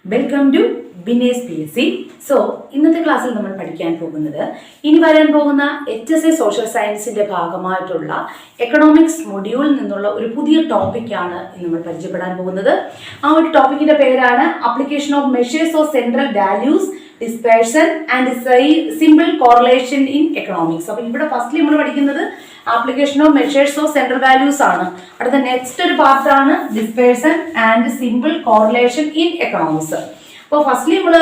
Welcome to ബിനേസ് PSC. So ഇന്നത്തെ ക്ലാസ്സിൽ നമ്മൾ പഠിക്കാൻ പോകുന്നത് ഇനി വരാൻ പോകുന്ന HSA സോഷ്യൽ സയൻസിന്റെ ഭാഗമായിട്ടുള്ള എക്കണോമിക്സ് മൊഡ്യൂളിൽ നിന്നുള്ള ഒരു പുതിയ ടോപ്പിക്കാണ് നമ്മൾ പരിചയപ്പെടാൻ പോകുന്നത്. ആ ഒരു ടോപ്പിക്കിന്റെ പേരാണ് application of measures of central values dispersion and simple correlation in economics. അപ്പോൾ ഇവിടെ ഫസ്റ്റ്ലി നമ്മൾ പഠിക്കുന്നത് application of measures of central values ആണ്. അടുത്ത നെക്സ്റ്റ് ഒരു പാർട്ടാണ് dispersion and simple correlation in economics. അപ്പോൾ ഫസ്റ്റ്ലി നമ്മൾ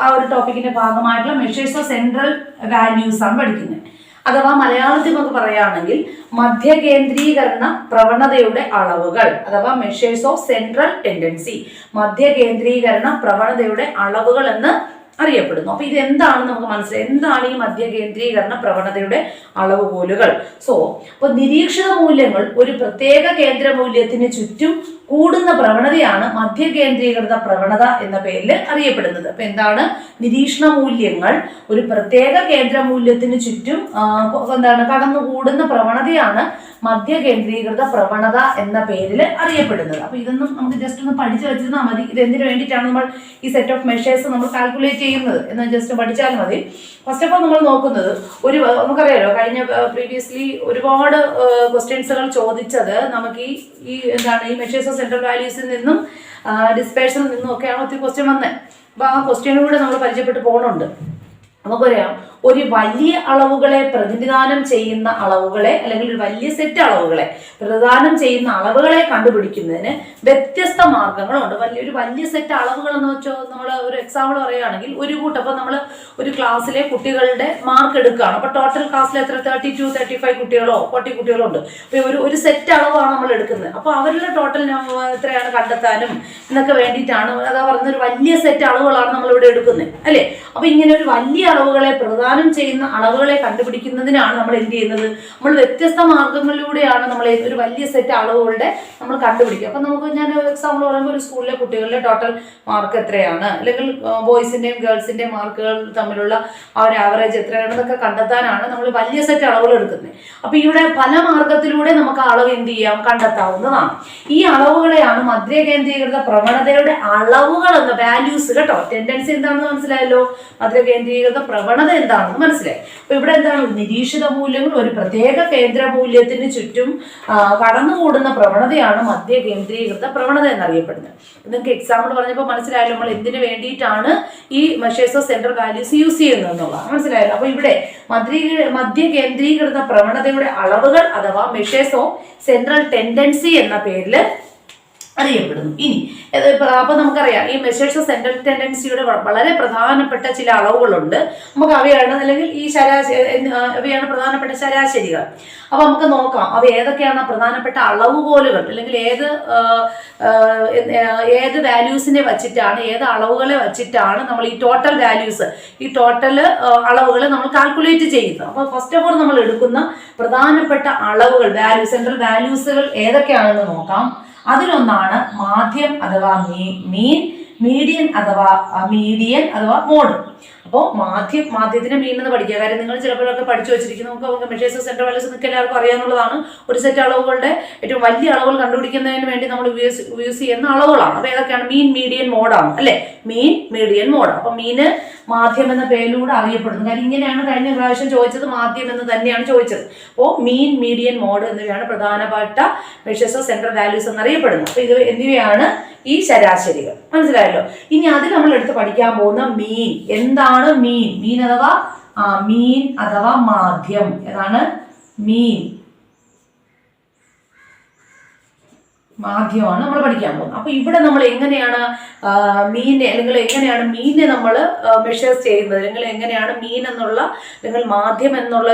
ആ ഒരു ടോപ്പിക്കിന്റെ ഭാഗമായിട്ടുള്ള മെഷേഴ്സ് ഓഫ് സെൻട്രൽ വാല്യൂസ് ആണ് പഠിക്കുന്നത്. അഥവാ മലയാളത്തിൽ നമുക്ക് പറയുകയാണെങ്കിൽ മധ്യകേന്ദ്രീകരണ പ്രവണതയുടെ അളവുകൾ, അഥവാ മെഷേഴ്സ് ഓഫ് സെൻട്രൽ ടെൻഡൻസി, മധ്യകേന്ദ്രീകരണ പ്രവണതയുടെ അളവുകൾ എന്ന് അറിയപ്പെടുന്നു. അപ്പൊ ഇത് എന്താണ് നമുക്ക് മനസ്സിലായി, എന്താണ് ഈ മധ്യകേന്ദ്രീകരണ പ്രവണതയുടെ അളവുകോലുകൾ? അപ്പൊ നിരീക്ഷിത മൂല്യങ്ങൾ ഒരു പ്രത്യേക കേന്ദ്ര മൂല്യത്തിന് ചുറ്റും കൂടുന്ന പ്രവണതയാണ് മധ്യകേന്ദ്രീകൃത പ്രവണത എന്ന പേരിൽ അറിയപ്പെടുന്നത്. അപ്പൊ എന്താണ് നിരീക്ഷണ മൂല്യങ്ങൾ ഒരു പ്രത്യേക കേന്ദ്ര മൂല്യത്തിന് ചുറ്റും കടന്നുകൂടുന്ന പ്രവണതയാണ് മധ്യകേന്ദ്രീകൃത പ്രവണത എന്ന പേരിൽ അറിയപ്പെടുന്നത്. അപ്പൊ ഇതൊന്നും നമുക്ക് ജസ്റ്റ് ഒന്ന് പഠിച്ചു വെച്ചിരുന്നാൽ മതി. ഇത് എന്തിനു വേണ്ടിയിട്ടാണ് നമ്മൾ ഈ സെറ്റ് ഓഫ് മെഷേഴ്സ് നമ്മൾ കാൽക്കുലേറ്റ് ചെയ്യുന്നത് എന്ന് ജസ്റ്റ് പഠിച്ചാൽ മതി. ഫസ്റ്റ് ഓഫ് ഓൾ നമ്മൾ നോക്കുന്നത് നമുക്കറിയാലോ, കഴിഞ്ഞ പ്രീവിയസ്ലി ഒരുപാട് ക്വസ്റ്റ്യൻസുകൾ ചോദിച്ചത് നമുക്ക് ഈ മെഷേഴ്സ് ഓഫ് സെൻട്രൽ വാല്യൂസിൽ നിന്നും ഡിസ്പേഴ്സണിൽ നിന്നും ഒക്കെയാണ് ഒത്തിരി ക്വസ്റ്റ്യൻ വന്നത്. അപ്പൊ ആ ക്വസ്റ്റ്യനിലൂടെ നമ്മൾ പരിചയപ്പെട്ട് പോകുന്നുണ്ട്. നമുക്കറിയാം, ഒരു വലിയ അളവുകളെ പ്രതിനിധാനം ചെയ്യുന്ന അളവുകളെ, അല്ലെങ്കിൽ ഒരു വലിയ സെറ്റ് അളവുകളെ പ്രതിനിധാനം ചെയ്യുന്ന അളവുകളെ കണ്ടുപിടിക്കുന്നതിന് വ്യത്യസ്ത മാർഗങ്ങളുണ്ട്. വലിയ സെറ്റ് അളവുകൾ എന്ന് വെച്ചാൽ നമ്മൾ ഒരു എക്സാമ്പിൾ പറയുകയാണെങ്കിൽ ഒരു കൂട്ടം, അപ്പൊ നമ്മൾ ഒരു ക്ലാസ്സിലെ കുട്ടികളുടെ മാർക്ക് എടുക്കുകയാണ്. അപ്പൊ ടോട്ടൽ ക്ലാസ്സിൽ എത്ര 32, 35 കുട്ടികളോ 40 കുട്ടികളോ ഉണ്ട്. അപ്പൊ ഒരു സെറ്റ് അളവാണ് നമ്മൾ എടുക്കുന്നത്. അപ്പൊ അവരുടെ ടോട്ടൽ എത്രയാണ് കണ്ടെത്താനും എന്നൊക്കെ വേണ്ടിയിട്ടാണ് അതാ പറയുന്ന ഒരു വലിയ സെറ്റ് അളവുകളാണ് നമ്മൾ ഇവിടെ എടുക്കുന്നത്, അല്ലെ? അപ്പൊ ഇങ്ങനെ ഒരു വലിയ അളവുകളെ പ്രധാനം ചെയ്യുന്ന അളവുകളെ കണ്ടുപിടിക്കുന്നതിനാണ് നമ്മൾ എന്ത് ചെയ്യുന്നത്? നമ്മൾ വ്യത്യസ്ത മാർഗങ്ങളിലൂടെയാണ് നമ്മൾ ഒരു വലിയ സെറ്റ് അളവുകളുടെ നമ്മൾ കണ്ടുപിടിക്കുക. അപ്പൊ നമുക്ക് ഞാൻ എക്സാമ്പിൾ പറയുമ്പോൾ ഒരു സ്കൂളിലെ കുട്ടികളുടെ ടോട്ടൽ മാർക്ക് എത്രയാണ്, അല്ലെങ്കിൽ ബോയ്സിന്റെയും ഗേൾസിന്റെയും മാർക്കുകൾ തമ്മിലുള്ള ആ ഒരു ആവറേജ് എത്രയാണെന്നൊക്കെ കണ്ടെത്താനാണ് നമ്മൾ വലിയ സെറ്റ് അളവുകൾ എടുക്കുന്നത്. അപ്പൊ ഇവിടെ പല മാർഗത്തിലൂടെ നമുക്ക് അളവ് എന്ത് ചെയ്യാം, കണ്ടെത്താവുന്നതാണ്. ഈ അളവുകളെയാണ് മധ്യകേന്ദ്രീകൃത പ്രവണതയുടെ അളവുകൾ എന്ന വാല്യൂസ്, കേട്ടോ. ടെൻഡൻസി എന്താണെന്ന് മനസ്സിലായല്ലോ, മധ്യകേന്ദ്രീകൃത പ്രവണത എന്താണെന്ന് മനസ്സിലായി. അപ്പൊ ഇവിടെ എന്താണ്, നിരീക്ഷിത മൂല്യങ്ങൾ ഒരു പ്രത്യേക കേന്ദ്ര മൂല്യത്തിന് ചുറ്റും കടന്നുകൂടുന്ന പ്രവണതയാണ് മധ്യകേന്ദ്രീകൃത പ്രവണത എന്നറിയപ്പെടുന്നത്. നിങ്ങൾക്ക് എക്സാമ്പിൾ പറഞ്ഞപ്പോൾ മനസ്സിലായല്ലോ നമ്മൾ എന്തിനു വേണ്ടിയിട്ടാണ് ഈ measures of central values use ചെയ്യുന്നത് എന്നുള്ളത് മനസ്സിലായല്ലോ. അപ്പൊ ഇവിടെ മധ്യകേന്ദ്രീകൃത പ്രവണതയുടെ അളവുകൾ അഥവാ മെഷേഴ്സ് ഓഫ് സെൻട്രൽ ടെൻഡൻസി എന്ന പേരിൽ അറിയപ്പെടുന്നു. ഇനി അപ്പൊ നമുക്കറിയാം, ഈ മെഷേഴ്സ് ഓഫ് സെൻട്രൽ ടെൻഡൻസിയുടെ വളരെ പ്രധാനപ്പെട്ട ചില അളവുകളുണ്ട്. നമുക്ക് അവയാണ്, അല്ലെങ്കിൽ ഈ അവയാണ് പ്രധാനപ്പെട്ട ശരാശരികൾ. അപ്പൊ നമുക്ക് നോക്കാം അവ ഏതൊക്കെയാണ് പ്രധാനപ്പെട്ട അളവുകോലുകൾ, അല്ലെങ്കിൽ ഏത് വാല്യൂസിനെ വച്ചിട്ടാണ്, ഏത് അളവുകളെ വച്ചിട്ടാണ് നമ്മൾ ഈ ടോട്ടൽ വാല്യൂസ്, ഈ ടോട്ടൽ അളവുകൾ നമ്മൾ കാൽക്കുലേറ്റ് ചെയ്യുന്നത്. അപ്പൊ ഫസ്റ്റ് ഓഫ് ഓൾ നമ്മൾ എടുക്കുന്ന പ്രധാനപ്പെട്ട അളവുകൾ, സെൻട്രൽ വാല്യൂസുകൾ ഏതൊക്കെയാണെന്ന് നോക്കാം. അതിലൊന്നാണ് മാധ്യം അഥവാ മീൻ, മീഡിയൻ അഥവാ മോഡ്. അപ്പോൾ മാധ്യത്തിന്റെ മീൻ എന്ന് പഠിക്കുക. കാര്യം നിങ്ങൾ ചിലപ്പോഴൊക്കെ പഠിച്ചു വെച്ചിരിക്കും. നമുക്ക് മെഷേഴ്സ് ഓഫ് സെൻട്രൽ വാല്യൂസ് നിങ്ങൾക്ക് എല്ലാവർക്കും അറിയാവുന്നതാണ്. ഒരു സെറ്റ് അളവുകളുടെ ഏറ്റവും വലിയ അളവുകൾ കണ്ടുപിടിക്കുന്നതിന് വേണ്ടി നമ്മൾ യൂസ് ചെയ്യുന്ന അളവുകളാണ്. അപ്പൊ ഏതൊക്കെയാണ്? മീൻ, മീഡിയൻ, മോഡാണ്, അല്ലെ? മീൻ, മീഡിയൻ, മോഡ്. അപ്പൊ മീന് മാധ്യം എന്ന പേരിലൂടെ അറിയപ്പെടുന്നു. കാര്യം ഇങ്ങനെയാണ് കഴിഞ്ഞ പ്രാവശ്യം ചോദിച്ചത്, മാധ്യം എന്ന് തന്നെയാണ് ചോദിച്ചത്. അപ്പോൾ മീൻ, മീഡിയൻ, മോഡ് എന്നിവയാണ് പ്രധാനപ്പെട്ട മെഷേഴ്സ് ഓഫ് സെൻട്രൽ വാല്യൂസ് എന്നറിയപ്പെടുന്നത്. അപ്പൊ ഇത് എന്നിവയാണ് ഈ ശരാശരികൾ. മനസ്സിലായല്ലോ. ഇനി അതിൽ നമ്മൾ എടുത്ത് പഠിക്കാൻ പോകുന്ന മീൻ. എന്താണ് മീൻ അഥവാ മാധ്യം? ഏതാണ് മാധ്യമമാണ് നമ്മൾ പഠിക്കാൻ പോകുന്നത്. അപ്പൊ ഇവിടെ നമ്മൾ എങ്ങനെയാണ് മീനെ നമ്മൾ മെഷേഴ്സ് ചെയ്യുന്നത്, അല്ലെങ്കിൽ എങ്ങനെയാണ് മീൻ എന്നുള്ള, അല്ലെങ്കിൽ മാധ്യം എന്നുള്ള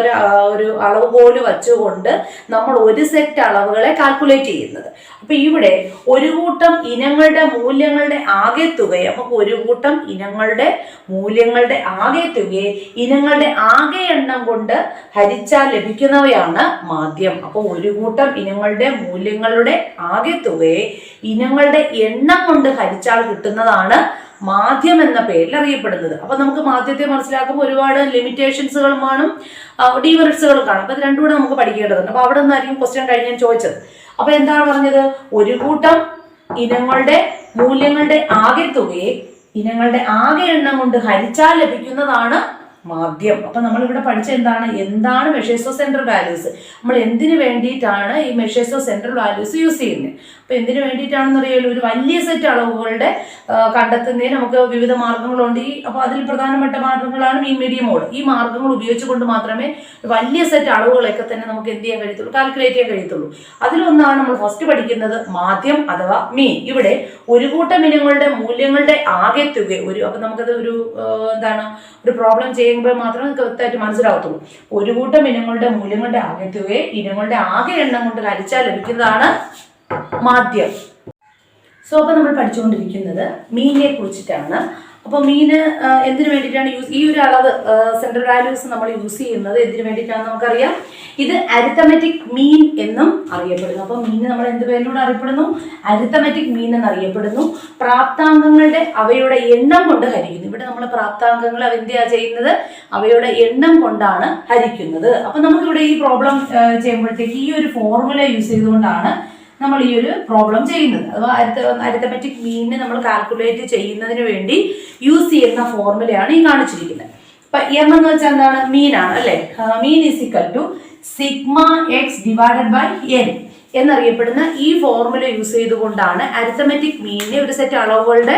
ഒരു അളവുകോല് വച്ചുകൊണ്ട് നമ്മൾ ഒരു സെറ്റ് അളവുകളെ കാൽക്കുലേറ്റ് ചെയ്യുന്നത്. അപ്പൊ ഇവിടെ ഒരു കൂട്ടം ഇനങ്ങളുടെ മൂല്യങ്ങളുടെ ആകെത്തുകയെ, നമുക്ക് ഒരു കൂട്ടം ഇനങ്ങളുടെ മൂല്യങ്ങളുടെ ആകെത്തുകയെ ഇനങ്ങളുടെ ആകെ എണ്ണം കൊണ്ട് ഹരിച്ചാൽ ലഭിക്കുന്നവയാണ് മാധ്യം. അപ്പോൾ ഒരു കൂട്ടം ഇനങ്ങളുടെ മൂല്യങ്ങളുടെ ആകെത്തുകയെ ഇനങ്ങളുടെ എണ്ണം കൊണ്ട് ഹരിച്ചാൽ കിട്ടുന്നതാണ് മാധ്യം എന്ന പേരിൽ അറിയപ്പെടുന്നത്. അപ്പൊ നമുക്ക് മാധ്യത്തെ മനസ്സിലാക്കുമ്പോൾ ഒരുപാട് ലിമിറ്റേഷൻസുകളും കാണും, ഡീമെറിറ്റ്സുകളും കാണും. അപ്പൊ ഇത് രണ്ടും കൂടെ നമുക്ക് പഠിക്കേണ്ടതുണ്ട്. അപ്പൊ അവിടെ നിന്നായിരിക്കും ക്വസ്റ്റ്യൻ കഴിഞ്ഞാൽ ചോദിച്ചത്. അപ്പൊ എന്താണ് പറഞ്ഞത്? ഒരു കൂട്ടം ഇനങ്ങളുടെ മൂല്യങ്ങളുടെ ആകെത്തുകയെ ഇനങ്ങളുടെ ആകെ എണ്ണം കൊണ്ട് ഹരിച്ചാൽ ലഭിക്കുന്നതാണ് മാധ്യം. അപ്പൊ നമ്മളിവിടെ പഠിച്ച എന്താണ് മെഷേഴ്സ് ഓഫ് സെൻട്രൽ വാല്യൂസ്, നമ്മൾ എന്തിനു വേണ്ടിയിട്ടാണ് ഈ measures of central values use ചെയ്യുന്നത്. അപ്പൊ എന്തിനു വേണ്ടിയിട്ടാണെന്ന് അറിയാലോ, ഒരു വലിയ സെറ്റ് അളവുകളുടെ കണ്ടെത്തുന്നതിന് നമുക്ക് വിവിധ മാർഗങ്ങളുണ്ട്. അപ്പൊ അതിൽ പ്രധാനപ്പെട്ട മാർഗങ്ങളാണ് മീൻ, മീഡിയൻ, മോഡ്. ഈ മാർഗങ്ങൾ ഉപയോഗിച്ചുകൊണ്ട് മാത്രമേ വലിയ സെറ്റ് അളവുകളൊക്കെ തന്നെ നമുക്ക് എന്ത് ചെയ്യാൻ കഴിയത്തുള്ളൂ, കാൽക്കുലേറ്റ് ചെയ്യാൻ കഴിയത്തുള്ളൂ. അതിലൊന്നാണ് നമ്മൾ ഫസ്റ്റ് പഠിക്കുന്നത് മാധ്യം അഥവാ മീൻ. ഇവിടെ ഒരു കൂട്ടം ഇനങ്ങളുടെ മൂല്യങ്ങളുടെ ആകെ തുക അപ്പൊ നമുക്കത് ഒരു ഒരു പ്രോബ്ലം ചെയ്യുമ്പോൾ മാത്രമേ നമുക്ക് വ്യക്തമായിട്ട് മനസ്സിലാവത്തുള്ളൂ. ഒരു കൂട്ടം ഇനങ്ങളുടെ മൂല്യങ്ങളുടെ ആകെ തുകയെ ഇനങ്ങളുടെ ആകെ എണ്ണം കൊണ്ട് ഹരിച്ചാൽ ലഭിക്കുന്നതാണ് മാധ്യം. സോ അപ്പൊ നമ്മൾ പഠിച്ചുകൊണ്ടിരിക്കുന്നത് മീനിനെ കുറിച്ചിട്ടാണ്. അപ്പോൾ മീന് എന്തിനു വേണ്ടിയിട്ടാണ് ഈ ഒരു അളവ് സെൻട്രൽ വാല്യൂസ് നമ്മൾ യൂസ് ചെയ്യുന്നത് എന്തിനു വേണ്ടിയിട്ടാണെന്ന് നമുക്കറിയാം. ഇത് അരിത്തമെറ്റിക് മീൻ എന്നും അറിയപ്പെടുന്നു. അപ്പോൾ മീൻ നമ്മൾ എന്ത് പേരിലൂടെ അറിയപ്പെടുന്നു, അരിത്തമെറ്റിക് മീൻ എന്നറിയപ്പെടുന്നു. പ്രാപ്താംഗങ്ങളുടെ അവയുടെ എണ്ണം കൊണ്ട് ഹരിക്കുന്നു. ഇവിടെ നമ്മൾ പ്രാപ്താംഗങ്ങൾ എന്തിനാ ചെയ്യുന്നത്, അവയുടെ എണ്ണം കൊണ്ടാണ് ഹരിക്കുന്നത്. അപ്പൊ നമുക്കിവിടെ ഈ പ്രോബ്ലം ചെയ്യുമ്പോഴത്തേക്ക് ഈ ഒരു ഫോർമുല യൂസ് ചെയ്തുകൊണ്ടാണ് നമ്മൾ ഈ ഒരു പ്രോബ്ലം ചെയ്യുന്നത്. അഥവാ അരിത്തമെറ്റിക് മീനിനെ നമ്മൾ കാൽക്കുലേറ്റ് ചെയ്യുന്നതിന് വേണ്ടി യൂസ് ചെയ്യുന്ന ഫോർമുലയാണ് ഈ കാണിച്ചിരിക്കുന്നത്. അപ്പൊ എം എന്ന് വെച്ചാൽ എന്താണ്, മീനാണ് അല്ലെ. Mean is equal to sigma X divided by N എന്നറിയപ്പെടുന്ന ഈ ഫോർമുല യൂസ് ചെയ്തുകൊണ്ടാണ് അരിത്തമെറ്റിക് മീനിനെ ഒരു സെറ്റ് അളവുകളുടെ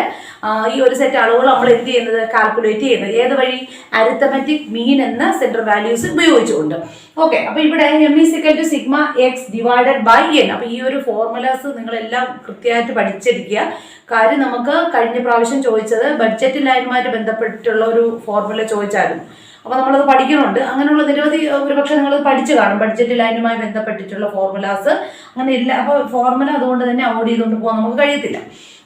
ഈ ഒരു സെറ്റ് അളവുകൾ നമ്മൾ എന്ത് ചെയ്യുന്നത്, കാൽക്കുലേറ്റ് ചെയ്യുന്നത്. ഏത് വഴി, അരിത്തമെറ്റിക് മീൻ എന്ന സെൻട്രൽ വാല്യൂസ് ഉപയോഗിച്ചുകൊണ്ട്. ഓക്കെ, അപ്പൊ ഇവിടെ M is equal to sigma X divided by N. അപ്പൊ ഈ ഒരു ഫോർമുലാസ് നിങ്ങളെല്ലാം കൃത്യമായിട്ട് പഠിച്ചിരിക്കുക. കാര്യം നമുക്ക് കഴിഞ്ഞ പ്രാവശ്യം ചോദിച്ചത് ബഡ്ജറ്റ് ലൈനുമായിട്ട് ബന്ധപ്പെട്ടുള്ള ഒരു ഫോർമുല ചോദിച്ചായിരുന്നു. അപ്പൊ നമ്മളത് പഠിക്കുന്നുണ്ട്. അങ്ങനെയുള്ള നിരവധി ഒരുപക്ഷെ നിങ്ങൾ പഠിച്ചു കാണും ബഡ്ജറ്റ് ലൈനുമായി ബന്ധപ്പെട്ടിട്ടുള്ള ഫോർമുലാസ്. അങ്ങനെ ഇല്ല, അപ്പൊ ഫോർമുല അതുകൊണ്ട് തന്നെ അവോയ്ഡ് ചെയ്തുകൊണ്ട് പോകാൻ നമുക്ക് കഴിയത്തില്ല.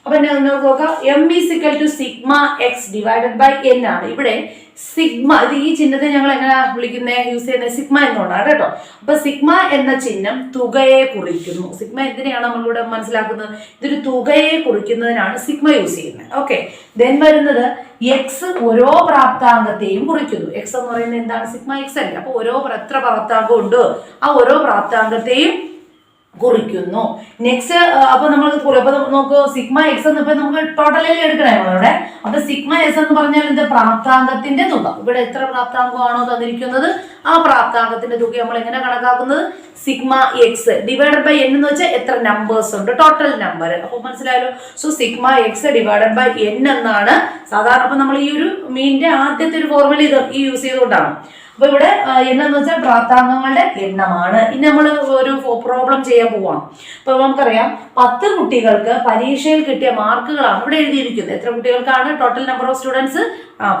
അപ്പൊ നിങ്ങൾക്ക് നോക്കാം, M is equal to sigma X divided by N ആണ്. ഇവിടെ സിഗ്മ, ഇത് ഈ ചിഹ്നത്തെ ഞങ്ങൾ എങ്ങനെ വിളിക്കുന്നത്, യൂസ് ചെയ്യുന്നത് സിഗ്മ എന്നുകൊണ്ടാണ് കേട്ടോ. അപ്പൊ സിഗ്മ എന്ന ചിഹ്നം തുകയെ കുറിക്കുന്നു. സിഗ്മ എന്തിനെയാണ് നമ്മളിവിടെ മനസ്സിലാക്കുന്നത്, ഇതൊരു തുകയെ കുറിക്കുന്നതിനാണ് സിഗ്മ യൂസ് ചെയ്യുന്നത്. ഓക്കെ, ദെൻ വരുന്നത് എക്സ് ഓരോ പ്രാപ്താംഗത്തെയും കുറിക്കുന്നു. എക്സ് എന്ന് പറയുന്നത് എന്താണ്, സിഗ്മ എക്സ് അല്ലേ. അപ്പൊ എത്ര പ്രാപ്താംഗം ഉണ്ട്, ആ ഓരോ പ്രാപ്താംഗത്തെയും കുറിക്കുന്നു. നെക്സ്റ്റ് അപ്പൊ നമ്മൾ അപ്പൊ നോക്കൂ, സിഗ്മ എക്സ് എന്ന് ഇപ്പൊ നമുക്ക് ടോട്ടലി എടുക്കണേ ഇവിടെ. അപ്പൊ സിഗ്മ എസ് എന്ന് പറഞ്ഞാൽ എന്ത്, പ്രാപ്താംഗത്തിന്റെ തുക. ഇവിടെ എത്ര പ്രാപ്താംഗമാണോ തന്നിരിക്കുന്നത് ആ പ്രാപ്താംഗത്തിന്റെ തുക നമ്മൾ എങ്ങനെ കണക്കാക്കുന്നത്, sigma X divided by N എന്ന് വെച്ചാൽ എത്ര നമ്പേഴ്സ് ഉണ്ട്, ടോട്ടൽ നമ്പർ. അപ്പൊ മനസ്സിലായല്ലോ. So sigma X divided by N എന്നാണ് സാധാരണ. അപ്പൊ നമ്മൾ ഈ ഒരു മീനിന്റെ ആദ്യത്തെ ഒരു ഫോർമുല ഇത് ഈ യൂസ് ചെയ്തുകൊണ്ടാണ്. അപ്പൊ ഇവിടെ എന്നു വെച്ചാൽ പ്രാപ്താംഗങ്ങളുടെ എണ്ണമാണ്. ഇനി നമ്മൾ ഒരു പ്രോബ്ലം ചെയ്യാൻ പോവാണ്. അപ്പൊ നമുക്കറിയാം 10 കുട്ടികൾക്ക് പരീക്ഷയിൽ കിട്ടിയ മാർക്കുകളാണ് ഇവിടെ എഴുതിയിരിക്കുന്നത്. എത്ര കുട്ടികൾക്കാണ്, ടോട്ടൽ നമ്പർ ഓഫ് സ്റ്റുഡൻസ്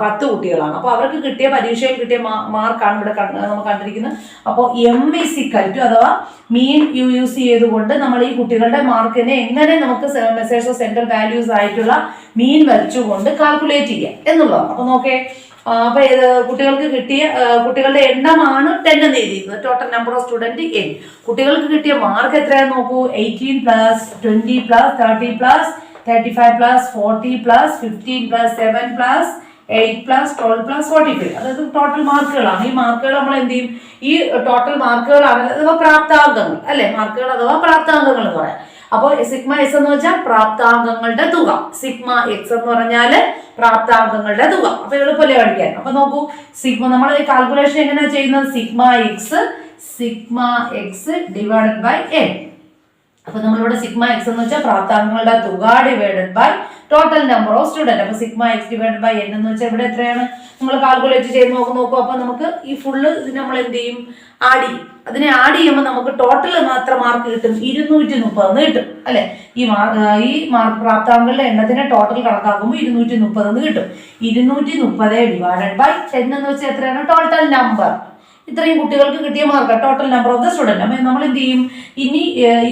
10 കുട്ടികളാണ്. അപ്പൊ അവർക്ക് കിട്ടിയ പരീക്ഷയിൽ കിട്ടിയ മാർക്കാണ് ഇവിടെ നമ്മൾ കണ്ടിരിക്കുന്നത്. അപ്പോൾ എം ഈസ് ഈക്വൽ ടു അഥവാ മീൻ യൂസ് ചെയ്തുകൊണ്ട് നമ്മൾ ഈ കുട്ടികളുടെ മാർക്കിനെ എങ്ങനെ നമുക്ക് മെഷേഴ്സ് ഓഫ് സെൻട്രൽ വാല്യൂസ് ആയിട്ടുള്ള മീൻ വരച്ചുകൊണ്ട് കാൽക്കുലേറ്റ് ചെയ്യാം എന്നുള്ളതാണ്. അപ്പൊ നോക്കേ, അപ്പൊ കുട്ടികൾക്ക് കിട്ടിയ കുട്ടികളുടെ എണ്ണമാണ് 10 എന്ന് എഴുതിയിരിക്കുന്നത്. Total number of student n. കുട്ടികൾക്ക് കിട്ടിയ മാർക്ക് എത്രയാണെന്ന് നോക്കൂ, 18 plus 20 plus 30 plus 35 plus 40 plus 15 plus 7 plus 8 plus 12 plus 45. അതായത് ടോട്ടൽ മാർക്കുകളാണ്. ഈ മാർക്കുകൾ നമ്മൾ എന്ത് ചെയ്യും, ഈ ടോട്ടൽ മാർക്കുകളാണ് അഥവാ പ്രാപ്താംഗങ്ങൾ അല്ലെ, മാർക്കുകൾ അഥവാ പ്രാപ്താംഗങ്ങൾ എന്ന് പറയാം. അപ്പോൾ സിഗ്മ എസ് എന്ന് വെച്ചാൽ പ്രാപ്താംഗങ്ങളുടെ തുക, സിഗ്മ എക്സ് എന്ന് പറഞ്ഞാല് പ്രാപ്താംഗങ്ങളുടെ തുക. അപ്പൊ എളുപ്പമല്ലേ പഠിക്കാൻ. അപ്പൊ നോക്കൂ, സിഗ്മ നമ്മൾ ഈ കാൽക്കുലേഷൻ എങ്ങനെയാ ചെയ്യുന്നത്, sigma X divided by N. അപ്പൊ നമ്മളിവിടെ സിഗ്മ എക്സ് എന്ന് വെച്ചാൽ പ്രാപ്താംഗങ്ങളുടെ തുക divided by total number of student. അപ്പൊ sigma X divided by N എന്ന് വെച്ചാൽ ഇവിടെ എത്രയാണ് നമ്മൾ കാൽക്കുലേറ്റ് ചെയ്ത് നോക്കൂ. അപ്പൊ നമുക്ക് ഈ ഫുള്ള് ഇത് നമ്മൾ എന്ത് ചെയ്യും, ആഡ് ചെയ്യും. അതിനെ ആഡ് ചെയ്യുമ്പോൾ നമുക്ക് ടോട്ടൽ മാത്ര മാർക്ക് കിട്ടും, 230 കിട്ടും അല്ലെ. ഈ മാർക്ക് പ്രാപ്താംഗങ്ങളുടെ എണ്ണത്തിന് ടോട്ടൽ കണക്കാക്കുമ്പോൾ 230 കിട്ടും. 230 ഡിവൈഡഡ് ബൈ 10 എന്ന് വെച്ചാൽ എത്രയാണ്, ടോട്ടൽ നമ്പർ. ഇത്രയും കുട്ടികൾക്ക് കിട്ടിയ mark, total number of the student. അപ്പൊ നമ്മൾ എന്ത് ചെയ്യും, ഇനി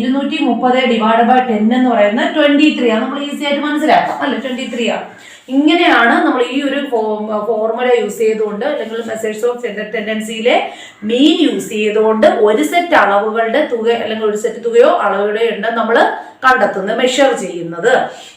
230 ഡിവൈഡ് ബൈ 10 എന്ന് പറയുന്നത് 23 ആണ്. നമ്മൾ ഈസി ആയിട്ട് മനസ്സിലാക്കാം അല്ലെ, 23 ആണ്. ഇങ്ങനെയാണ് നമ്മൾ ഈ ഒരു ഫോർമുല യൂസ് ചെയ്തുകൊണ്ട് അല്ലെങ്കിൽ മെഷേഴ്സ് ഓഫ് സെൻട്രൽ ടെൻഡൻസിയിലെ മീൻ യൂസ് ചെയ്തുകൊണ്ട് ഒരു സെറ്റ് അളവുകളുടെ തുക അല്ലെങ്കിൽ ഒരു സെറ്റ് തുകയോ അളവുകളുടെയോ എണ്ണം നമ്മൾ കണ്ടെത്തുന്നത്, മെഷർ ചെയ്യുന്നത്.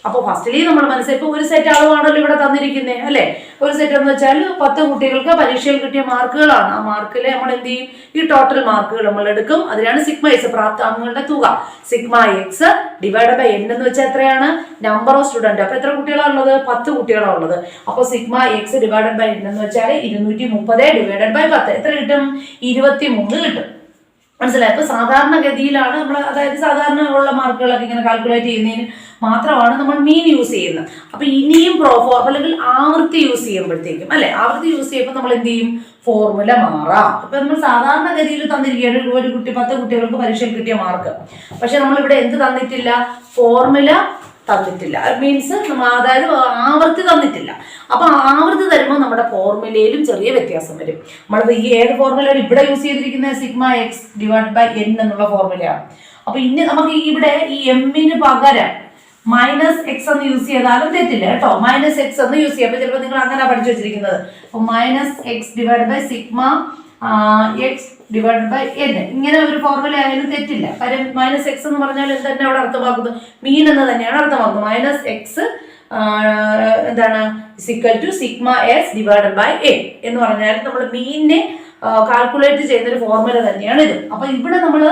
അപ്പോൾ ഫസ്റ്റ്ലി നമ്മൾ മനസ്സിലാക്കി ഒരു സെറ്റ് അളവാണല്ലോ ഇവിടെ തന്നിരിക്കുന്നത് അല്ലെ. ഒരു സെറ്റ് എന്ന് വെച്ചാൽ 10 കുട്ടികൾക്ക് പരീക്ഷയിൽ കിട്ടിയ മാർക്കുകളാണ്. ആ മാർക്കിൽ നമ്മൾ എന്ത് ചെയ്യും, ഈ ടോട്ടൽ മാർക്കുകൾ നമ്മൾ എടുക്കും. അതിനാണ് സിഗ്മ എക്സ്, പ്രാപ്താംഗങ്ങളുടെ തുക. Sigma X divide by N എന്ന് വെച്ചാൽ എത്രയാണ്, നമ്പർ ഓഫ് സ്റ്റുഡന്റ്. അപ്പൊ എത്ര കുട്ടികളാണുള്ളത്, 10 കുട്ടികളാണ് ഉള്ളത്. അപ്പോൾ sigma X divided by n എന്ന് വെച്ചാൽ 230 ഡിവൈഡഡ് ബൈ 10 എത്ര കിട്ടും? 23 കിട്ടും. മനസ്സിലായി? അപ്പൊ സാധാരണഗതിയിലാണ് നമ്മൾ, അതായത് സാധാരണ ഉള്ള മാർക്കുകളൊക്കെ ഇങ്ങനെ കാൽക്കുലേറ്റ് ചെയ്യുന്നതിന് മാത്രമാണ് നമ്മൾ മീൻ യൂസ് ചെയ്യുന്നത്. അപ്പൊ ഇനിയും അല്ലെങ്കിൽ ആവൃത്തി യൂസ് ചെയ്യുമ്പോഴത്തേക്കും അല്ലെ, ആവൃത്തി യൂസ് ചെയ്യുമ്പോൾ നമ്മൾ എന്ത് ചെയ്യും? ഫോർമുല മാറാം. ഇപ്പൊ നമ്മൾ സാധാരണഗതിയിൽ തന്നിരിക്കുകയാണ് ഒരു കുട്ടി 10 കുട്ടികൾക്ക് പരീക്ഷയിൽ കിട്ടിയ മാർക്ക്. പക്ഷെ നമ്മളിവിടെ എന്ത് തന്നിട്ടില്ല? ഫോർമുല തന്നിട്ടില്ല. മീൻസ് അതായത് ആവൃത്തി തന്നിട്ടില്ല. അപ്പൊ ആവൃത്തി തരുമ്പോൾ നമ്മുടെ ഫോർമുലയിലും ചെറിയ വ്യത്യാസം വരും. നമ്മളിപ്പോ ഈ ഏത് ഫോർമുലയാണ് ഇവിടെ യൂസ് ചെയ്തിരിക്കുന്നത്? Sigma X divide by n എന്നുള്ള ഫോർമുലയാണ്. അപ്പൊ ഇനി നമുക്ക് ഇവിടെ ഈ എമ്മിന് പകരം മൈനസ് എക്സ് എന്ന് യൂസ് ചെയ്താലും തെറ്റില്ല കേട്ടോ. മൈനസ് എക്സ് എന്ന് യൂസ് ചെയ്യാം. അപ്പൊ ചിലപ്പോൾ നിങ്ങൾ അങ്ങനെ പഠിച്ചു വെച്ചിരിക്കുന്നത്. അപ്പൊ minus X divide by sigma X divide by n ഇങ്ങനെ ഒരു ഫോർമുല ആയാലും തെറ്റില്ല. കാര്യം മൈനസ് എക്സ് എന്ന് പറഞ്ഞാൽ എന്താണ് അവിടെ അർത്ഥമാക്കുന്നത്? മീൻ എന്ന് തന്നെയാണ് അർത്ഥമാക്കുന്നത്. മൈനസ് എക്സ് എന്താണ് equal to sigma X divided by n എന്ന് പറഞ്ഞാൽ നമ്മൾ മീനിനെ കാൽക്കുലേറ്റ് ചെയ്യുന്ന ഒരു ഫോർമുല തന്നെയാണ് ഇത്. അപ്പൊ ഇവിടെ നമ്മൾ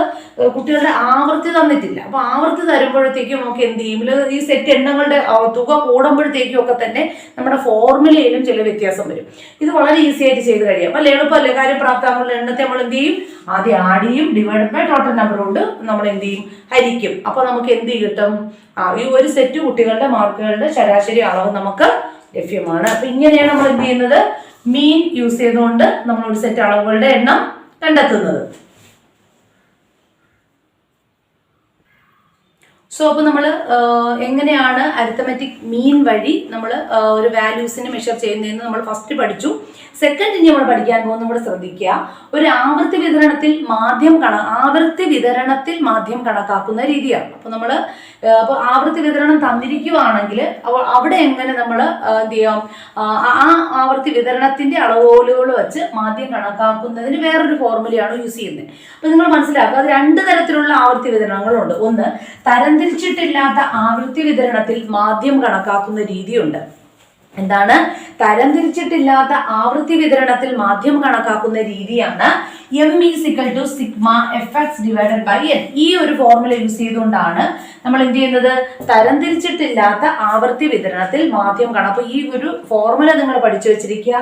കുട്ടികളുടെ ആവൃത്തി തന്നിട്ടില്ല. അപ്പൊ ആവൃത്തി തരുമ്പോഴത്തേക്കും നമുക്ക് എന്ത് ചെയ്യും? ഈ സെറ്റ് എണ്ണങ്ങളുടെ തുക കൂടുമ്പോഴത്തേക്കും ഒക്കെ തന്നെ നമ്മുടെ ഫോർമുലയിലും ചില വ്യത്യാസം വരും. ഇത് വളരെ ഈസി ആയിട്ട് ചെയ്ത് കഴിയാം. അല്ലെ, എളുപ്പമല്ലേ? കാര്യം പ്രാപ്താംഗങ്ങളുടെ എണ്ണത്തെ നമ്മൾ എന്ത് ചെയ്യും? ആദ്യം ആഡ് ചെയ്യും, ഡിവൈഡ് ബൈ ടോട്ടൽ നമ്പർ കൊണ്ട് നമ്മൾ എന്ത് ചെയ്യും? ഹരിക്കും. അപ്പൊ നമുക്ക് എന്ത് കിട്ടും? ഈ ഒരു സെറ്റ് കുട്ടികളുടെ മാർക്കുകളുടെ ശരാശരി അളവ് നമുക്ക് ലഭ്യമാണ്. അപ്പൊ ഇങ്ങനെയാണ് നമ്മൾ എന്ത് ചെയ്യുന്നത്? മീൻ യൂസ് ചെയ്തുകൊണ്ട് നമ്മൾ ഒരു സെറ്റ് അളവുകളുടെ എണ്ണം കണ്ടെത്തുന്നത്. സോ അപ്പോൾ നമ്മൾ എങ്ങനെയാണ് അരിത്തമെറ്റിക് മീൻ വഴി നമ്മൾ ഒരു വാല്യൂസിനെ മെഷർ ചെയ്യുന്നതെന്ന് നമ്മൾ ഫസ്റ്റ് പഠിച്ചു. സെക്കൻഡ് ഇനി നമ്മൾ പഠിക്കാൻ പോകുന്നത് നമ്മൾ ശ്രദ്ധിക്കുക, ഒരു ആവൃത്തി വിതരണത്തിൽ മാധ്യം കണക്കാക്കുന്ന രീതിയാണ്. അപ്പോൾ നമ്മൾ ആവൃത്തി വിതരണം തന്നിരിക്കുകയാണെങ്കിൽ അവിടെ എങ്ങനെ നമ്മൾ എന്ത് ചെയ്യാം? ആ ആവൃത്തി വിതരണത്തിന്റെ അളവുകോലുകൾ വെച്ച് മാധ്യം കണക്കാക്കുന്നതിന് വേറൊരു ഫോർമുലയാണ് യൂസ് ചെയ്യുന്നത്. അപ്പോൾ നിങ്ങൾ മനസ്സിലാക്കുക, അത് രണ്ട് തരത്തിലുള്ള ആവൃത്തി വിതരണങ്ങളുണ്ട്. ഒന്ന്, തരംതിരിച്ചിട്ടില്ലാത്ത ആവൃത്തി വിതരണത്തിൽ മാധ്യം കണക്കാക്കുന്ന രീതിയുണ്ട്. എന്താണ്? തരംതിരിച്ചിട്ടില്ലാത്ത ആവൃത്തി വിതരണത്തിൽ മാധ്യം കണക്കാക്കുന്ന രീതിയാണ് m is equal to sigma fx divided by n. ഈ ഒരു ഫോർമുല യൂസ് ചെയ്തുകൊണ്ടാണ് നമ്മൾ എന്ത് ചെയ്യുന്നത്? തരംതിരിച്ചിട്ടില്ലാത്ത ആവൃത്തി വിതരണത്തിൽ മാധ്യം അപ്പൊ ഈ ഒരു ഫോർമുല നിങ്ങൾ പഠിച്ചു വെച്ചിരിക്കുക.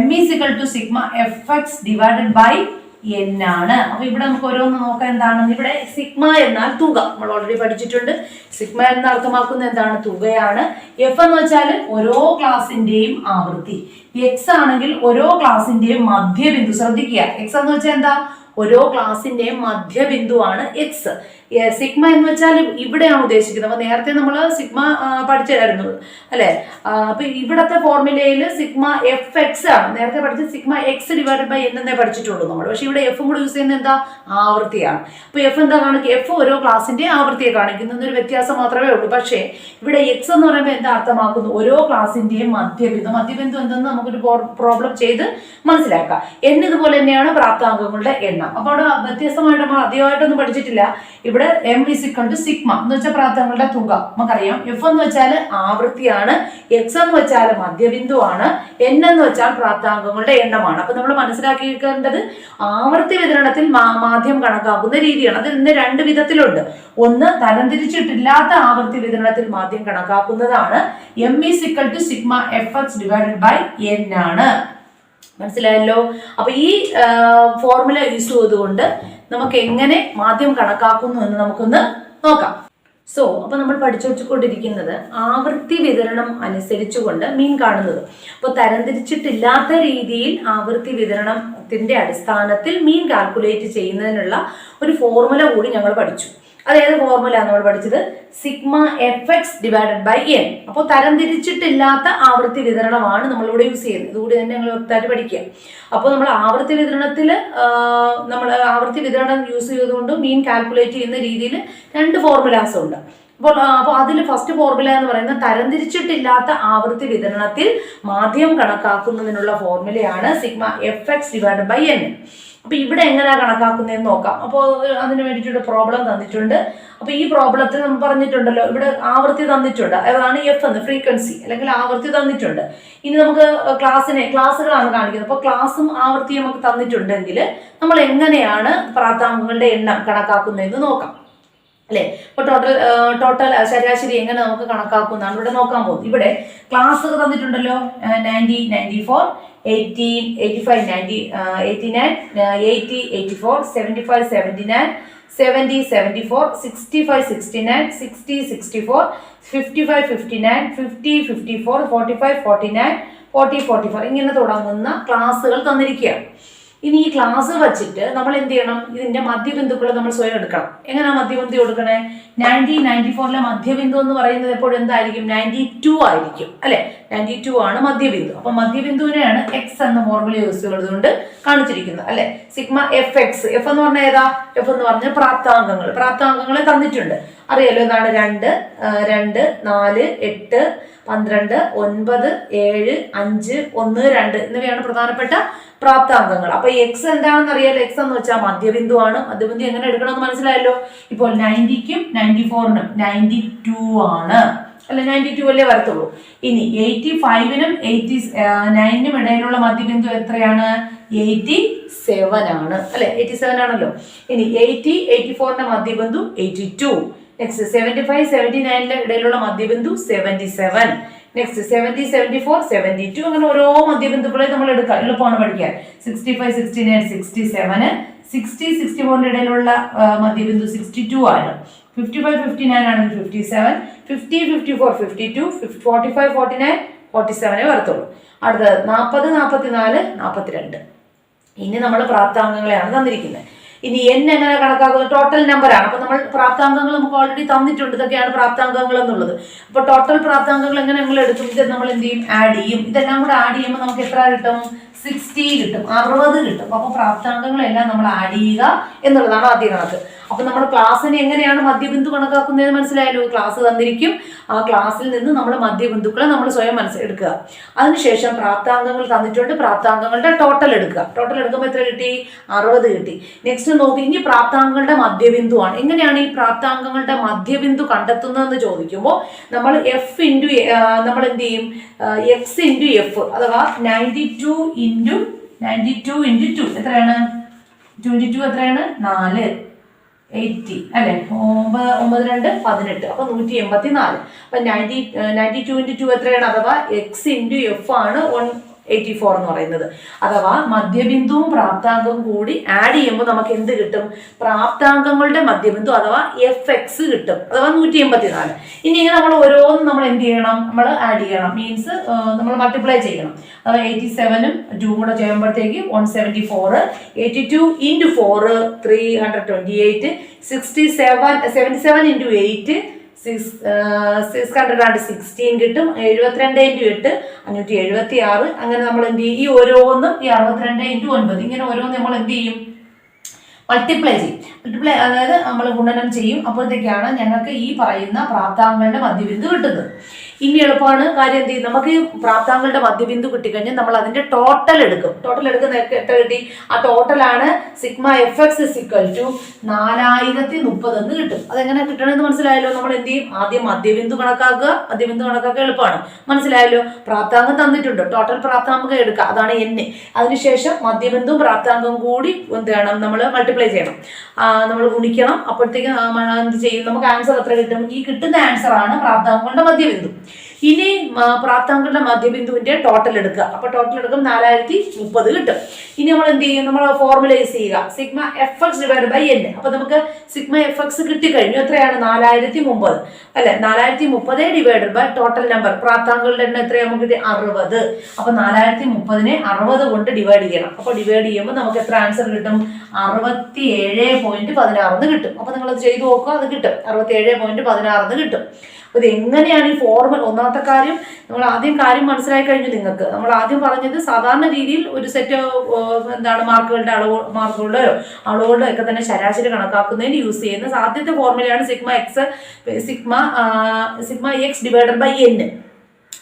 m is equal to sigma fx divided by n ആണ്. അപ്പൊ ഇവിടെ നമുക്ക് ഓരോന്ന് നോക്കാം. എന്താണെന്ന്? ഇവിടെ സിഗ്മ എന്നാൽ തുക, നമ്മൾ ഓൾറെഡി പഠിച്ചിട്ടുണ്ട്. സിഗ്മ എന്ന അർത്ഥമാക്കുന്നത് എന്താണ്? തുകയാണ്. എഫ് എന്ന് വെച്ചാൽ ഓരോ ക്ലാസിന്റെയും ആവൃത്തി. എക്സ് ആണെങ്കിൽ ഓരോ ക്ലാസിന്റെയും മധ്യബിന്ദു. ശ്രദ്ധിക്കുക, എക്സ് എന്ന് വെച്ചാൽ എന്താ? ഓരോ ക്ലാസിന്റെയും മധ്യബിന്ദുവാണ് എക്സ്. സിഗ്മ എന്ന് വെച്ചാൽ ഇവിടെയാണ് ഉദ്ദേശിക്കുന്നത്. അപ്പൊ നേരത്തെ നമ്മൾ സിഗ്മ പഠിച്ചായിരുന്നു അല്ലെ? അപ്പൊ ഇവിടത്തെ ഫോർമുലയിൽ സിഗ്മ എഫ് എക്സ് ആണ്. നേരത്തെ പഠിച്ച സിഗ്മ എക്സ് ഡിവൈഡഡ് ബൈ എന്നേ പഠിച്ചിട്ടുള്ളൂ നമ്മൾ. പക്ഷെ ഇവിടെ എഫും കൂടെ യൂസ് ചെയ്യുന്നത് എന്താ? ആവൃത്തിയാണ്. അപ്പൊ എഫ് എന്താ കാണിക്കുക? എഫ് ഓരോ ക്ലാസിന്റെ ആവൃത്തിയെ കാണിക്കുന്ന ഒരു വ്യത്യാസം മാത്രമേ ഉള്ളൂ. പക്ഷേ ഇവിടെ എക്സ് എന്ന് പറയുമ്പോൾ എന്താ അർത്ഥമാക്കുന്നു? ഓരോ ക്ലാസിന്റെയും മധ്യബിന്ദു. മധ്യബിന്ദു എന്തെന്ന് നമുക്കൊരു പ്രോബ്ലം ചെയ്ത് മനസ്സിലാക്കാം. n ഇതുപോലെ തന്നെയാണ് പ്രാപ്താംഗങ്ങളുടെ എണ്ണം. അപ്പൊ അവിടെ വ്യത്യസ്തമായിട്ട് നമ്മൾ അധികമായിട്ടൊന്നും പഠിച്ചിട്ടില്ല. ഇവിടെ m is equal to sigma എന്ന് വെച്ചാൽ പ്രാപ്താംഗങ്ങളുടെ തുക നമുക്കറിയാം. എഫ് എന്ന് വെച്ചാൽ ആവൃത്തിയാണ്, എക്സ് എന്ന് വെച്ചാൽ മധ്യബിന്ദുവാണ്, n എന്ന് വെച്ചാൽ പ്രാപ്താംഗങ്ങളുടെ എണ്ണമാണ്. അപ്പൊ നമ്മൾ മനസ്സിലാക്കിയിരിക്കേണ്ടത് ആവൃത്തി വിതരണത്തിൽ മാധ്യം കണക്കാക്കുന്ന രീതിയാണ്. അത് ഇന്ന് രണ്ട് വിധത്തിലുണ്ട്. ഒന്ന്, തരംതിരിച്ചിട്ടില്ലാത്ത ആവൃത്തി വിതരണത്തിൽ മാധ്യം കണക്കാക്കുന്നതാണ്. m is equal to sigma fx divided by n ആണ്. മനസ്സിലായല്ലോ? അപ്പൊ ഈ ഫോർമുല യൂസ് ചെയ്തുകൊണ്ട് നമുക്ക് എങ്ങനെ മാധ്യം കണക്കാക്കുന്നു എന്ന് നമുക്കൊന്ന് നോക്കാം. സോ അപ്പൊ നമ്മൾ പഠിച്ചുകൊണ്ടിരിക്കുന്നത് ആവൃത്തി വിതരണം അനുസരിച്ചുകൊണ്ട് മീൻ കാണുന്നത്. അപ്പോൾ തരംതിരിച്ചിട്ടില്ലാത്ത രീതിയിൽ ആവൃത്തി വിതരണത്തിന്റെ അടിസ്ഥാനത്തിൽ മീൻ കാൽക്കുലേറ്റ് ചെയ്യുന്നതിനുള്ള ഒരു ഫോർമുല കൂടി ഞങ്ങൾ പഠിച്ചു. അതേത് ഫോർമുല നമ്മൾ പഠിച്ചത്? Sigma F X divided by n. അപ്പോൾ തരംതിരിച്ചിട്ടില്ലാത്ത ആവൃത്തി വിതരണമാണ് നമ്മളിവിടെ യൂസ് ചെയ്യുന്നത്. ഇതുകൂടി തന്നെ ഞങ്ങൾ വ്യക്തമായിട്ട് പഠിക്കുക. അപ്പോൾ നമ്മൾ ആവൃത്തി വിതരണത്തിൽ ആവൃത്തി വിതരണം യൂസ് ചെയ്തുകൊണ്ട് മീൻ കാൽക്കുലേറ്റ് ചെയ്യുന്ന രീതിയിൽ രണ്ട് ഫോർമുലാസ് ഉണ്ട്. അപ്പോൾ അതിൽ ഫസ്റ്റ് ഫോർമുല എന്ന് പറയുന്നത് തരംതിരിച്ചിട്ടില്ലാത്ത ആവൃത്തി വിതരണത്തിൽ മാധ്യം കണക്കാക്കുന്നതിനുള്ള ഫോർമുലയാണ് sigma F X divided by n. അപ്പൊ ഇവിടെ എങ്ങനെയാണ് കണക്കാക്കുന്നതെന്ന് നോക്കാം. അപ്പോൾ അതിന് വേണ്ടിയിട്ടൊരു പ്രോബ്ലം തന്നിട്ടുണ്ട്. അപ്പൊ ഈ പ്രോബ്ലത്തിൽ നമ്മൾ പറഞ്ഞിട്ടുണ്ടല്ലോ, ഇവിടെ ആവൃത്തി തന്നിട്ടുണ്ട്. അതാണ് എഫ് എന്ന്, ഫ്രീക്വൻസി അല്ലെങ്കിൽ ആവൃത്തി തന്നിട്ടുണ്ട്. ഇനി നമുക്ക് ക്ലാസ്സുകളാണ് കാണിക്കുന്നത്. അപ്പൊ ക്ലാസ്സും ആവൃത്തിയും നമുക്ക് തന്നിട്ടുണ്ടെങ്കിൽ നമ്മൾ എങ്ങനെയാണ് പ്രാപ്താംഗങ്ങളുടെ എണ്ണം കണക്കാക്കുന്നതെന്ന് നോക്കാം. അല്ലേ? ഇപ്പോൾ ടോട്ടൽ ശരാശരി എങ്ങനെ നമുക്ക് കണക്കാക്കുന്നതാണ് ഇവിടെ നോക്കാൻ പോകുന്നത്. ഇവിടെ ക്ലാസ് തന്നിട്ടുണ്ടല്ലോ, 90, 94, 18, 85, 90, 89, 80, 84, 75, 79, 70, 74, 65, 69, 60, 64, 55, 59, 50, 54, 45, 49, 40, 44 ഇങ്ങനെ തുടങ്ങുന്ന ക്ലാസ്സുകൾ തന്നിരിക്കുകയാണ്. ഇനി ഈ ക്ലാസ് വച്ചിട്ട് നമ്മൾ എന്ത് ചെയ്യണം? ഇതിന്റെ മധ്യബിന്ദുക്കൾ നമ്മൾ സ്വയം എടുക്കണം. എങ്ങനെയാണ് മധ്യബിന്ദു എടുക്കണേ? 90, 94 മധ്യബിന്ദു എന്ന് പറയുന്നത് എപ്പോഴും എന്തായിരിക്കും? 92 ആയിരിക്കും, അല്ലെ? 92 ആണ് മധ്യബിന്ദു. അപ്പൊ മധ്യബിന്ദുവിനെയാണ് എക്സ് എന്ന ഫോർമുല യൂസ് ചെയ്തുകൊണ്ട് കാണിച്ചിരിക്കുന്നത്, അല്ലെ? Sigma F X. എഫ് എന്ന് പറഞ്ഞാൽ ഏതാ? എഫ് എന്ന് പറഞ്ഞാൽ പ്രാപ്താംഗങ്ങളെ തന്നിട്ടുണ്ട്. അറിയാലോ, എന്താണ്? 2, 2, 4, 8, 12, 9, 7, 5, 1, 2 എന്നിവയാണ് പ്രധാനപ്പെട്ട പ്രാപ്താംഗങ്ങൾ. അപ്പൊ എക്സ് എന്താണെന്ന് അറിയാലോ? എക്സ് എന്ന് വെച്ചാൽ മധ്യബിന്ദു ആണ്. മധ്യബിന്ദു എങ്ങനെ എടുക്കണമെന്ന് മനസ്സിലായല്ലോ. ഇപ്പോൾ 90ക്കും 94നും 92 ആണ്, അല്ലെ? 92 അല്ലേ വരത്തുള്ളൂ. ഇനി 85നും 89നും ഇടയിലുള്ള മധ്യബിന്ദു എത്രയാണ്? 87 ആണ്, അല്ലെ? 87 ആണല്ലോ. ഇനി 80, 84ന്റെ മധ്യബിന്ദു 82. നെക്സ്റ്റ് 75, 79ന്റെ ഇടയിലുള്ള മധ്യബിന്ദു 77. നെക്സ്റ്റ് 70, 74, 72 അങ്ങനെ ഓരോ മധ്യബിന്ദുക്കളെ നമ്മൾ എടുക്കാം. എളുപ്പമാണ് പഠിക്കാൻ. 65, 69, 67. 60, 64ന്റെ ഇടയിലുള്ള മധ്യബിന്ദു 62 ആണ്. 55, 59 ആണെങ്കിൽ 57. 50, 54, 52. 45, 49, 47 വരത്തുള്ളൂ. അടുത്തത് 40, 44, 42. ഇനി നമ്മൾ പ്രാപ്താംഗങ്ങളെയാണ് തന്നിരിക്കുന്നത്. ഇനി n എങ്ങനെ കണക്കാക്കുന്നത്? ടോട്ടൽ നമ്പർ ആണ്. അപ്പൊ നമ്മൾ പ്രാപ്താംഗങ്ങൾ നമുക്ക് ഓൾറെഡി തന്നിട്ടുണ്ട്. ഇതൊക്കെയാണ് പ്രാപ്താംഗങ്ങൾ എന്നുള്ളത്. അപ്പൊ ടോട്ടൽ പ്രാപ്താംഗങ്ങൾ എങ്ങനെ നിങ്ങൾ എടുക്കും? ഇത് നമ്മൾ എന്ത് ചെയ്യും? ആഡ് ചെയ്യും. ഇതെല്ലാം കൂടെ ആഡ് ചെയ്യുമ്പോൾ നമുക്ക് എത്ര കിട്ടും? 60 കിട്ടും, 60 കിട്ടും. അപ്പൊ പ്രാപ്താംഗങ്ങളെല്ലാം നമ്മൾ ആഡ് ചെയ്യുക എന്നുള്ളതാണ് ആദ്യ കണക്ക്. അപ്പൊ നമ്മൾ ക്ലാസ്സിന് എങ്ങനെയാണ് മധ്യബിന്ദു കണക്കാക്കുന്നത് മനസ്സിലായല്ലോ. ക്ലാസ് തന്നിരിക്കും, ആ ക്ലാസ്സിൽ നിന്ന് നമ്മൾ മധ്യബിന്ദുക്കളെ നമ്മൾ സ്വയം എടുക്കുക. അതിനുശേഷം പ്രാപ്താംഗങ്ങൾ തന്നിട്ടുണ്ട്, പ്രാപ്താംഗങ്ങളുടെ ടോട്ടൽ എടുക്കുക. ടോട്ടൽ എടുക്കുമ്പോൾ എത്ര കിട്ടി? 60 കിട്ടി. നെക്സ്റ്റ് നോക്കി, ഇനി പ്രാപ്താംഗങ്ങളുടെ മധ്യബിന്ദു ആണ്. എങ്ങനെയാണ് ഈ പ്രാപ്താംഗങ്ങളുടെ മധ്യബിന്ദു കണ്ടെത്തുന്നതെന്ന് ചോദിക്കുമ്പോൾ നമ്മൾ എഫ് ഇൻറ്റു നമ്മൾ എന്ത് ചെയ്യും? എക്സ് ഇൻറ്റു എഫ്, അഥവാ 92 ഇൻറ്റു 2 എത്രയാണ്? 22 എത്രയാണ്? 4, 80 അല്ലെ? 9, 2, 18. അപ്പൊ 184. അപ്പൊ 92 ഇൻറ്റു 2 എത്രയാണ്? അഥവാ എക്സ് ഇൻറ്റു എഫ് ആണ് 184 എന്ന് പറയുന്നത്. അഥവാ മധ്യബിന്ദുവും പ്രാപ്താംഗവും കൂടി ആഡ് ചെയ്യുമ്പോൾ നമുക്ക് എന്ത് കിട്ടും? പ്രാപ്താംഗങ്ങളുടെ മധ്യബിന്ദു അഥവാ എഫ് എക്സ് കിട്ടും, അഥവാ 184. ഇനി ഇങ്ങനെ നമ്മൾ ഓരോന്നും നമ്മൾ എന്ത് ചെയ്യണം? നമ്മൾ ആഡ് ചെയ്യണം. മീൻസ് നമ്മൾ മൾട്ടിപ്ലൈ ചെയ്യണം. അഥവാ 87ഉം 2 കൂടെ ചെയ്യുമ്പോഴത്തേക്ക് 174. 82 ഇൻറ്റു 4 328. 77 ഇൻറ്റു 8 616 കിട്ടും. 72 ഇൻറ്റു 8 576. അങ്ങനെ നമ്മൾ എന്ത് ചെയ്യും? ഈ ഓരോന്നും ഈ 62 ഇൻറ്റു 9 ഇങ്ങനെ ഓരോന്നും നമ്മൾ എന്ത് ചെയ്യും? മൾട്ടിപ്ലൈ ചെയ്യും. അതായത് നമ്മൾ ഗുണനം ചെയ്യും. അപ്പോഴത്തേക്കാണ് ഞങ്ങൾക്ക് ഈ പറയുന്ന പ്രാപ്താംഗങ്ങളുടെ മധ്യബിന്ദു കിട്ടുന്നത്. ഇനി എളുപ്പമാണ് കാര്യം. എന്ത് ചെയ്യും? നമുക്ക് പ്രാപ്താംഗങ്ങളുടെ മധ്യബിന്ദു കിട്ടിക്കഴിഞ്ഞാൽ നമ്മൾ അതിന്റെ ടോട്ടൽ എടുക്കും. ടോട്ടൽ എടുക്കുന്ന എത്ര കിട്ടി? ആ ടോട്ടലാണ് sigma F x equal to 4030 എന്ന് കിട്ടും. അതെങ്ങനെ കിട്ടണമെന്ന് മനസ്സിലായല്ലോ. നമ്മൾ എന്ത് ചെയ്യും? ആദ്യം മധ്യബിന്ദു കണക്കാക്കുക. മധ്യബിന്ദു കണക്കാക്കുക എളുപ്പമാണ്, മനസ്സിലായല്ലോ. പ്രാപ്താംഗം തന്നിട്ടുണ്ട്, ടോട്ടൽ പ്രാപ്താംഗം എടുക്കുക, അതാണ് n. അതിനുശേഷം മധ്യബിന്ദുവും പ്രാപ്താംഗവും കൂടി എന്ത് ചെയ്യണം? നമ്മൾ മൾട്ടിപ്ലൈ ചെയ്യണം, നമ്മൾ ഗുണിക്കണം. അപ്പോഴത്തേക്ക് എന്ത് ചെയ്യും? നമുക്ക് ആൻസർ എത്ര കിട്ടും? ഈ കിട്ടുന്ന ആൻസർ ആണ് പ്രാപ്താംഗങ്ങളുടെ മധ്യബിന്ദു. ഇനി പ്രാപ്താംഗങ്ങളുടെ മധ്യബിന്ദുവിന്റെ ടോട്ടൽ എടുക്കുക. അപ്പൊ ടോട്ടൽ എടുക്കും 4030 കിട്ടും. ഇനി നമ്മൾ എന്ത് ചെയ്യും? നമ്മൾ ഫോർമുലൈസ് ചെയ്യുക. Sigma F X divide by n. അപ്പൊ നമുക്ക് സിഗ്മ എഫ് എക്സ് കിട്ടിക്കഴിഞ്ഞു. എത്രയാണ്? 4030 അല്ലെ? 4030 ഡിവൈഡ് ബൈ ടോട്ടൽ നമ്പർ. പ്രാപ്താംഗങ്ങളുടെ എണ്ണം എത്രയാണ് നമുക്ക് കിട്ടി? 60. അപ്പൊ 4030നെ 60 കൊണ്ട് ഡിവൈഡ് ചെയ്യണം. അപ്പൊ ഡിവൈഡ് ചെയ്യുമ്പോൾ നമുക്ക് എത്ര ആൻസർ കിട്ടും? 67.16 കിട്ടും. അപ്പൊ നിങ്ങൾ അത് ചെയ്ത് നോക്കുക, അത് കിട്ടും. 67.16 കിട്ടും. അപ്പൊ ഇത് എങ്ങനെയാണ് ഈ ഫോർമുല? ഒന്നാമത്തെ കാര്യം, നമ്മൾ ആദ്യം കാര്യം മനസ്സിലായി കഴിഞ്ഞു നിങ്ങൾക്ക്. നമ്മൾ ആദ്യം പറഞ്ഞത് സാധാരണ രീതിയിൽ ഒരു സെറ്റ് എന്താണ് മാർക്കുകളുടെ അളവുകളുടെ ഒക്കെ തന്നെ ശരാശരി കണക്കാക്കുന്നതിന് യൂസ് ചെയ്യുന്ന ആദ്യത്തെ ഫോർമുലയാണ് sigma X divided by n.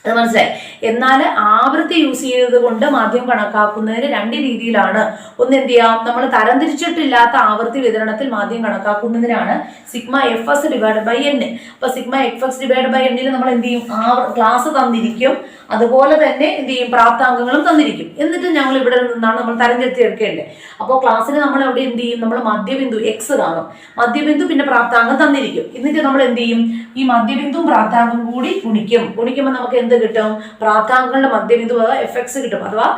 അത് മനസ്സിലായി. എന്നാൽ ആവൃത്തി യൂസ് ചെയ്തത് കൊണ്ട് മാധ്യമം കണക്കാക്കുന്നതിന് രണ്ട് രീതിയിലാണ്. ഒന്ന് എന്ത് ചെയ്യാം, നമ്മൾ തരംതിരിച്ചിട്ടില്ലാത്ത ആവൃത്തി വിതരണത്തിൽ മാധ്യമം കണക്കാക്കുന്നതിനാണ് sigma f s divide by N. അപ്പൊ sigma f s divide by എന്നിൽ നമ്മൾ എന്ത് ചെയ്യും, ക്ലാസ് തന്നിരിക്കും, അതുപോലെ തന്നെ എന്ത് ചെയ്യും, പ്രാപ്താംഗങ്ങളും തന്നിരിക്കും. എന്നിട്ട് ഞങ്ങൾ ഇവിടെ നിന്നാണ് നമ്മൾ തരംതിരിച്ച് എടുക്കേണ്ടത്. അപ്പോൾ ക്ലാസ്സിന് നമ്മൾ എവിടെ എന്ത് ചെയ്യും, നമ്മൾ മധ്യബിന്ദു എക്സ് കാണും, മധ്യബിന്ദു പിന്നെ പ്രാപ്താംഗം തന്നിരിക്കും. എന്നിട്ട് നമ്മൾ എന്ത് ചെയ്യും, ഈ മധ്യബിന്ദുവും പ്രാപ്താംഗം കൂടി ഗുണിക്കുമ്പോൾ നമുക്ക് എന്ത് കിട്ടും, പ്രാപ്താംഗങ്ങളുടെ മധ്യബിന്ദു എഫ് എക്സ് കിട്ടും, അഥവാ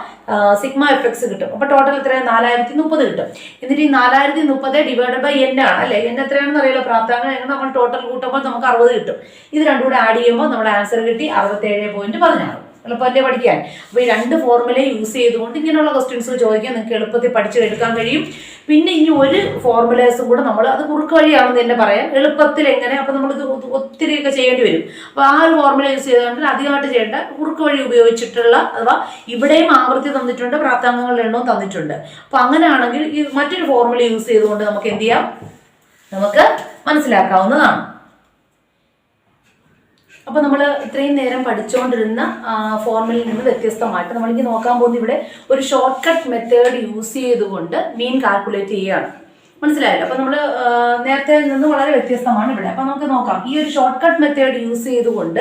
സിഗ്മ എഫ് എക്സ് കിട്ടും. അപ്പൊ ടോട്ടൽ എത്രയാണ്, 4030 കിട്ടും. എന്നിട്ട് ഈ 4030 ഡിവൈഡ് ബൈ എൻ ആണ് അല്ലെ, എൻ എത്രയാണെന്ന് അറിയില്ല, പ്രാപ്താംഗം എങ്ങനെ നമ്മൾ ടോട്ടൽ കൂട്ടുമ്പോൾ നമുക്ക് 60 കിട്ടും. ഇത് രണ്ടും കൂടെ ആഡ് ചെയ്യുമ്പോൾ നമ്മുടെ ആൻസർ കിട്ടി 67.16. എളുപ്പമല്ലേ പഠിക്കാൻ. അപ്പോൾ ഈ രണ്ട് ഫോർമുല യൂസ് ചെയ്തുകൊണ്ട് ഇങ്ങനെയുള്ള ക്വസ്റ്റ്യൻസ് ചോദിക്കാൻ നിങ്ങൾക്ക് എളുപ്പത്തിൽ പഠിച്ചെടുക്കാൻ കഴിയും. പിന്നെ ഇനി ഒരു ഫോർമുലേസും കൂടെ നമ്മൾ, അത് കുറുക്ക് വഴിയാണെന്ന് തന്നെ പറയാം, എളുപ്പത്തിൽ എങ്ങനെ, അപ്പോൾ നമ്മളിത് ഒത്തിരിയൊക്കെ ചെയ്യേണ്ടി വരും. അപ്പോൾ ആ ഒരു ഫോർമുല യൂസ് ചെയ്തുകൊണ്ട് അധികമായിട്ട് ചെയ്യേണ്ട, കുറുക്ക് വഴി ഉപയോഗിച്ചിട്ടുള്ള, അഥവാ ഇവിടെയും ആവൃത്തി തന്നിട്ടുണ്ട്, പ്രാപ്താംഗങ്ങളുടെ എണ്ണവും തന്നിട്ടുണ്ട്. അപ്പോൾ അങ്ങനെയാണെങ്കിൽ ഈ മറ്റൊരു ഫോർമുല യൂസ് ചെയ്തുകൊണ്ട് നമുക്ക് എന്ത് ചെയ്യാം, നമുക്ക് മനസ്സിലാക്കാവുന്നതാണ്. അപ്പോൾ നമ്മൾ ഇത്രയും നേരം പഠിച്ചുകൊണ്ടിരുന്ന ഫോർമുലയിൽ നിന്ന് വ്യത്യസ്തമായിട്ട് നമ്മളിങ്ങനെ നോക്കാൻ പോകുന്നത് ഇവിടെ ഒരു ഷോർട്ട് കട്ട് മെത്തേഡ് യൂസ് ചെയ്തുകൊണ്ട് മീൻ കാൽക്കുലേറ്റ് ചെയ്യുകയാണ്. മനസ്സിലായല്ലോ. അപ്പോൾ നമ്മൾ നേരത്തെ നിന്ന് വളരെ വ്യത്യസ്തമാണ് ഇവിടെ. അപ്പോൾ നമുക്ക് നോക്കാം, ഈ ഒരു ഷോർട്ട് കട്ട് മെത്തേഡ് യൂസ് ചെയ്തുകൊണ്ട്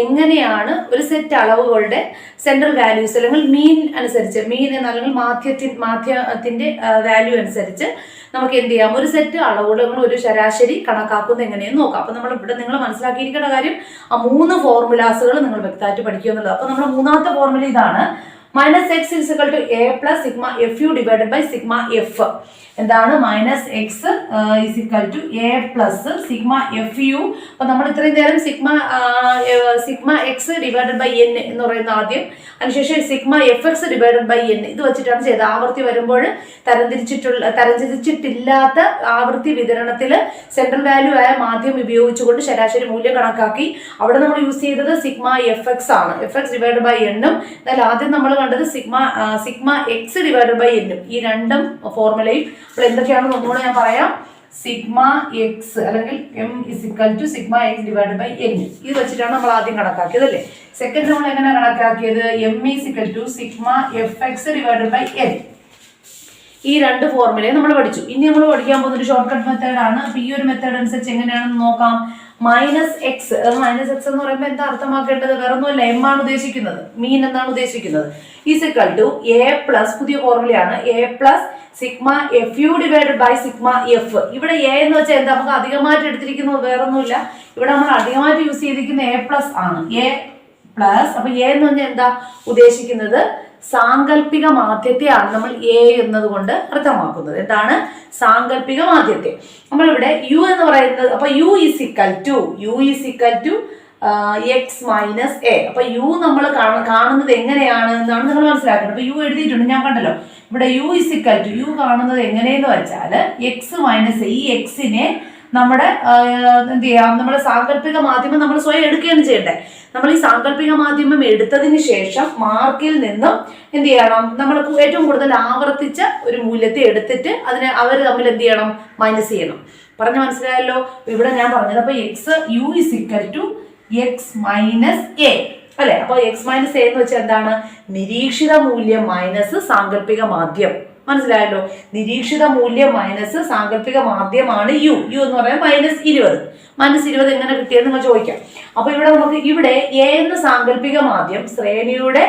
എങ്ങനെയാണ് ഒരു സെറ്റ് അളവുകളുടെ സെൻട്രൽ വാല്യൂസ് അല്ലെങ്കിൽ മീൻ അനുസരിച്ച്, മീൻ അല്ലെങ്കിൽ മാധ്യമത്തിന്റെ വാല്യൂ അനുസരിച്ച് നമുക്ക് എന്ത് ചെയ്യാം, ഒരു സെറ്റ് അളവുകൾ ഒരു ശരാശരി കണക്കാക്കുന്നത് എങ്ങനെയെന്ന് നോക്കാം. അപ്പോൾ നമ്മൾ ഇവിടെ നിങ്ങൾ മനസ്സിലാക്കിയിരിക്കേണ്ട കാര്യം, ആ 3 ഫോർമുലാസുകൾ നിങ്ങൾ വ്യക്തമായിട്ട് പഠിക്കുക എന്നുള്ളത്. അപ്പോൾ നമ്മുടെ മൂന്നാമത്തെ ഫോർമുല ഇതാണ്, minus x is equal to A plus sigma f u divided by sigma f. എന്താണ് minus x is equal to A plus sigma f u. അപ്പൊ നമ്മൾ ഇത്രയും നേരം sigma X divided by N എന്ന് പറയുന്ന ആദ്യം, അതിനുശേഷം sigma F X divided by N ഇത് വെച്ചിട്ടാണ് ചെയ്തത്. ആവൃത്തി വരുമ്പോൾ തരംതിരിച്ചിട്ടില്ലാത്ത ആവൃത്തി വിതരണത്തിൽ സെൻട്രൽ വാല്യൂ ആയ മാധ്യമം ഉപയോഗിച്ചുകൊണ്ട് ശരാശരി മൂല്യം കണക്കാക്കി. അവിടെ നമ്മൾ യൂസ് ചെയ്തത് സിഗ്മ എഫ് എക്സ് ആണ്, എഫ് എക്സ് ഡിവൈഡ് ബൈ എന്നും. എന്നാൽ ആദ്യം നമ്മൾ കണ്ടത് സിഗ്മ എക്സ് ഡിവൈഡ് ബൈ എന്നും. ഈ രണ്ടും ഫോർമുലയും അപ്പോൾ എന്തൊക്കെയാണെന്ന് ഒന്നുകൂടെ ഞാൻ പറയാം. സിഗ്മ എക്സ് അല്ലെങ്കിൽ M is equal to sigma X divide by N ഇത് വെച്ചിട്ടാണ് നമ്മൾ ആദ്യം കണക്കാക്കിയത് അല്ലേ. സെക്കൻഡ് നമ്മൾ എങ്ങനെ കണക്കാക്കിയത്, M is equal to sigma F X divide by N. ഈ രണ്ട് ഫോർമുലയും നമ്മൾ പഠിച്ചു. ഇനി നമ്മൾ പഠിക്കാൻ പോകുന്ന ഒരു ഷോർട്ട് കട്ട് മെത്തേഡ് ആണ്. അപ്പൊ ഈ ഒരു മെത്തേഡ് അനുസരിച്ച് എങ്ങനെയാണെന്ന് നോക്കാം. മൈനസ് എക്സ് എന്ന് പറയുമ്പോൾ എന്താ അർത്ഥമാക്കേണ്ടത്, വേറെ ഒന്നുമല്ല, എം ആണ് ഉദ്ദേശിക്കുന്നത്, മീൻ എന്നാണ് ഉദ്ദേശിക്കുന്നത്. ഈസിക്കൽ ടു എ പ്ലസ്, പുതിയ ഫോർമുലയാണ്, A plus sigma f u divided by sigma f. ഇവിടെ എ എന്ന് വെച്ചാൽ എന്താ, നമുക്ക് അധികമായിട്ട് എടുത്തിരിക്കുന്നത് വേറൊന്നുമില്ല, ഇവിടെ നമ്മൾ അധികമായിട്ട് യൂസ് ചെയ്തിരിക്കുന്ന എ പ്ലസ് ആണ്, എ പ്ലസ്. അപ്പൊ എ എന്ന് പറഞ്ഞാൽ എന്താ ഉദ്ദേശിക്കുന്നത്, സാങ്കല്പിക മാധ്യത്തെയാണ് നമ്മൾ എ എന്നതുകൊണ്ട് അർത്ഥമാക്കുന്നത്. എന്താണ്, സാങ്കല്പിക മാധ്യത്തെ. നമ്മളിവിടെ യു എന്ന് പറയുന്നത്, അപ്പൊ U is equal to X minus A. അപ്പൊ യു നമ്മൾ കാണുന്നത് എങ്ങനെയാണ് എന്നാണ് നിങ്ങൾ മനസ്സിലാക്കുന്നത്. അപ്പൊ യു എഴുതിയിട്ടുണ്ട്, ഞാൻ കണ്ടല്ലോ ഇവിടെ U is equal to, U കാണുന്നത് എങ്ങനെയെന്ന് വെച്ചാൽ എക്സ് മൈനസ് ഈ എക്സിനെ നമ്മുടെ എന്ത് ചെയ്യാം, നമ്മുടെ സാങ്കല്പിക മാധ്യമം നമ്മൾ സ്വയം എടുക്കുകയാണ് ചെയ്യേണ്ടത്. നമ്മൾ ഈ സാങ്കല്പിക മാധ്യമം എടുത്തതിന് ശേഷം മാർക്കിൽ നിന്നും എന്ത് ചെയ്യണം, നമ്മൾ ഏറ്റവും കൂടുതൽ ആവർത്തിച്ച ഒരു മൂല്യത്തെ എടുത്തിട്ട് അതിനെ അവർ തമ്മിൽ എന്ത് ചെയ്യണം, മൈനസ് ചെയ്യണം. പറഞ്ഞ മനസ്സിലായല്ലോ. ഇവിടെ ഞാൻ പറഞ്ഞത് അപ്പൊ X U is equal to X minus A അല്ലെ. അപ്പൊ എക്സ് മൈനസ് എ എന്ന് വെച്ചാൽ എന്താണ്, നിരീക്ഷിത മൂല്യം മൈനസ് സാങ്കല്പിക മാധ്യം. മനസ്സിലായല്ലോ. നിരീക്ഷിത മൂല്യം മൈനസ് സാങ്കല്പിക മാധ്യമാണ് യു. യു എന്ന് പറയുന്നത് -20. -20 എങ്ങനെ കിട്ടിയെന്ന് നിങ്ങൾ ചോദിക്കാം. അപ്പൊ ഇവിടെ നമുക്ക് ഇവിടെ എ എന്ന സാങ്കല്പിക മാധ്യം ശ്രേണിയുടെ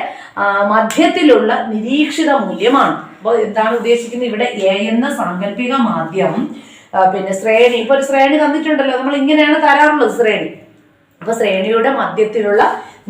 മധ്യത്തിലുള്ള നിരീക്ഷിത മൂല്യമാണ്. അപ്പൊ എന്താണ് ഉദ്ദേശിക്കുന്നത്, ഇവിടെ എ എന്ന സാങ്കല്പിക മാധ്യം പിന്നെ ശ്രേണി, ഇപ്പൊ ഒരു ശ്രേണി തന്നിട്ടുണ്ടല്ലോ, നമ്മൾ ഇങ്ങനെയാണ് തരാറുള്ളത് ശ്രേണി. അപ്പൊ ശ്രേണിയുടെ മധ്യത്തിലുള്ള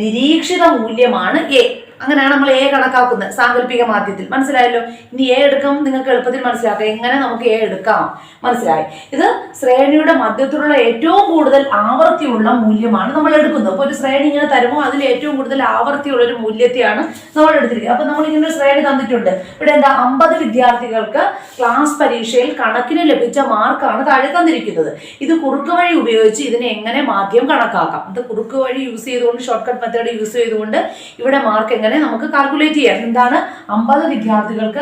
നിരീക്ഷിത മൂല്യമാണ് എ. അങ്ങനെയാണ് നമ്മൾ എ കണക്കാക്കുന്നത് സാങ്കല്പിക മാധ്യത്തിൽ. മനസ്സിലായല്ലോ. ഇനി എ എടുക്കാം, നിങ്ങൾക്ക് എളുപ്പത്തിൽ മനസ്സിലാക്കാം എങ്ങനെ നമുക്ക് എ എടുക്കാം. മനസ്സിലായി. ഇത് ശ്രേണിയുടെ മധ്യത്തിലുള്ള ഏറ്റവും കൂടുതൽ ആവർത്തിയുള്ള മൂല്യമാണ് നമ്മൾ എടുക്കുന്നത്. അപ്പോൾ ഒരു ശ്രേണി ഇങ്ങനെ തരുമ്പോൾ അതിൽ ഏറ്റവും കൂടുതൽ ആവർത്തിയുള്ള ഒരു മൂല്യത്തെയാണ് നമ്മൾ എടുത്തിരിക്കുന്നത്. അപ്പൊ നമ്മൾ ഇങ്ങനെ ഒരു ശ്രേണി തന്നിട്ടുണ്ട്. ഇവിടെ എന്താ, 50 വിദ്യാർത്ഥികൾക്ക് ക്ലാസ് പരീക്ഷയിൽ കണക്കിന് ലഭിച്ച മാർക്കാണ് താഴെ തന്നിരിക്കുന്നത്. ഇത് കുറുക്ക് വഴി ഉപയോഗിച്ച് ഇതിനെ എങ്ങനെ മാധ്യമം കണക്കാക്കാം. ഇത് കുറുക്ക് വഴി യൂസ് ചെയ്തുകൊണ്ട്, ഷോർട്ട് കട്ട് മെത്തേഡ് യൂസ് ചെയ്തുകൊണ്ട് ഇവിടെ മാർക്ക് എങ്ങനെ തന്നെ നമുക്ക് കാൽക്കുലേറ്റ് ചെയ്യാം. എന്താണ് 50 വിദ്യാർത്ഥികൾക്ക്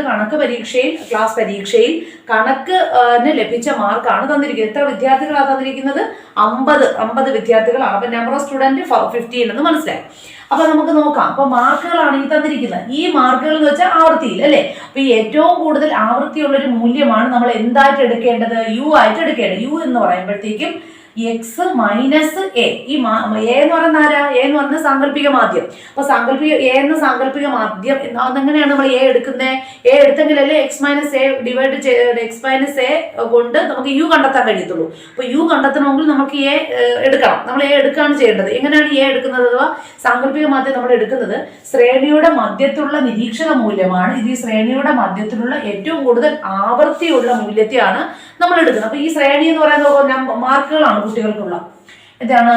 ക്ലാസ് പരീക്ഷയിൽ കണക്ക് ലഭിച്ച മാർക്കാണ് തന്നിരിക്കുന്നത്. എത്ര വിദ്യാർത്ഥികളാണ് തന്നിരിക്കുന്നത്? 50 വിദ്യാർത്ഥികളാണ്. അപ്പൊ നമ്പർ ഓഫ് സ്റ്റുഡന്റ് 15 എന്ന് മനസ്സിലായി. അപ്പൊ നമുക്ക് നോക്കാം. അപ്പൊ മാർക്കുകളാണ് ഈ തന്നിരിക്കുന്നത്. ഈ മാർക്കുകൾ എന്ന് വെച്ചാൽ ആവൃത്തിയിൽ അല്ലെ. അപ്പൊ ഈ ഏറ്റവും കൂടുതൽ ആവൃത്തിയുള്ള ഒരു മൂല്യമാണ് നമ്മൾ എന്തായിട്ട് എടുക്കേണ്ടത്? യു ആയിട്ട് എടുക്കേണ്ടത്. യു എന്ന് പറയുമ്പോഴത്തേക്കും എക്സ് മൈനസ് എ. ഈ എ എന്ന് പറയുന്ന ആരാ? എ എന്ന് പറയുന്ന സാങ്കല്പിക മാധ്യം. അപ്പൊ എ എന്ന സാങ്കല്പിക മാധ്യം അതെങ്ങനെയാണ് നമ്മൾ എ എടുക്കുന്നത്? എ എടുത്തെങ്കിലല്ലേ x minus A divide x minus A കൊണ്ട് നമുക്ക് യു കണ്ടെത്താൻ കഴിയത്തുള്ളൂ. അപ്പൊ യു കണ്ടെത്തണമെങ്കിൽ നമുക്ക് എ എടുക്കണം. നമ്മൾ എ എടുക്കുകയാണ് ചെയ്യേണ്ടത്. എങ്ങനെയാണ് എ എടുക്കുന്നത്? അഥവാ സാങ്കല്പിക മാധ്യം നമ്മൾ എടുക്കുന്നത് ശ്രേണിയുടെ മധ്യത്തിലുള്ള നിരീക്ഷക മൂല്യമാണ്. ഇത് ഈ ശ്രേണിയുടെ മധ്യത്തിലുള്ള ഏറ്റവും കൂടുതൽ ആവൃത്തിയുള്ള മൂല്യത്തെയാണ് നമ്മൾ എടുക്കുന്നത്. അപ്പൊ ഈ ശ്രേണി എന്ന് പറയുന്നത് മാർക്കുകളാണ് കുട്ടികൾക്കുള്ള. ഇതാണ്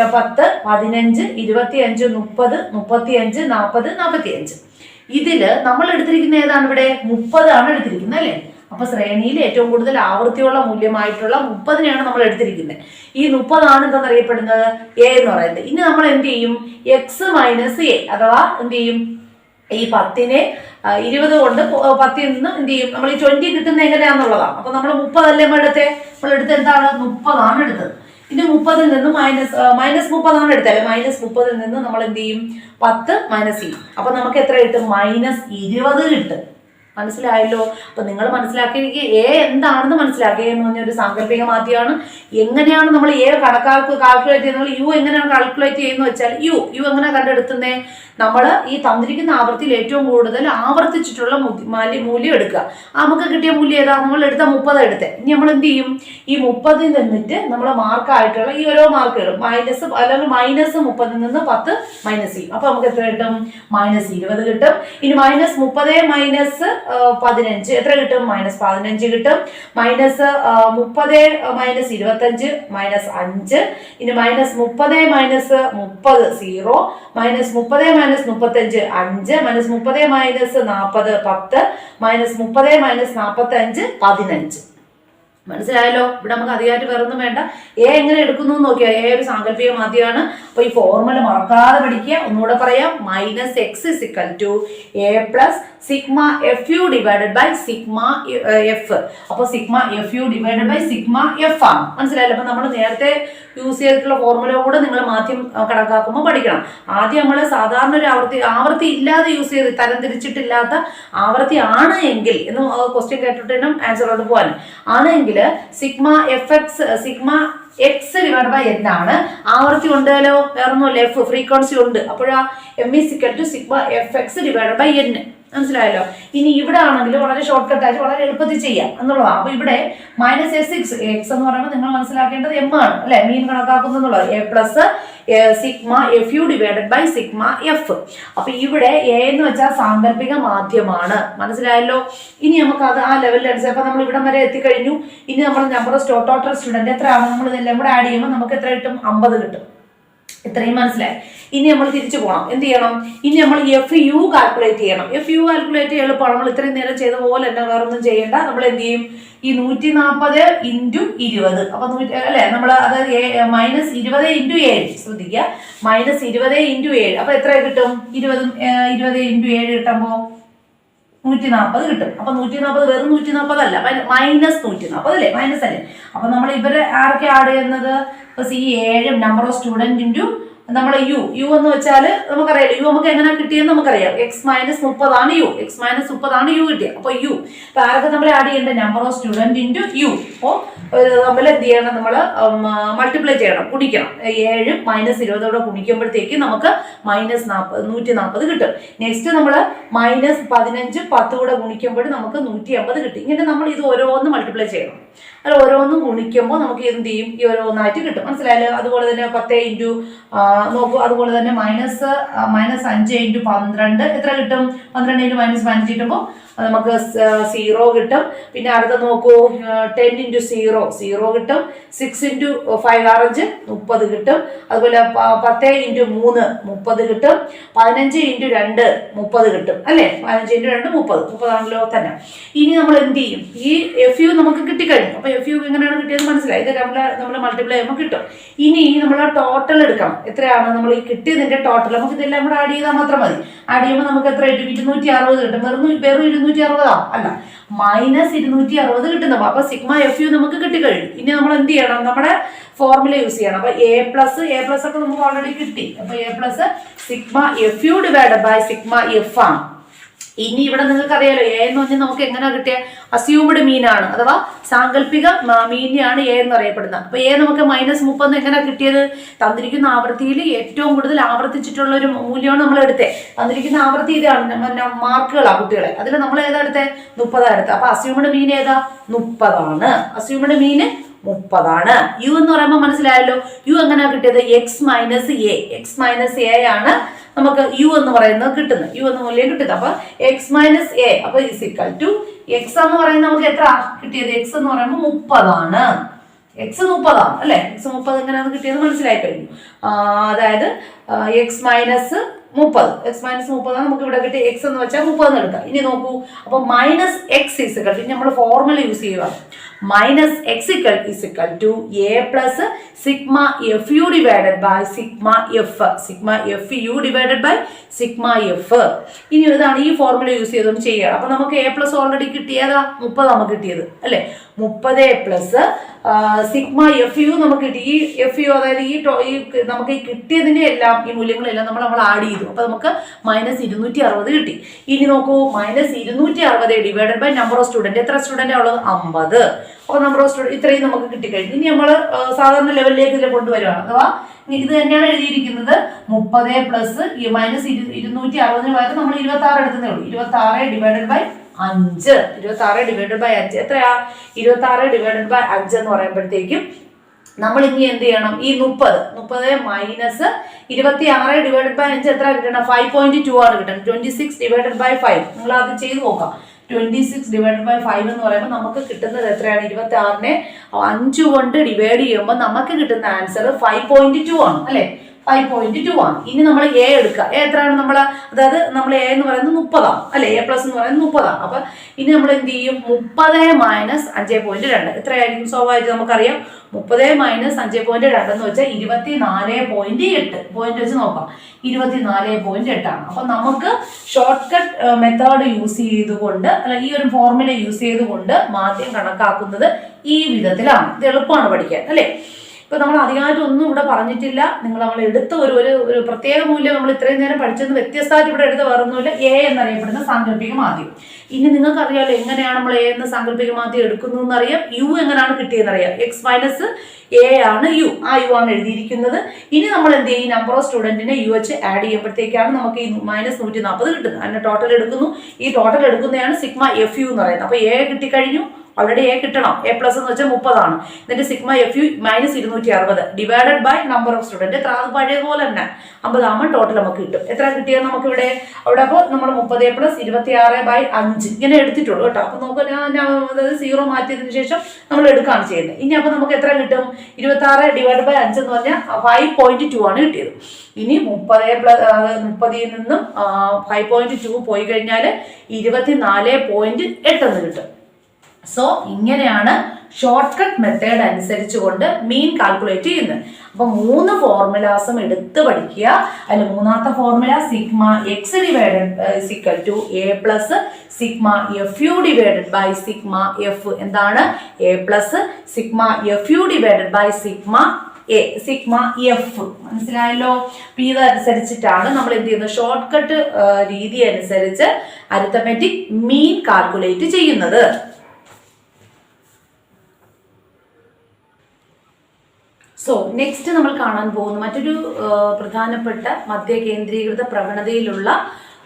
10, 15, 25, 30, 35, 40, 45. ഇതില് നമ്മൾ എടുത്തിരിക്കുന്ന ഏതാണ്? ഇവിടെ 30 ആണ് എടുത്തിരിക്കുന്നത് അല്ലേ. അപ്പൊ ശ്രേണിയിൽ ഏറ്റവും കൂടുതൽ ആവൃത്തിയുള്ള മൂല്യമായിട്ടുള്ള 30-നെയാണ് നമ്മൾ എടുത്തിരിക്കുന്നത്. ഈ 30 ആണ് എന്തെന്നറിയപ്പെടുന്നത്? എ എന്ന് പറയുന്നത്. ഇനി നമ്മൾ എന്ത് ചെയ്യും? എക്സ് മൈനസ് എ അഥവാ എന്ത് ചെയ്യും? ഈ 10-നെ 20 കൊണ്ട് 10-ൽ നിന്ന് എന്ത് ചെയ്യും? നമ്മൾ ഈ 20 കിട്ടുന്നത് എങ്ങനെയാണെന്നുള്ളതാണ്. അപ്പൊ നമ്മൾ 30 അല്ലേ നമ്മൾ എടുത്ത് എന്താണ്? 30 ആണ് എടുത്തത്. ഇനി 30-ൽ നിന്ന് മൈനസ് 30 ആണ് എടുത്തല്ലേ. മൈനസ് 30-ൽ നിന്ന് നമ്മൾ എന്ത് ചെയ്യും? 10 മൈനസ് ചെയ്യും. അപ്പൊ നമുക്ക് എത്ര കിട്ടും? മൈനസ് 20 കിട്ടും. മനസ്സിലായല്ലോ. അപ്പൊ നിങ്ങൾ മനസ്സിലാക്കി എ എന്താണെന്ന് മനസ്സിലാക്കി. എന്ന് പറഞ്ഞ ഒരു സാങ്കല്പിക മാധ്യമാണ്. എങ്ങനെയാണ് നമ്മൾ എ കാൽക്കുലേറ്റ് ചെയ്യുന്നത്? യു എങ്ങനെയാണ് കാൽക്കുലേറ്റ് ചെയ്യുന്നത് വെച്ചാൽ യു എങ്ങനെ കണ്ടെടുക്കുന്നേ? നമ്മൾ ഈ തന്നിരിക്കുന്ന ആവൃത്തിയിൽ ഏറ്റവും കൂടുതൽ ആവർത്തിച്ചിട്ടുള്ള മൂല്യം എടുക്കുക. നമുക്ക് കിട്ടിയ മൂല്യം ഏതാ? നമ്മൾ എടുത്ത 30 എടുത്തേ. ഇനി നമ്മൾ എന്ത് ചെയ്യും? ഈ 30-ൽ നിന്നിട്ട് നമ്മൾ മാർക്കായിട്ടുള്ള ഈ ഓരോ മാർക്കുകളും മൈനസ് 30-ൽ നിന്ന് 10 മൈനസ് ചെയ്യും. അപ്പൊ നമുക്ക് എത്ര കിട്ടും? മൈനസ് 20 കിട്ടും. ഇനി മൈനസ് 30 മൈനസ് 15 എത്ര കിട്ടും? മൈനസ് 15 കിട്ടും. Minus 30 minus 25 minus 5. ഇനി minus 30 minus 30 0. Minus 30 minus 35 5. Minus 30 minus 40 10. Minus 30 minus 45 15. മനസ്സിലായല്ലോ. ഇവിടെ നമുക്ക് അധികമായിട്ട് വേറൊന്നും വേണ്ട. എ എങ്ങനെ എടുക്കുന്നു നോക്കിയാൽ എ ഒരു സാങ്കല്പിക മാധ്യമാണ്. അപ്പൊ ഈ ഫോർമുല മറക്കാതെ പഠിക്കുക. ഒന്നുകൂടെ പറയാം. Minus x is equal to A plus sigma f u divided by sigma f. അപ്പൊ sigma f u divided by sigma f ആണ്. മനസ്സിലായല്ലോ. അപ്പൊ നമ്മൾ നേരത്തെ യൂസ് ചെയ്തിട്ടുള്ള ഫോർമുല കൂടെ നിങ്ങൾ മാധ്യം കണക്കാക്കുമ്പോൾ പഠിക്കണം. ആദ്യം നമ്മൾ സാധാരണ ഒരു ആവൃത്തി ഇല്ലാതെ യൂസ് ചെയ്ത് തരംതിരിച്ചിട്ടില്ലാത്ത ആവൃത്തി ആണ് എങ്കിൽ എന്ന് ക്വസ്റ്റ്യൻ കേട്ടിട്ടും ആൻസറോട് പോകാൻ ആണെങ്കിൽ sigma F X sigma X divide by N ആണ്. ആവൃത്തി ഉണ്ടല്ലോ, വേറൊന്നുമല്ല, എഫ് ഫ്രീക്വൻസി ഉണ്ട്. അപ്പോഴാ M is equal to sigma F X divide by N. മനസ്സിലായല്ലോ. ഇനി ഇവിടെ ആണെങ്കിൽ വളരെ ഷോർട്ട് കട്ട് ആയിട്ട് വളരെ എളുപ്പത്തിൽ ചെയ്യാം എന്നുള്ളതാണ്. അപ്പൊ ഇവിടെ മൈനസ് എക്സ് എന്ന് പറയുമ്പോൾ നിങ്ങൾ മനസ്സിലാക്കേണ്ടത് എം ആണ് അല്ലെ, മീൻ കണക്കാക്കുന്നുള്ളത്. A plus sigma f u divided by sigma f. അപ്പൊ ഇവിടെ എ എന്ന് വെച്ചാൽ സാങ്കല്പിക മാധ്യമാണ്. മനസ്സിലായല്ലോ. ഇനി നമുക്ക് അത് ആ ലെവലിൽ അനുസരിച്ച് അപ്പൊ നമ്മൾ ഇവിടം വരെ എത്തിക്കഴിഞ്ഞു. ഇനി നമ്മൾ നമ്പർ ഓഫ് ടോട്ടൽ സ്റ്റുഡന്റ് എത്രയാണ്? നമ്മൾ ഇതെല്ലാം കൂടെ ആഡ് ചെയ്യുമ്പോൾ നമുക്ക് എത്ര കിട്ടും? 50 കിട്ടും. ഇത്രയും മനസ്സിലായി. ഇനി നമ്മൾ തിരിച്ചു പോകണം. എന്ത് ചെയ്യണം? ഇനി നമ്മൾ എഫ് യു കാൽക്കുലേറ്റ് ചെയ്യണം. എഫ് യു കാൽക്കുലേറ്റ് ചെയ്യാൻ എളുപ്പമാണ്. നമ്മൾ ഇത്രയും നേരം ചെയ്ത പോലെ തന്നെ വേറൊന്നും ചെയ്യേണ്ട. നമ്മൾ എന്ത് ചെയ്യും? ഈ 140 ഇൻറ്റു 20. അപ്പൊ അല്ലെ നമ്മൾ അതായത് മൈനസ് 20 ഇൻറ്റു 7. ശ്രദ്ധിക്കുക, മൈനസ് 20 ഇൻറ്റു 7. അപ്പൊ എത്ര കിട്ടും? 20 ഇൻറ്റു 7 കിട്ടുമ്പോ 140 കിട്ടും. അപ്പൊ 140 വെറും 140 അല്ല, മൈനസ് 140 അല്ലേ, മൈനസ് അല്ലേ. അപ്പൊ നമ്മൾ ഇവരെ ആരൊക്കെ ആഡ് ചെയ്യുന്നത്? ഈ 7 നമ്പർ ഓഫ് സ്റ്റുഡന്റ് ഇൻറ്റു നമ്മൾ യു എന്ന് വെച്ചാൽ നമുക്കറിയാം. യു നമുക്ക് എങ്ങനെ കിട്ടിയെന്ന് നമുക്കറിയാം. എക്സ് മൈനസ് 30 ആണ് യു. എക്സ് മൈനസ് 30 ആണ് യു കിട്ടിയത്. അപ്പൊ യു അപ്പൊ ആരൊക്കെ നമ്മൾ ആഡ് ചെയ്യേണ്ടത്? Number of student into U. അപ്പോൾ നമ്മൾ എന്ത് ചെയ്യണം? നമ്മൾ മൾട്ടിപ്ലൈ ചെയ്യണം, ഗുണിക്കണം. 7 മൈനസ് 20 ഗുണിക്കുമ്പോഴത്തേക്ക് നമുക്ക് മൈനസ് 140 കിട്ടും. നെക്സ്റ്റ് നമ്മൾ മൈനസ് 15 10 കൂടെ ഗുണിക്കുമ്പോൾ നമുക്ക് 150 കിട്ടും. ഇങ്ങനെ നമ്മൾ ഇത് ഓരോന്ന് മൾട്ടിപ്ലൈ ചെയ്യണം. അത് ഓരോന്നും ഗുണിക്കുമ്പോൾ നമുക്ക് എന്ത് ചെയ്യും? ഈ ഓരോന്നായിട്ട് കിട്ടും. മനസ്സിലായല്ലോ. അതുപോലെ തന്നെ 10 ഇൻറ്റു നോക്കൂ. അതുപോലെ തന്നെ മൈനസ് 5 ഇൻറ്റു 12 എത്ര കിട്ടും? 12 ഇൻറ്റു മൈനസ് 15 കിട്ടുമ്പോൾ നമുക്ക് 0 കിട്ടും. പിന്നെ അടുത്ത നോക്കൂ, 10 ഇൻറ്റു 0 കിട്ടും. 6 ഇൻറ്റു 5 5 30 കിട്ടും. അതുപോലെ 10 ഇൻറ്റു 3 30 കിട്ടും. 15 ഇൻറ്റു 2 30 കിട്ടും അല്ലേ. 15 ഇൻറ്റു 2 30 ആണല്ലോ തന്നെ. ഇനി നമ്മൾ എന്ത് ചെയ്യും? ഈ എഫ് യു നമുക്ക് കിട്ടിക്കഴിഞ്ഞു. കഴിഞ്ഞു. അപ്പോൾ FU എങ്ങനെയാണ് കിട്ടിയത് മനസ്സിലായി. ഇത് നമ്മൾ മൾട്ടിപ്ലൈ ചെയ്യുമ്പോൾ കിട്ടും. ഇനി നമ്മൾ ടോട്ടൽ എടുക്കണം. എത്രയാണ് നമ്മൾ ഈ കിട്ടിയതിന്റെ ടോട്ടൽ? നമുക്ക് ഇതെല്ലാം കൂടെ ആഡ് ചെയ്താൽ മാത്രം മതി. ആഡ് ചെയ്യുമ്പോൾ നമുക്ക് എത്ര കിട്ടും? 260 കിട്ടും. വെറും 260 അല്ല, -260 കിട്ടുന്നത്. അപ്പൊ സിഗ്മ FU നമുക്ക് കിട്ടിക്കഴിഞ്ഞു. ഇനി നമ്മൾ എന്ത് ചെയ്യണം? നമ്മുടെ ഫോർമുല യൂസ് ചെയ്യണം. അപ്പൊ A പ്ലസ് ഒക്കെ നമുക്ക് ഓൾറെഡി കിട്ടി. അപ്പൊ A plus sigma FU divided by sigma F ആണ്. ഇനി ഇവിടെ നിങ്ങൾക്ക് അറിയാലോ, A എന്ന് പറഞ്ഞാൽ നമുക്ക് എങ്ങനെ കിട്ടിയ അസ്യൂംഡ് മീൻ ആണ്, അഥവാ സാങ്കല്പിക മീനെയാണ് A എന്ന് അറിയപ്പെടുന്നത്. അപ്പൊ A നമുക്ക് -30 എങ്ങനെ കിട്ടിയത്? തന്നിരിക്കുന്ന ആവൃത്തിയിൽ ഏറ്റവും കൂടുതൽ ആവർത്തിച്ചിട്ടുള്ള ഒരു മൂല്യമാണ് നമ്മൾ എടുത്തത്. തന്നിരിക്കുന്ന ആവൃത്തി ഇതാണ്, മാർക്കുകളാണ് കുട്ടികളെ. അതിൽ നമ്മൾ ഏതാ എടുത്തത്? 30 എടുത്തത്. അപ്പൊ അസ്യൂംഡ് മീൻ ഏതാ? 30 ആണ്. അസ്യൂംഡ് മീൻ 30 ആണ്. യു എന്ന് പറയുമ്പോൾ മനസ്സിലായല്ലോ. യു എങ്ങനെയാ കിട്ടിയത്? x - a ആണ് നമുക്ക് യു എന്ന് പറയുന്നത് കിട്ടുന്നത്. യു എന്ന മൂല്യം കിട്ടുന്നത്. അപ്പൊ x - a അപ്പൊ ഇസിക്കൽ ടു x എന്ന് പറയുന്നത് നമുക്ക് എത്ര കിട്ടിയത്? x എന്ന് പറയുമ്പോൾ 30 ആണ്. x 30 ആണ് അല്ലെ? x 30 എങ്ങനെയാണ് കിട്ടിയത് മനസ്സിലായി കഴിഞ്ഞു. അതായത് x - 30 ആണ് നമുക്ക് ഇവിടെ കിട്ടിയ. x എന്ന് വെച്ചാൽ 30 എടുക്കാം. ഇനി നോക്കൂ, അപ്പൊ -x ഇസിക്കൽ ടു, നമ്മൾ ഫോർമുല യൂസ് ചെയ്യുക. -x is equal to a plus sigma FU divided by sigma F. Sigma FU divided by sigma F. ഇനി ഇതാണ് ഈ ഫോർമുല യൂസ് ചെയ്തൊന്ന് ചെയ്യുക. അപ്പൊ നമുക്ക് a പ്ലസ് ഓൾറെഡി കിട്ടിയതാ 30 നമുക്ക് കിട്ടിയത് അല്ലെ? 30 പ്ലസ് സിഗ്മ FU നമുക്ക് കിട്ടി. ഈ FU അതായത് ഈ നമുക്ക് ഈ കിട്ടിയതിന്റെ എല്ലാം ഈ മൂല്യങ്ങളെല്ലാം നമ്മൾ ആഡ് ചെയ്തു. അപ്പൊ നമുക്ക് -260 കിട്ടി. ഇനി നോക്കൂ, -260 divided by number of student. എത്ര സ്റ്റുഡന്റ് ഉള്ളത്? 50. അപ്പോൾ നമ്പർ ഓഫ് സ്റ്റുഡന്റ് ഇത്രയും നമുക്ക് കിട്ടിക്കഴിഞ്ഞു. ഇനി നമ്മൾ സാധാരണ ലെവലിലേക്ക് ഇതിൽ കൊണ്ടുവരികയാണ്. അഥവാ ഇത് തന്നെയാണ് എഴുതിയിരിക്കുന്നത്. 30 പ്ലസ് ഈ -260 പകരം നമ്മൾ 26 എടുത്തതേ ഉള്ളൂ. 26 ഡിവൈഡഡ് ബൈ 5. 26 ഡിവൈഡഡ് ബൈ 5 എത്രയാ? 26 ഡിവൈഡഡ് ബൈ 5 എന്ന് പറയുമ്പോഴത്തേക്കും നമ്മൾ ഇനി എന്ത് ചെയ്യണം? ഈ 30 മൈനസ് 26 ഡിവൈഡഡ് ബൈ 5 എത്ര കിട്ടണം? 5.2 ആണ് കിട്ടണം. 26 ഡിവൈഡഡ് ബൈ 5 നിങ്ങൾ അത് ചെയ്ത് നോക്കാം. 26 ഡിവൈഡഡ് ബൈ 5 എന്ന് പറയുമ്പോൾ നമുക്ക് കിട്ടുന്നത് എത്രയാണ്? 26നെ 5 കൊണ്ട് ഡിവൈഡ് ചെയ്യുമ്പോൾ നമുക്ക് കിട്ടുന്ന ആൻസർ 5.2 ആണ് അല്ലെ? 5.2 ആണ്. ഇനി നമ്മൾ A എടുക്കുക. A എത്രയാണ്? അതായത് നമ്മൾ A എന്ന് പറയുന്നത് 30 ആണ് അല്ലെ? A പ്ലസ് എന്ന് പറയുന്നത് 30 ആണ്. അപ്പൊ ഇനി നമ്മൾ എന്ത് ചെയ്യും? 30 മൈനസ് 5.2 എത്രയായിരിക്കും? സ്വാഭാവികമായിട്ട് നമുക്കറിയാം 30 മൈനസ് 5.2 എന്ന് വെച്ചാൽ 24.8. പോയിന്റ് വെച്ച് നോക്കാം, 24.8 ആണ്. അപ്പൊ നമുക്ക് ഷോർട്ട് കട്ട് മെത്തേഡ് യൂസ് ചെയ്തുകൊണ്ട് അല്ല ഈ ഒരു ഫോർമുല യൂസ് ചെയ്തുകൊണ്ട് മാധ്യം കണക്കാക്കുന്നത് ഈ വിധത്തിലാണ്. ഇത് എളുപ്പമാണ് പഠിക്കാൻ അല്ലെ? ഇപ്പൊ നമ്മൾ അധികമായിട്ട് ഒന്നും ഇവിടെ പറഞ്ഞിട്ടില്ല. നമ്മൾ എടുത്ത ഒരു പ്രത്യേക മൂല്യം നമ്മൾ ഇത്രയും നേരം പഠിച്ചത് വ്യത്യസ്തമായിട്ട് ഇവിടെ എടുത്ത് വേറൊന്നുമില്ല. A എന്നറിയപ്പെടുന്ന സാങ്കല്പിക മാധ്യം. ഇനി നിങ്ങൾക്ക് അറിയാലോ എങ്ങനെയാണ് നമ്മൾ A എന്ന സാങ്കല്പിക മാധ്യം എടുക്കുന്നു എന്നറിയാം. യു എങ്ങനെയാണ് കിട്ടിയെന്ന് അറിയാം. x - a ആണ് യു. ആ യു ആണ് എഴുതിയിരിക്കുന്നത്. ഇനി നമ്മൾ എന്ത് ചെയ്യും? നമ്പർ ഓഫ് സ്റ്റുഡന്റിനെ UH ആഡ് ചെയ്യുമ്പോഴത്തേക്കാണ് നമുക്ക് ഈ -140 കിട്ടുന്നത്. അതിന്റെ ടോട്ടൽ എടുക്കുന്നു. ഈ ടോട്ടൽ എടുക്കുന്നതാണ് സിഗ്മ FU എന്ന് പറയുന്നത്. അപ്പൊ A കിട്ടിക്കഴിഞ്ഞു. ഓൾറെഡി A കിട്ടണം. A പ്ലസ് എന്ന് വെച്ചാൽ 30 ആണ്. എന്നിട്ട് sigma FU -260 divided by number of student. എത്ര? അത് പഴയതുപോലെ തന്നെ 50 ആകുമ്പോൾ ടോട്ടൽ നമുക്ക് കിട്ടും. എത്ര കിട്ടിയത് നമുക്ക് ഇവിടെ? അവിടെ അപ്പോൾ നമ്മൾ 30 പ്ലസ് 26 ബൈ 5 ഇങ്ങനെ എടുത്തിട്ടുള്ളൂ കേട്ടോ. അപ്പൊ നമുക്ക് അതായത് 0 മാറ്റിയതിനു ശേഷം നമ്മൾ എടുക്കുകയാണ് ചെയ്യുന്നത്. ഇനി അപ്പൊ നമുക്ക് എത്ര കിട്ടും? 26 ഡിവൈഡ് ബൈ 5 എന്ന് പറഞ്ഞാൽ 5.2 ആണ് കിട്ടിയത്. ഇനി 30 നിന്നും 5.2 പോയി കഴിഞ്ഞാൽ 24.8 എന്ന് കിട്ടും. സോ ഇങ്ങനെയാണ് ഷോർട്ട് കട്ട് മെത്തേഡ് അനുസരിച്ചുകൊണ്ട് മീൻ കാൽക്കുലേറ്റ് ചെയ്യുന്നത്. അപ്പൊ 3 ഫോർമുലാസും എടുത്ത് പഠിക്കുക. അതിൽ മൂന്നാമത്തെ formula sigma x divided equal to a plus sigma FU divided by sigma F. എന്താണ്? a plus sigma FU divided by sigma F. മനസ്സിലായല്ലോ? അപ്പൊ ഇതനുസരിച്ചിട്ടാണ് നമ്മൾ എന്ത് ചെയ്യുന്നത്? ഷോർട്ട് കട്ട് രീതി അനുസരിച്ച് അരിത്തമെറ്റിക് മീൻ കാൽക്കുലേറ്റ് ചെയ്യുന്നത്. സോ നെക്സ്റ്റ് നമ്മൾ കാണാൻ പോകുന്ന മറ്റൊരു പ്രധാനപ്പെട്ട മധ്യ കേന്ദ്രീകൃത പ്രവണതയിലുള്ള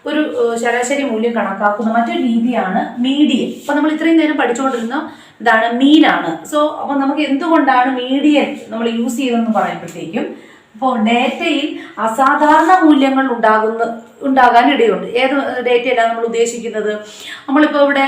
ഒരു ശരാശരി മൂല്യം കണക്കാക്കുന്ന മറ്റൊരു രീതിയാണ് മീഡിയൻ. അപ്പൊ നമ്മൾ ഇത്രയും നേരം പഠിച്ചുകൊണ്ടിരുന്ന ഇതാണ് മീനാണ്. സോ അപ്പൊ നമുക്ക് എന്തുകൊണ്ടാണ് മീഡിയൻ നമ്മൾ യൂസ് ചെയ്തതെന്ന് പറയുമ്പോഴത്തേക്കും അപ്പോൾ ഡേറ്റയിൽ അസാധാരണ മൂല്യങ്ങൾ ഉണ്ടാകാൻ ഇടയുണ്ട്. ഏത് ഡേറ്റയിലാണ് നമ്മൾ ഉദ്ദേശിക്കുന്നത്? നമ്മളിപ്പോൾ ഇവിടെ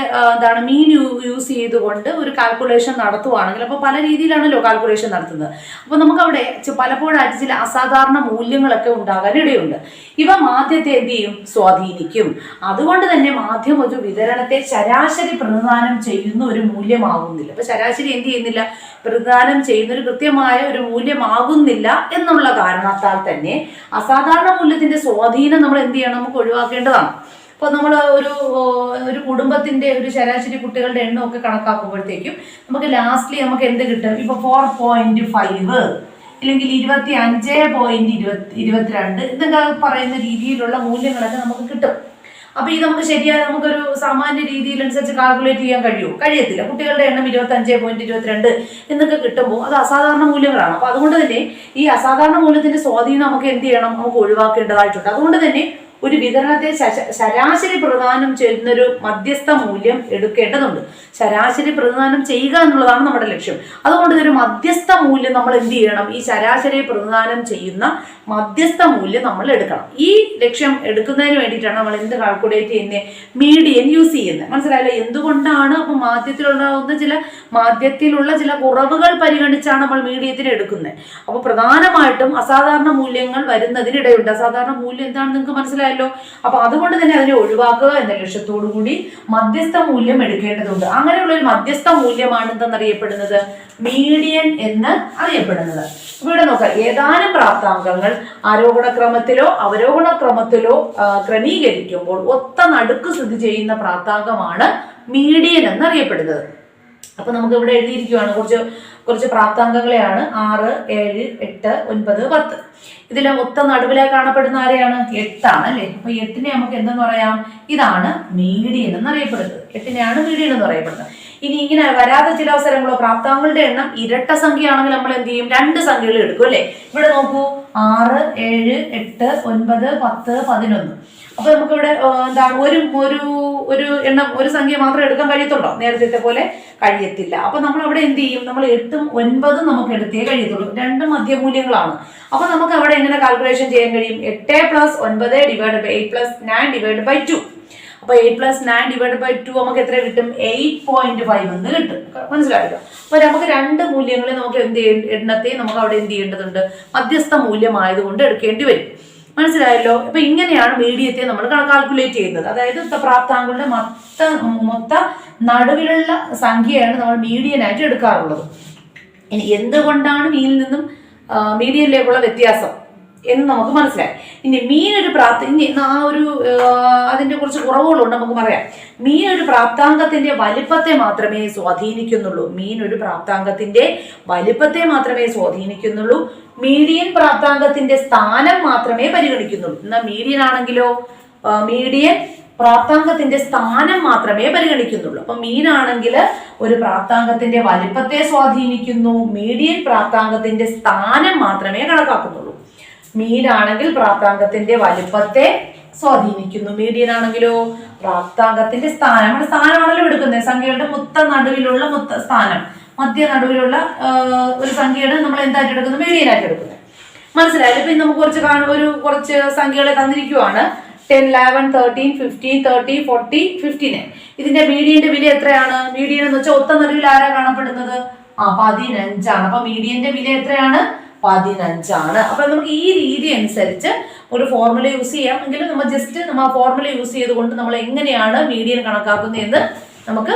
മീൻ യൂസ് ചെയ്തുകൊണ്ട് ഒരു കാൽക്കുലേഷൻ നടത്തുവാണെങ്കിൽ അപ്പോൾ പല രീതിയിലാണല്ലോ കാൽക്കുലേഷൻ നടത്തുന്നത്. അപ്പോൾ നമുക്കവിടെ പലപ്പോഴായിട്ട് ചില അസാധാരണ മൂല്യങ്ങളൊക്കെ ഉണ്ടാകാൻ ഇടയുണ്ട്. ഇവ മാധ്യമത്തെ എന്ത് ചെയ്യും? സ്വാധീനിക്കും. അതുകൊണ്ട് തന്നെ മാധ്യമം ഒരു വിതരണത്തെ ശരാശരി പ്രതിദാനം ചെയ്യുന്ന ഒരു മൂല്യമാകുന്നില്ല. അപ്പൊ ശരാശരി എന്ത് ചെയ്യുന്നില്ല? പ്രതിദാനം ചെയ്യുന്ന ഒരു കൃത്യമായ ഒരു മൂല്യമാകുന്നില്ല എന്നുള്ള കാരണത്താൽ തന്നെ അസാധാരണ മൂല്യത്തിന്റെ സ്വാധീനം നമ്മൾ എന്ത് ചെയ്യണം? നമുക്ക് ഒഴിവാക്കേണ്ടതാണ്. അപ്പോൾ നമ്മൾ ഒരു കുടുംബത്തിന്റെ ഒരു ശരാശരി കുട്ടികളുടെ എണ്ണമൊക്കെ കണക്കാക്കുമ്പോഴത്തേക്കും നമുക്ക് ലാസ്റ്റ്ലി നമുക്ക് എന്ത് കിട്ടും? ഇപ്പൊ 4.5 അല്ലെങ്കിൽ 25.22 എന്നൊക്കെ പറയുന്ന രീതിയിലുള്ള മൂല്യങ്ങളൊക്കെ നമുക്ക് കിട്ടും. അപ്പൊ ഇത് നമുക്ക് ശരിയായ നമുക്കൊരു സാമാന്യ രീതിയിലനുസരിച്ച് കാൽക്കുലേറ്റ് ചെയ്യാൻ കഴിയുമോ? കഴിയത്തില്ല. കുട്ടികളുടെ എണ്ണം 25.22 എന്നൊക്കെ കിട്ടുമ്പോൾ അത് അസാധാരണ മൂല്യങ്ങളാണ്. അപ്പൊ അതുകൊണ്ട് തന്നെ ഈ അസാധാരണ മൂല്യത്തിന്റെ സ്വാധീനം നമുക്ക് എന്ത് ചെയ്യണം? നമുക്ക് ഒഴിവാക്കേണ്ടതായിട്ടുണ്ട്. അതുകൊണ്ട് തന്നെ ഒരു വിതരണത്തെ ശരാശരി പ്രദാനം ചെയ്യുന്നൊരു മധ്യസ്ഥ മൂല്യം എടുക്കേണ്ടതുണ്ട്. ശരാശരി പ്രദാനം ചെയ്യുക എന്നുള്ളതാണ് നമ്മുടെ ലക്ഷ്യം. അതുകൊണ്ട് ഇതൊരു മധ്യസ്ഥ മൂല്യം നമ്മൾ എന്ത് ചെയ്യണം? ഈ ശരാശരി പ്രദാനം ചെയ്യുന്ന മധ്യസ്ഥ മൂല്യം നമ്മൾ എടുക്കണം. ഈ ലക്ഷ്യം എടുക്കുന്നതിന് വേണ്ടിയിട്ടാണ് നമ്മൾ എന്ത് കാൽക്കുലേറ്റ് ചെയ്യുന്നത്? മീഡിയൻ യൂസ് ചെയ്യുന്നത്. മനസ്സിലായല്ലോ? എന്തുകൊണ്ടാണ്? അപ്പൊ മാധ്യത്തിലുള്ള ചില കുറവുകൾ പരിഗണിച്ചാണ് നമ്മൾ മീഡിയത്തിന് എടുക്കുന്നത്. അപ്പൊ പ്രധാനമായിട്ടും അസാധാരണ മൂല്യങ്ങൾ വരുന്നതിനിടയുണ്ട്. അസാധാരണ മൂല്യം എന്താണെന്ന് നിങ്ങൾക്ക് മനസ്സിലായല്ലോ. അപ്പൊ അതുകൊണ്ട് തന്നെ അതിനെ ഒഴിവാക്കുക എന്ന ലക്ഷ്യത്തോടു കൂടി മധ്യസ്ഥ മൂല്യം എടുക്കേണ്ടതുണ്ട്. അങ്ങനെയുള്ള ഒരു മധ്യസ്ഥ മൂല്യമാണ് എന്തെന്നറിയപ്പെടുന്നത്? മീഡിയൻ എന്ന് അറിയപ്പെടുന്നത്. ഇവിടെ നോക്കാം, ഏതാനും പ്രാപ്താങ്കങ്ങൾ ആരോഹണ ക്രമത്തിലോ അവരോഹണ ക്രമത്തിലോ ക്രമീകരിക്കുമ്പോൾ ഒത്ത നടുക്ക് സ്ഥിതി ചെയ്യുന്ന പ്രാപ്താങ്കമാണ് മീഡിയൻ എന്നറിയപ്പെടുന്നത്. അപ്പൊ നമുക്ക് ഇവിടെ എഴുതിയിരിക്കുകയാണ് കുറച്ച് പ്രാപ്താങ്കങ്ങളെയാണ്. 6, 7, 8, 9, 10. ഇതിലെ ഒത്ത നടുവിലായി കാണപ്പെടുന്ന ആരെയാണ്? 8 ആണ് അല്ലെ? അപ്പൊ 8നെ നമുക്ക് എന്തെന്ന് പറയാം? ഇതാണ് മീഡിയൻ എന്നറിയപ്പെടുന്നത്. 8നെയാണ് മീഡിയൻ എന്ന് പറയപ്പെടുന്നത്. ഇനി ഇങ്ങനെ വരാത്ത ചില അവസരങ്ങളോ പ്രാപ്താങ്കങ്ങളുടെ എണ്ണം ഇരട്ട സംഖ്യ ആണെങ്കിൽ നമ്മൾ എന്ത് ചെയ്യും? 2 സംഖ്യകൾ എടുക്കും അല്ലെ? ഇവിടെ നോക്കൂ, 6, 7, 8, 9, 10, 11. അപ്പൊ നമുക്കിവിടെ ഒരു എണ്ണം ഒരു സംഖ്യ മാത്രം എടുക്കാൻ കഴിയത്തുള്ളൂ? നേരത്തെ പോലെ കഴിയത്തില്ല. അപ്പൊ നമ്മൾ അവിടെ എന്ത് ചെയ്യും? നമ്മൾ 8ഉം 9ഉം നമുക്ക് എടുത്തേ കഴിയത്തുള്ളൂ. 2 മധ്യമൂല്യങ്ങളാണ്. അപ്പൊ നമുക്ക് അവിടെ എങ്ങനെ കാൽക്കുലേഷൻ ചെയ്യാൻ കഴിയും? 8 + 9 / 8 + 9 / 2. അപ്പൊ 8 + 9 / 2 നമുക്ക് എത്ര കിട്ടും? 8.5 എന്ന് കിട്ടും. മനസ്സിലായല്ലോ? അപ്പൊ നമുക്ക് 2 മൂല്യങ്ങളെ നമുക്ക് എണ്ണത്തെ നമുക്ക് അവിടെ എന്ത് ചെയ്യേണ്ടതുണ്ട്? മധ്യസ്ഥ മൂല്യമായതുകൊണ്ട് എടുക്കേണ്ടി വരും. മനസ്സിലായല്ലോ? അപ്പൊ ഇങ്ങനെയാണ് മീഡിയത്തെ നമ്മൾ കാൽക്കുലേറ്റ് ചെയ്യുന്നത്. അതായത് പ്രാപ്താങ്കളുടെ മൊത്ത നടുവിലുള്ള സംഖ്യയാണ് നമ്മൾ മീഡിയനായിട്ട് എടുക്കാറുള്ളത്. ഇനി എന്തുകൊണ്ടാണ് മീനിൽ നിന്നും മീഡിയനിലേക്കുള്ള വ്യത്യാസം എന്ന് നമുക്ക് മനസ്സിലായി. ഇനി അതിന്റെ കുറച്ച് കുറവുകളുണ്ട് നമുക്ക് പറയാം. മീൻ ഒരു പ്രാപ്താങ്കത്തിന്റെ വലിപ്പത്തെ മാത്രമേ സ്വാധീനിക്കുന്നുള്ളൂ. മീഡിയൻ പ്രാപ്താങ്കത്തിന്റെ സ്ഥാനം മാത്രമേ പരിഗണിക്കുന്നുള്ളൂ. എന്നാൽ മീഡിയൻ ആണെങ്കിലോ മീഡിയൻ പ്രാപ്താങ്കത്തിന്റെ സ്ഥാനം മാത്രമേ പരിഗണിക്കുന്നുള്ളൂ. അപ്പൊ മീനാണെങ്കിൽ ഒരു പ്രാപ്താങ്കത്തിന്റെ വലിപ്പത്തെ സ്വാധീനിക്കുന്നു. മീഡിയൻ പ്രാപ്താങ്കത്തിന്റെ സ്ഥാനം മാത്രമേ കണക്കാക്കുന്നുള്ളൂ. മീനാണെങ്കിൽ പ്രാപ്താങ്കത്തിന്റെ വലിപ്പത്തെ സ്വാധീനിക്കുന്നു. മീഡിയൻ ആണെങ്കിലോ പ്രാപ്താങ്കത്തിന്റെ സ്ഥാനം. നമ്മുടെ സ്ഥാനമാണല്ലോ എടുക്കുന്നത്. സംഖ്യകളുടെ നടുവിലുള്ള സ്ഥാനം, മധ്യ നടുവിലുള്ള ഒരു സംഖ്യയുടെ നമ്മൾ എന്തായിട്ട് എടുക്കുന്നത്? മീഡിയനായിട്ട് എടുക്കുന്നത്. മനസ്സിലായാലും? ഇപ്പൊ നമുക്ക് കുറച്ച് സംഖ്യകളെ തന്നിരിക്കുവാണ്. 10, 11, 13, 15, 30, 40, 59. ഇതിന്റെ മീഡിയന്റെ വില എത്രയാണ്? മീഡിയൻ എന്ന് വെച്ചാൽ ഒത്ത നടുവിൽ ആരാ കാണപ്പെടുന്നത്? 15 ആണ്. അപ്പൊ മീഡിയന്റെ വില എത്രയാണ്? 15 ആണ്. അപ്പൊ നമുക്ക് ഈ രീതി അനുസരിച്ച് ഒരു ഫോർമുല യൂസ് ചെയ്യാം. എങ്കിലും നമ്മൾ ആ ഫോർമുല യൂസ് ചെയ്തുകൊണ്ട് നമ്മൾ എങ്ങനെയാണ് മീഡിയൻ കണക്കാക്കുന്നത് എന്ന് നമുക്ക്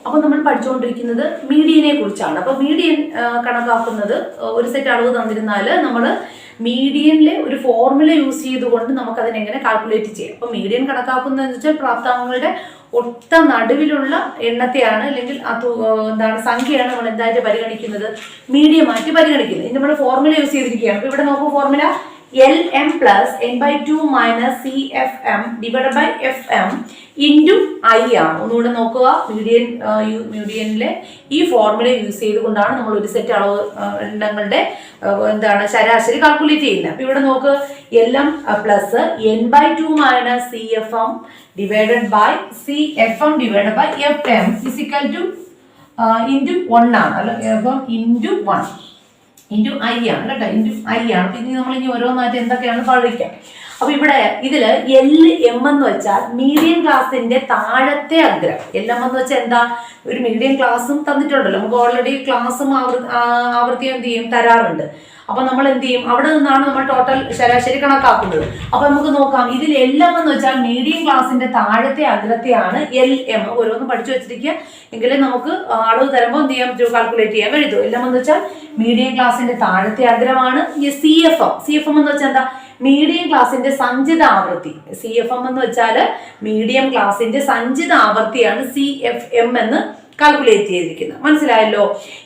അപ്പൊ നമ്മൾ പഠിച്ചുകൊണ്ടിരിക്കുന്നത് മീഡിയനെ കുറിച്ചാണ്. അപ്പൊ മീഡിയൻ കണക്കാക്കുന്നത് ഒരു സെറ്റ് അളവ് തന്നിരുന്നാൽ നമ്മൾ മീഡിയനിലെ ഒരു ഫോർമുല യൂസ് ചെയ്തുകൊണ്ട് നമുക്ക് അതിനെങ്ങനെ കാൽക്കുലേറ്റ് ചെയ്യാം. അപ്പൊ മീഡിയൻ കണക്കാക്കുന്നതെന്ന് വെച്ചാൽ പ്രാപ്താങ്കങ്ങളുടെ ഒത്ത നടുവിലുള്ള എണ്ണത്തെയാണ് അല്ലെങ്കിൽ സംഖ്യയാണ് നമ്മൾ എന്തായിട്ട് പരിഗണിക്കുന്നത്? മീഡിയമായിട്ട് പരിഗണിക്കുന്നത്. ഇനി നമ്മൾ ഫോർമുല യൂസ് ചെയ്തിരിക്കുകയാണ്. അപ്പൊ ഇവിടെ നോക്കൂ, formula LM + n/2 - CFM / FM × I ആണ്. ഒന്നുകൂടെ നോക്കുക, മീഡിയനിലെ ഈ ഫോർമുല യൂസ് ചെയ്തുകൊണ്ടാണ് നമ്മൾ ഒരു സെറ്റ് അളവ് എണ്ണങ്ങളുടെ ശരാശരി കാൽക്കുലേറ്റ് ചെയ്യുന്നത്. അപ്പൊ ഇവിടെ നോക്ക്, LM + n/2 - CFM / CFM / FM = × 1 ആണ്. അല്ല, FM × 1. ഇൻറ്റു ഐ ആണ് കേട്ടോ, ഇൻറ്റു ഐ ആണ്. പിന്നെ നമ്മൾ ഇനി ഓരോന്നായിട്ട് എന്തൊക്കെയാണ് പഠിക്കാം. അപ്പൊ ഇവിടെ ഇതില് LM എന്ന് വെച്ചാൽ മീഡിയം ക്ലാസിന്റെ താഴത്തെ അഗ്രം. LM എന്ന് വെച്ചാൽ എന്താ, ഒരു മീഡിയം ക്ലാസ്സും തന്നിട്ടുണ്ടല്ലോ, നമുക്ക് ഓൾറെഡി ക്ലാസ്സും ആവൃത്തിയും എന്ത് ചെയ്യും തരാറുണ്ട്. അപ്പൊ നമ്മൾ എന്ത് ചെയ്യും, അവിടെ നിന്നാണ് നമ്മൾ ടോട്ടൽ ശരാശരി കണക്കാക്കുന്നത്. അപ്പൊ നമുക്ക് നോക്കാം, ഇതിൽ LM എന്ന് വെച്ചാൽ മീഡിയം ക്ലാസിന്റെ താഴത്തെ അഗ്രത്തെയാണ് LM. ഓരോന്ന് പഠിച്ചു വെച്ചിരിക്കുക, എങ്കിലേ നമുക്ക് അളവ് തരുമ്പോൾ എന്ത് ചെയ്യാൻ പറ്റും, കാൽക്കുലേറ്റ് ചെയ്യാൻ കഴിയും. LM എന്ന് വെച്ചാൽ മീഡിയം ക്ലാസിന്റെ താഴത്തെ അഗ്രമാണ്. CFM എന്ന് വെച്ചാൽ എന്താ, മീഡിയം ക്ലാസിന്റെ സഞ്ചിത ആവൃത്തി. CFM എന്ന് വെച്ചാൽ മീഡിയം ക്ലാസിന്റെ സഞ്ചിത ആവൃത്തിയാണ് CFM എന്ന് കാൽക്കുലേറ്റ് ചെയ്തിരിക്കുന്നത്. മനസ്സിലായല്ലോ.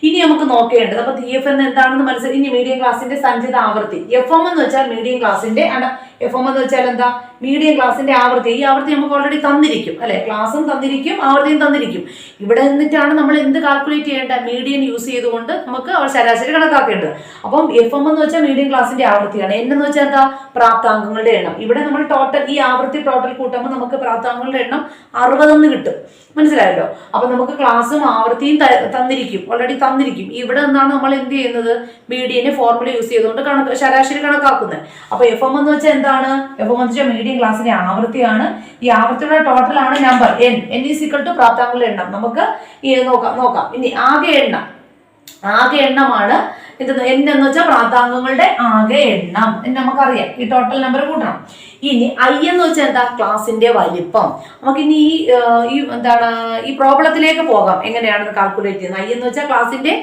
ഇനി നമുക്ക് നോക്കേണ്ടത്, അപ്പൊ TF എന്ന് എന്താണെന്ന് മനസ്സിലായി. ഇനി മീഡിയം ക്ലാസിന്റെ സഞ്ചിത ആവൃത്തി. FM എന്ന് വെച്ചാൽ മീഡിയം ക്ലാസിന്റെ FM എന്ന് വെച്ചാൽ എന്താ, മീഡിയം ക്ലാസിന്റെ ആവൃത്തി. ഈ ആവൃത്തി നമുക്ക് ഓൾറെഡി തന്നിരിക്കും അല്ലെ, ക്ലാസ്സും തന്നിരിക്കും, ആവൃത്തിയും തന്നിരിക്കും. ഇവിടെ നിന്നിട്ടാണ് നമ്മൾ എന്ത് കാൽക്കുലേറ്റ് ചെയ്യേണ്ട, മീഡിയൻ യൂസ് ചെയ്തുകൊണ്ട് നമുക്ക് ശരാശരി കണക്കാക്കേണ്ടത്. അപ്പം FM എന്ന് വെച്ചാൽ മീഡിയം ക്ലാസിന്റെ ആവൃത്തിയാണ്. N എന്ന് വെച്ചാൽ എന്താ, പ്രാപ്താംഗങ്ങളുടെ എണ്ണം. ഇവിടെ നമ്മൾ ടോട്ടൽ ഈ ആവൃത്തി ടോട്ടൽ കൂട്ടുമ്പോൾ നമുക്ക് പ്രാപ്താംഗങ്ങളുടെ എണ്ണം 60 കിട്ടും. മനസ്സിലായല്ലോ. അപ്പൊ നമുക്ക് ക്ലാസ്സും ആവൃത്തിയും തന്നിരിക്കും, ഓൾറെഡി തന്നിരിക്കും. ഇവിടെ നിന്നാണ് നമ്മൾ എന്ത് ചെയ്യുന്നത്, മീഡിയനെ ഫോർമുല യൂസ് ചെയ്തുകൊണ്ട് ശരാശരി കണക്കാക്കുന്നത്. അപ്പൊ FM എന്ന് വെച്ചാൽ എന്താണ്, FM എന്ന് വെച്ചാൽ മീഡിയം ക്ലാസിന്റെ ആവൃത്തിയാണ്. ഈ ആവൃത്തിയുടെ ടോട്ടൽ ആണ് number N is equal to പ്രാപ്താംഗങ്ങളുടെ എണ്ണം. നമുക്ക് നോക്കാം. ഇനി ആകെ എണ്ണമാണ് ഇത്. N എന്ന് വെച്ചാൽ പ്രാപ്താംഗങ്ങളുടെ ആകെ എണ്ണം നമുക്കറിയാം. ഈ ടോട്ടൽ നമ്പർ കൂട്ടണം. ഇനി I എന്ന് വെച്ചാൽ എന്താ, ക്ലാസിന്റെ വലിപ്പം. നമുക്ക് ഇനി ഈ പ്രോബ്ലത്തിലേക്ക് പോകാം, എങ്ങനെയാണെന്ന് കാൽക്കുലേറ്റ് ചെയ്യുന്നത്. I എന്ന് വെച്ചാൽ ക്ലാസിന്റെ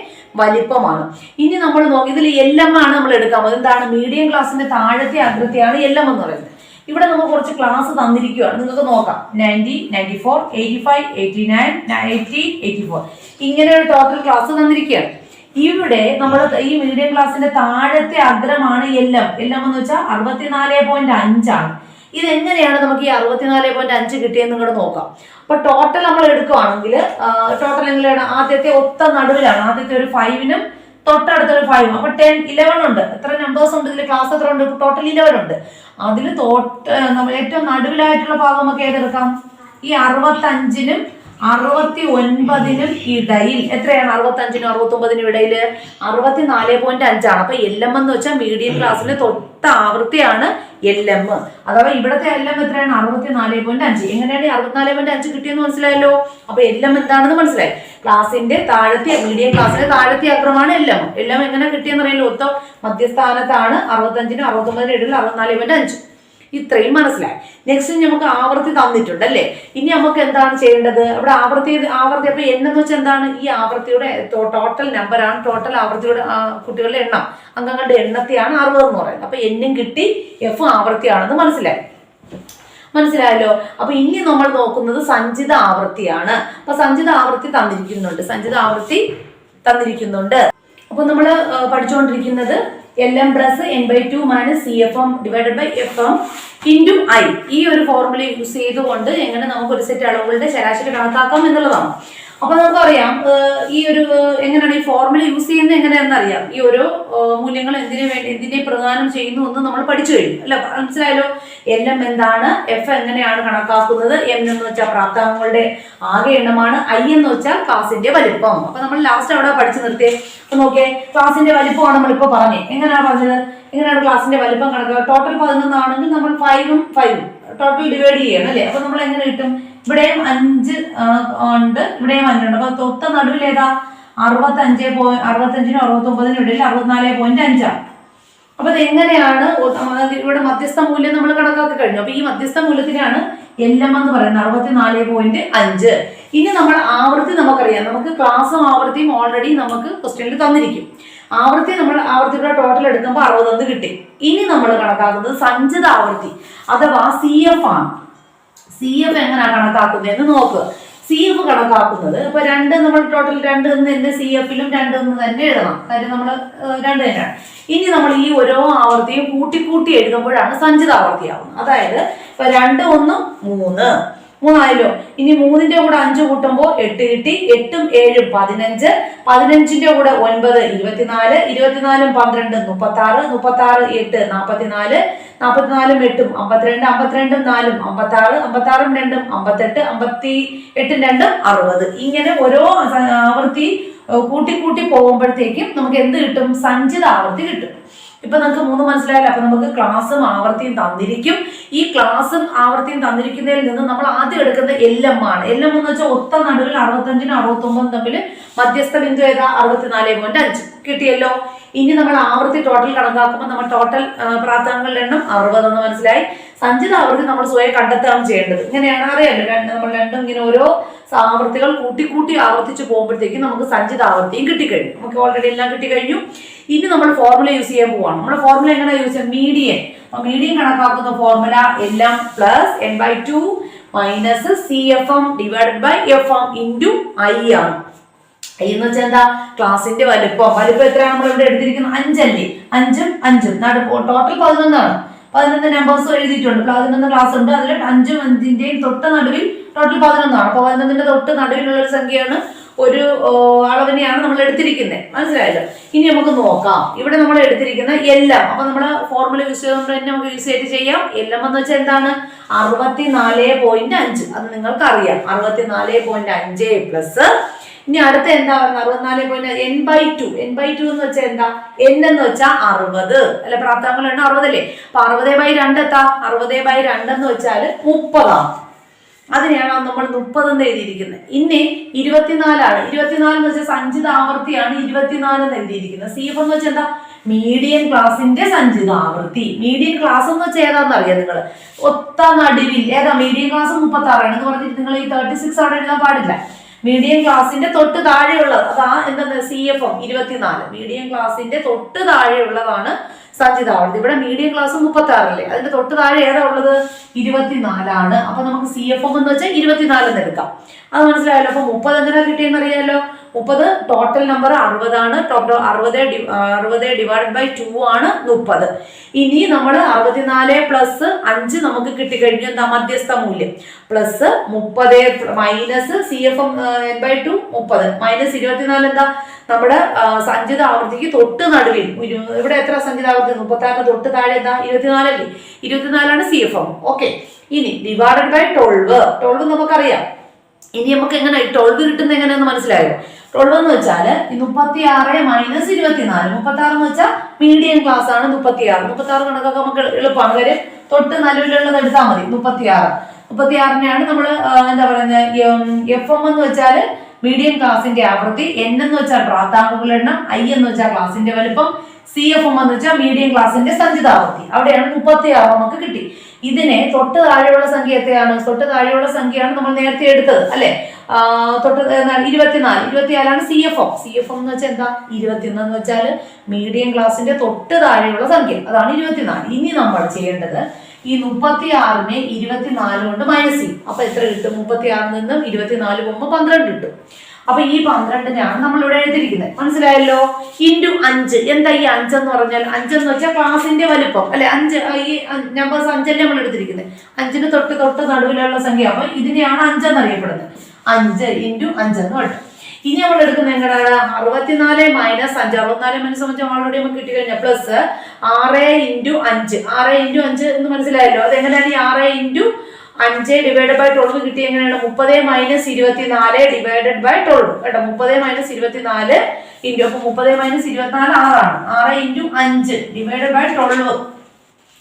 വലിപ്പമാണ്. ഇനി നമ്മൾ നോക്കി, ഇതിൽ LM ആണ് നമ്മൾ എടുക്കാൻ പോകുന്നത്. എന്താണ്, മീഡിയം ക്ലാസിന്റെ താഴത്തെ അഗ്രത്തെയാണ് LM എന്ന് പറയുന്നത്. ഇവിടെ നമുക്ക് കുറച്ച് ക്ലാസ് തന്നിരിക്കുകയാണ്, നിങ്ങൾക്ക് നോക്കാം. 90, 94, 85, 89, 80, 84 ഇങ്ങനെ ഒരു ടോട്ടൽ ക്ലാസ് തന്നിരിക്കുകയാണ്. ഇവിടെ നമ്മൾ ഈ മീഡിയം ക്ലാസിന്റെ താഴത്തെ അഗ്രമാണ് LM എന്ന് വെച്ചാൽ 64.5 ആണ്. ഇത് എങ്ങനെയാണ് നമുക്ക് ഈ 64.5 കിട്ടിയെന്ന് നിങ്ങൾ നോക്കാം. അപ്പൊ ടോട്ടൽ നമ്മൾ എടുക്കുകയാണെങ്കിൽ ടോട്ടൽ എങ്ങനെയാണ്, ആദ്യത്തെ ഒത്ത നടുവിലാണ്, ആദ്യത്തെ ഒരു 5നും തൊട്ടടുത്തൊരു 5. അപ്പൊ 10, 11 ഉണ്ട്. എത്ര നമ്പേഴ്സ് ഉണ്ട് ഇതിൽ, ക്ലാസ് എത്ര ഉണ്ട്, ടോട്ടൽ 11 ഉണ്ട്. അതിൽ നമ്മൾ ഏറ്റവും നടുവിലായിട്ടുള്ള ഭാഗം നമുക്ക് ഏതെടുക്കാം, ഈ 65നും 69നും ഇടയിൽ. എത്രയാണ് 65നും 69നും ഇടയിൽ, 64.5 ആണ്. അപ്പൊ LM എന്ന് വെച്ചാൽ മീഡിയം ക്ലാസ്സിലെ തൊട്ട ആവൃത്തിയാണ് LM. അഥവാ ഇവിടത്തെ LM എത്രയാണ്, 64.5. എങ്ങനെയാണ് 64.5 കിട്ടിയെന്ന് മനസ്സിലായല്ലോ. അപ്പൊ LM എന്താണെന്ന് മനസ്സിലായി. ക്ലാസിന്റെ താഴത്തെ, മീഡിയം ക്ലാസ്സിലെ താഴത്തെ അഗ്രമാണ് LM. എങ്ങനെ കിട്ടിയെന്ന് അറിയാലോ, മധ്യസ്ഥാനത്താണ് 65നും 69നും ഇടയിൽ 64.5. ഇത്രയും മനസ്സിലായി. നെക്സ്റ്റ് നമുക്ക് ആവൃത്തി തന്നിട്ടുണ്ട് അല്ലേ. ഇനി നമുക്ക് എന്താണ് ചെയ്യേണ്ടത്, ഇവിടെ ആവൃത്തി അപ്പൊ N എന്ന് വെച്ചാൽ എന്താണ്, ഈ ആവൃത്തിയുടെ ടോട്ടൽ നമ്പറാണ്, ടോട്ടൽ ആവൃത്തിയുടെ കുട്ടികളുടെ എണ്ണം, അംഗങ്ങളുടെ എണ്ണത്തെയാണ് 60 എന്ന് പറയുന്നത്. അപ്പൊ N കിട്ടി, F ആവൃത്തിയാണെന്ന് മനസ്സിലായല്ലോ. അപ്പൊ ഇനി നമ്മൾ നോക്കുന്നത് സഞ്ചിത ആവൃത്തിയാണ്. അപ്പൊ സഞ്ചിത ആവൃത്തി തന്നിരിക്കുന്നുണ്ട്. അപ്പൊ നമ്മൾ പഠിച്ചുകൊണ്ടിരിക്കുന്നത് LM plus N/2 minus CFM divided by FM into I. ഈ ഒരു ഫോർമുല യൂസ് ചെയ്തുകൊണ്ട് എങ്ങനെ നമുക്ക് ഒരു സെറ്റ് അളവുകളുടെ ശരാശരി കണക്കാക്കാം എന്നുള്ളതാണ്. അപ്പൊ നമുക്കറിയാം ഈ ഒരു എങ്ങനെയാണ് ഈ ഫോർമുല യൂസ് ചെയ്യുന്നത് എങ്ങനെയാണെന്ന് അറിയാം. ഈ ഓരോ മൂല്യങ്ങൾ എന്തിനെ പ്രദാനം ചെയ്യുന്നു എന്ന് നമ്മൾ പഠിച്ചു കഴിഞ്ഞു അല്ല, മനസ്സിലായല്ലോ. LM എന്താണ്, F എങ്ങനെയാണ് കണക്കാക്കുന്നത്, M എന്ന് വെച്ചാൽ പ്രാപ്താംഗങ്ങളുടെ ആകെ എണ്ണമാണ്, I എന്ന് വെച്ചാൽ ക്ലാസിന്റെ വലിപ്പം. അപ്പൊ നമ്മൾ ലാസ്റ്റ് അവിടെ പഠിച്ചു നിർത്തിയേ. അപ്പൊ നോക്കിയേ, ക്ലാസിന്റെ വലിപ്പമാണ് നമ്മളിപ്പോ പറഞ്ഞത്. എങ്ങനെയാണ് ക്ലാസിന്റെ വലിപ്പം കണക്കാക്കുക. ടോട്ടൽ 11 ആണെങ്കിൽ നമ്മൾ 5ഉം ടോട്ടൽ ഡിവൈഡ് ചെയ്യണം അല്ലേ. അപ്പൊ നമ്മൾ എങ്ങനെ കിട്ടും, ഇവിടെയും 5 ഉണ്ട്, ഇവിടെയും 5 ഉണ്ട്. അപ്പൊ തൊത്ത നടുവിൽ ഏതാ, 65നും 69നും ഇടയിൽ 64.5 ആണ്. അപ്പൊ അത് എങ്ങനെയാണ്, ഇവിടെ മധ്യസ്ഥ മൂല്യം നമ്മൾ കണക്കാക്കി കഴിഞ്ഞു. അപ്പൊ ഈ മധ്യസ്ഥ മൂല്യത്തിനാണ് LM എന്ന് പറയുന്നത്, 64.5. ഇനി നമ്മൾ ആവൃത്തി നമുക്കറിയാം, നമുക്ക് ക്ലാസ്സും ആവൃത്തിയും ഓൾറെഡി നമുക്ക് ക്വസ്റ്റ്യനിൽ തന്നിരിക്കും. ആവൃത്തിയുടെ ടോട്ടൽ എടുക്കുമ്പോൾ 60 കിട്ടി. ഇനി നമ്മൾ കണക്കാക്കുന്നത് സഞ്ചിത ആവൃത്തി അഥവാ CF ആണ്. CF എങ്ങനെയാണ് കണക്കാക്കുന്നതെന്ന് നോക്കുക. CF കണക്കാക്കുന്നത് ഇപ്പൊ നമ്മൾ ടോട്ടൽ 2 തന്നെ CF-ലും 2 തന്നെ എഴുതണം, കാര്യം നമ്മൾ 2 തന്നെയാണ്. ഇനി നമ്മൾ ഈ ഓരോ ആവൃത്തിയും കൂട്ടി എഴുതുമ്പോഴാണ് സഞ്ചിത ആവൃത്തിയാവുന്നത്. അതായത് ഇപ്പൊ 2, 1, 3 ആയല്ലോ. ഇനി 3ന്റെ കൂടെ 5 കൂട്ടുമ്പോൾ 8 കിട്ടി. 8ഉം 7ഉം 15. 15ന്റെ കൂടെ 9 24. 24ഉം 12 36. 36 8 44. 44ഉം 8ഉം 52. 52ഉം 4ഉം 56. 56ഉം 2ഉം 58. 58ഉം 2ഉം 60. ഇങ്ങനെ ഓരോ ആവൃത്തി കൂട്ടി കൂട്ടി പോകുമ്പോഴത്തേക്കും നമുക്ക് എന്ത് കിട്ടും? സഞ്ചിത ആവൃത്തി കിട്ടും. ഇപ്പൊ നമുക്ക് 3 മനസ്സിലായല്ലോ. അപ്പൊ നമുക്ക് ക്ലാസ്സും ആവൃത്തിയും തന്നിരിക്കും. ഈ ക്ലാസ്സും ആവൃത്തിയും തന്നിരിക്കുന്നതിൽ നിന്ന് നമ്മൾ ആദ്യം എടുക്കുന്ന LM ആണ്. LM എന്ന് വെച്ചാൽ ഒത്ത നടുവിൽ 65നും 69 തമ്മിൽ മധ്യസ്ഥ ബിന്ദു ഏതാ? 64.5 കിട്ടിയല്ലോ. ഇനി നമ്മൾ ആവൃത്തി ടോട്ടൽ കണക്കാക്കുമ്പോൾ നമ്മൾ ടോട്ടൽ പ്രാധാന്യങ്ങളുടെ എണ്ണം 60 എന്ന് മനസ്സിലായി. സഞ്ചിത ആവൃത്തി നമ്മൾ സ്വയം കണ്ടെത്തുകയാണ് ചെയ്യേണ്ടത്. ഇങ്ങനെയാണ് അറിയാലോ, നമ്മൾ രണ്ടും ഇങ്ങനെ ഓരോ ആവൃത്തികൾ കൂട്ടി കൂട്ടി ആവർത്തിച്ച് പോകുമ്പോഴത്തേക്കും നമുക്ക് സഞ്ചിത ആവൃത്തിയും കിട്ടിക്കഴിഞ്ഞു. നമുക്ക് ഓൾറെഡി എല്ലാം കിട്ടിക്കഴിഞ്ഞു. ഇനി നമ്മൾ ഫോർമുല യൂസ് ചെയ്യാൻ പോവാണ്. നമ്മുടെ ഫോർമുല എങ്ങനെ യൂസ് ചെയ്യാം? മീഡിയൻ. മീഡിയൻ കണക്കാക്കുന്ന formula LM plus n/2 minus CFM divided by FM into I ആണ്. എന്ന് വെച്ചാൽ എന്താ? ക്ലാസിന്റെ വലുപ്പം എത്രയാണ് നമ്മൾ ഇവിടെ എടുത്തിരിക്കുന്നത്? 5 അല്ലേ? 5ഉം 5ഉം ടോട്ടൽ 11 ആണ്. 11 നമ്പേഴ്സ് എഴുതിയിട്ടുണ്ട്. 11 ക്ലാസ് ഉണ്ട്. അതിൽ 5ഉം 5ന്റെയും തൊട്ട് നടുവിൽ ടോട്ടൽ 11 ആണ്. അപ്പൊ 11ന്റെ തൊട്ട് നടുവിലുള്ള ഒരു സംഖ്യയാണ്, ഒരു അളവിനെയാണ് നമ്മൾ എടുത്തിരിക്കുന്നത്. മനസ്സിലായല്ലോ. ഇനി നമുക്ക് നോക്കാം. ഇവിടെ നമ്മൾ എടുത്തിരിക്കുന്ന LM. അപ്പൊ നമ്മള് ഫോർമുല യൂസ് ചെയ്തുകൊണ്ട് തന്നെ നമുക്ക് യൂസ് ചെയ്ത് ചെയ്യാം. LM എന്ന് വെച്ചാൽ എന്താണ്? 64.5. അത് നിങ്ങൾക്ക് അറിയാം. 64.5 പ്ലസ് ഇനി അടുത്ത എന്താ പറയുന്നത്? 64. n/2 എന്ന് വെച്ചാൽ എന്താ? n എന്ന് വെച്ചാൽ 60 അല്ലെ? പ്രാപ്താംഗങ്ങളുടെ എണ്ണം 60 അല്ലേ? അപ്പൊ 60/2 എത്താ? 60/2 എന്ന് വെച്ചാൽ 30 ആണ്. അതിനെയാണ് നമ്മൾ 30 എന്ന് എഴുതിയിരിക്കുന്നത്. ഇനി 24 ആണ്. 24 എന്ന് വെച്ചാൽ സഞ്ചിത ആവൃത്തിയാണ് 24 എന്ന് എഴുതിയിരിക്കുന്നത്. CF എന്ന് വെച്ചാൽ എന്താ? മീഡിയൻ ക്ലാസിന്റെ സഞ്ചിത ആവൃത്തി. മീഡിയൻ ക്ലാസ് എന്ന് വെച്ചാൽ ഏതാണെന്ന് അറിയാം നിങ്ങൾ? ഒത്ത നടുവിൽ ഏതാ? മീഡിയൻ ക്ലാസ് 36 ആണ് എന്ന് പറഞ്ഞിട്ട് നിങ്ങൾ ഈ 36 അവിടെ എഴുതാൻ പാടില്ല. മീഡിയം ക്ലാസിന്റെ തൊട്ട് താഴെയുള്ളത് അതാ എന്താണ്? CFM 24. മീഡിയം ക്ലാസിന്റെ തൊട്ട് താഴെയുള്ളതാണ് സഞ്ചിത ആവൃത്തി. ഇവിടെ മീഡിയം ക്ലാസ് 36 അല്ലേ? അതിന്റെ തൊട്ട് താഴെ ഏതാ ഉള്ളത്? 24 ആണ്. അപ്പൊ നമുക്ക് CFM എന്ന് വെച്ചാൽ 24 എന്ന് എടുക്കാം. അത് മനസ്സിലായല്ലോ. അപ്പൊ 30 എങ്ങനെ കിട്ടിയെന്ന് അറിയാലോ. 30 ടോട്ടൽ നമ്പർ 60 ആണ്. 60 ഡിവൈഡഡ് ബൈ 2 ആണ് 30. ഇനി നമ്മൾ 64 പ്ലസ് 5 നമുക്ക് കിട്ടിക്കഴിഞ്ഞു. എന്താ? മധ്യസ്ഥ മൂല്യം plus 30 minus CFM n/2 30 minus 24 എന്താ? നമ്മുടെ സഞ്ചിത ആവൃത്തിക്ക് തൊട്ട് നടുവിൽ ഇവിടെ എത്ര സഞ്ചിത ആവൃത്തി? 36 തൊട്ട് താഴെ എന്താ? 24 അല്ലേ? 24 ആണ് CFM. ഓക്കെ. ഇനി ഡിവൈഡഡ് ബൈ 12 നമുക്കറിയാം. ഇനി നമുക്ക് എങ്ങനെ 12 കിട്ടുന്നത് എങ്ങനെയെന്ന് മനസ്സിലായോ? 12 എന്ന് വെച്ചാൽ 36 മൈനസ് 24. 36 എന്ന് വെച്ചാൽ മീഡിയം ക്ലാസ് ആണ്. 36 കണക്കൊക്കെ നമുക്ക് എളുപ്പമാണ്. കാര്യം തൊട്ട് നടുവിലുള്ളത് എടുത്താൽ മതി. 36നെയാണ് നമ്മൾ എന്താ പറയുന്നത്? FM എന്ന് വെച്ചാൽ മീഡിയം ക്ലാസിന്റെ ആവൃത്തി. N എന്ന് വെച്ചാൽ പ്രാപ്താംഗങ്ങളുടെ എണ്ണം. I എന്ന് വെച്ചാൽ ക്ലാസിന്റെ വലുപ്പം. CFM എന്ന് വെച്ചാൽ മീഡിയം ക്ലാസിന്റെ സഞ്ചിത ആവൃത്തി. അവിടെയാണ് 36 നമുക്ക് കിട്ടി. ഇതിനെ തൊട്ട് താഴെയുള്ള സംഖ്യ എത്രയാണ്? തൊട്ട് താഴെയുള്ള സംഖ്യയാണ് നമ്മൾ നേരത്തെ എടുത്തത് അല്ലെ? തൊട്ട് 24 CFM. CFM എന്ന് വെച്ചാൽ എന്താ? 21 എന്ന് വെച്ചാൽ മീഡിയം ക്ലാസിന്റെ തൊട്ട് താഴെയുള്ള സംഖ്യ. അതാണ് 24. ഇനി നമ്മൾ ചെയ്യേണ്ടത് ഈ 36നെ 24 കൊണ്ട് മൈനസ് ചെയ്യും. അപ്പൊ എത്ര കിട്ടും? 36 നിന്ന് 24 പോകുമ്പോൾ 12 കിട്ടും. അപ്പൊ ഈ 12നെയാണ് നമ്മൾ ഇവിടെ എഴുതിയിരിക്കുന്നത്. മനസ്സിലായല്ലോ. ഇൻറ്റു 5. എന്താ ഈ 5 എന്ന് പറഞ്ഞാൽ? 5 എന്ന് വെച്ചാൽ ക്ലാസിന്റെ വലുപ്പം അല്ലെ? 5 ഈ നമ്പേഴ്സ് 5 അല്ലേ നമ്മൾ എടുത്തിരിക്കുന്നത്? 5ന് തൊട്ട് നടുവിലുള്ള സംഖ്യ. അപ്പൊ ഇതിനെയാണ് 5 എന്നറിയപ്പെടുന്നത്. 5 ഇൻറ്റു 5 എന്ന് കേട്ടോ. ഇനി നമ്മൾ എടുക്കുന്നത് എങ്ങനെയാണ്? 64 മൈനസ് 5. 64 മൈനസ് 5 ഓൾറെഡി നമുക്ക് കിട്ടിക്കഴിഞ്ഞാൽ പ്ലസ് 6 ഇൻറ്റു 5. 6 ഇൻറ്റു 5 എന്ന് മനസ്സിലായല്ലോ. അതെങ്ങനെയാണ്? ഈ 6 ഇൻറ്റു 5 ഡിവൈഡഡ് ബൈ 12 കിട്ടി. എങ്ങനെയാണ്? 30 മൈനസ് 24 ഡിവൈഡഡ് ബൈ 12 കേട്ടോ. 30 മൈനസ് 24 ഇൻറ്റു അപ്പൊ 30 മൈനസ് 24 6 ആണ്. 6 ഇൻറ്റു 5 ഡിവൈഡഡ് ബൈ 12.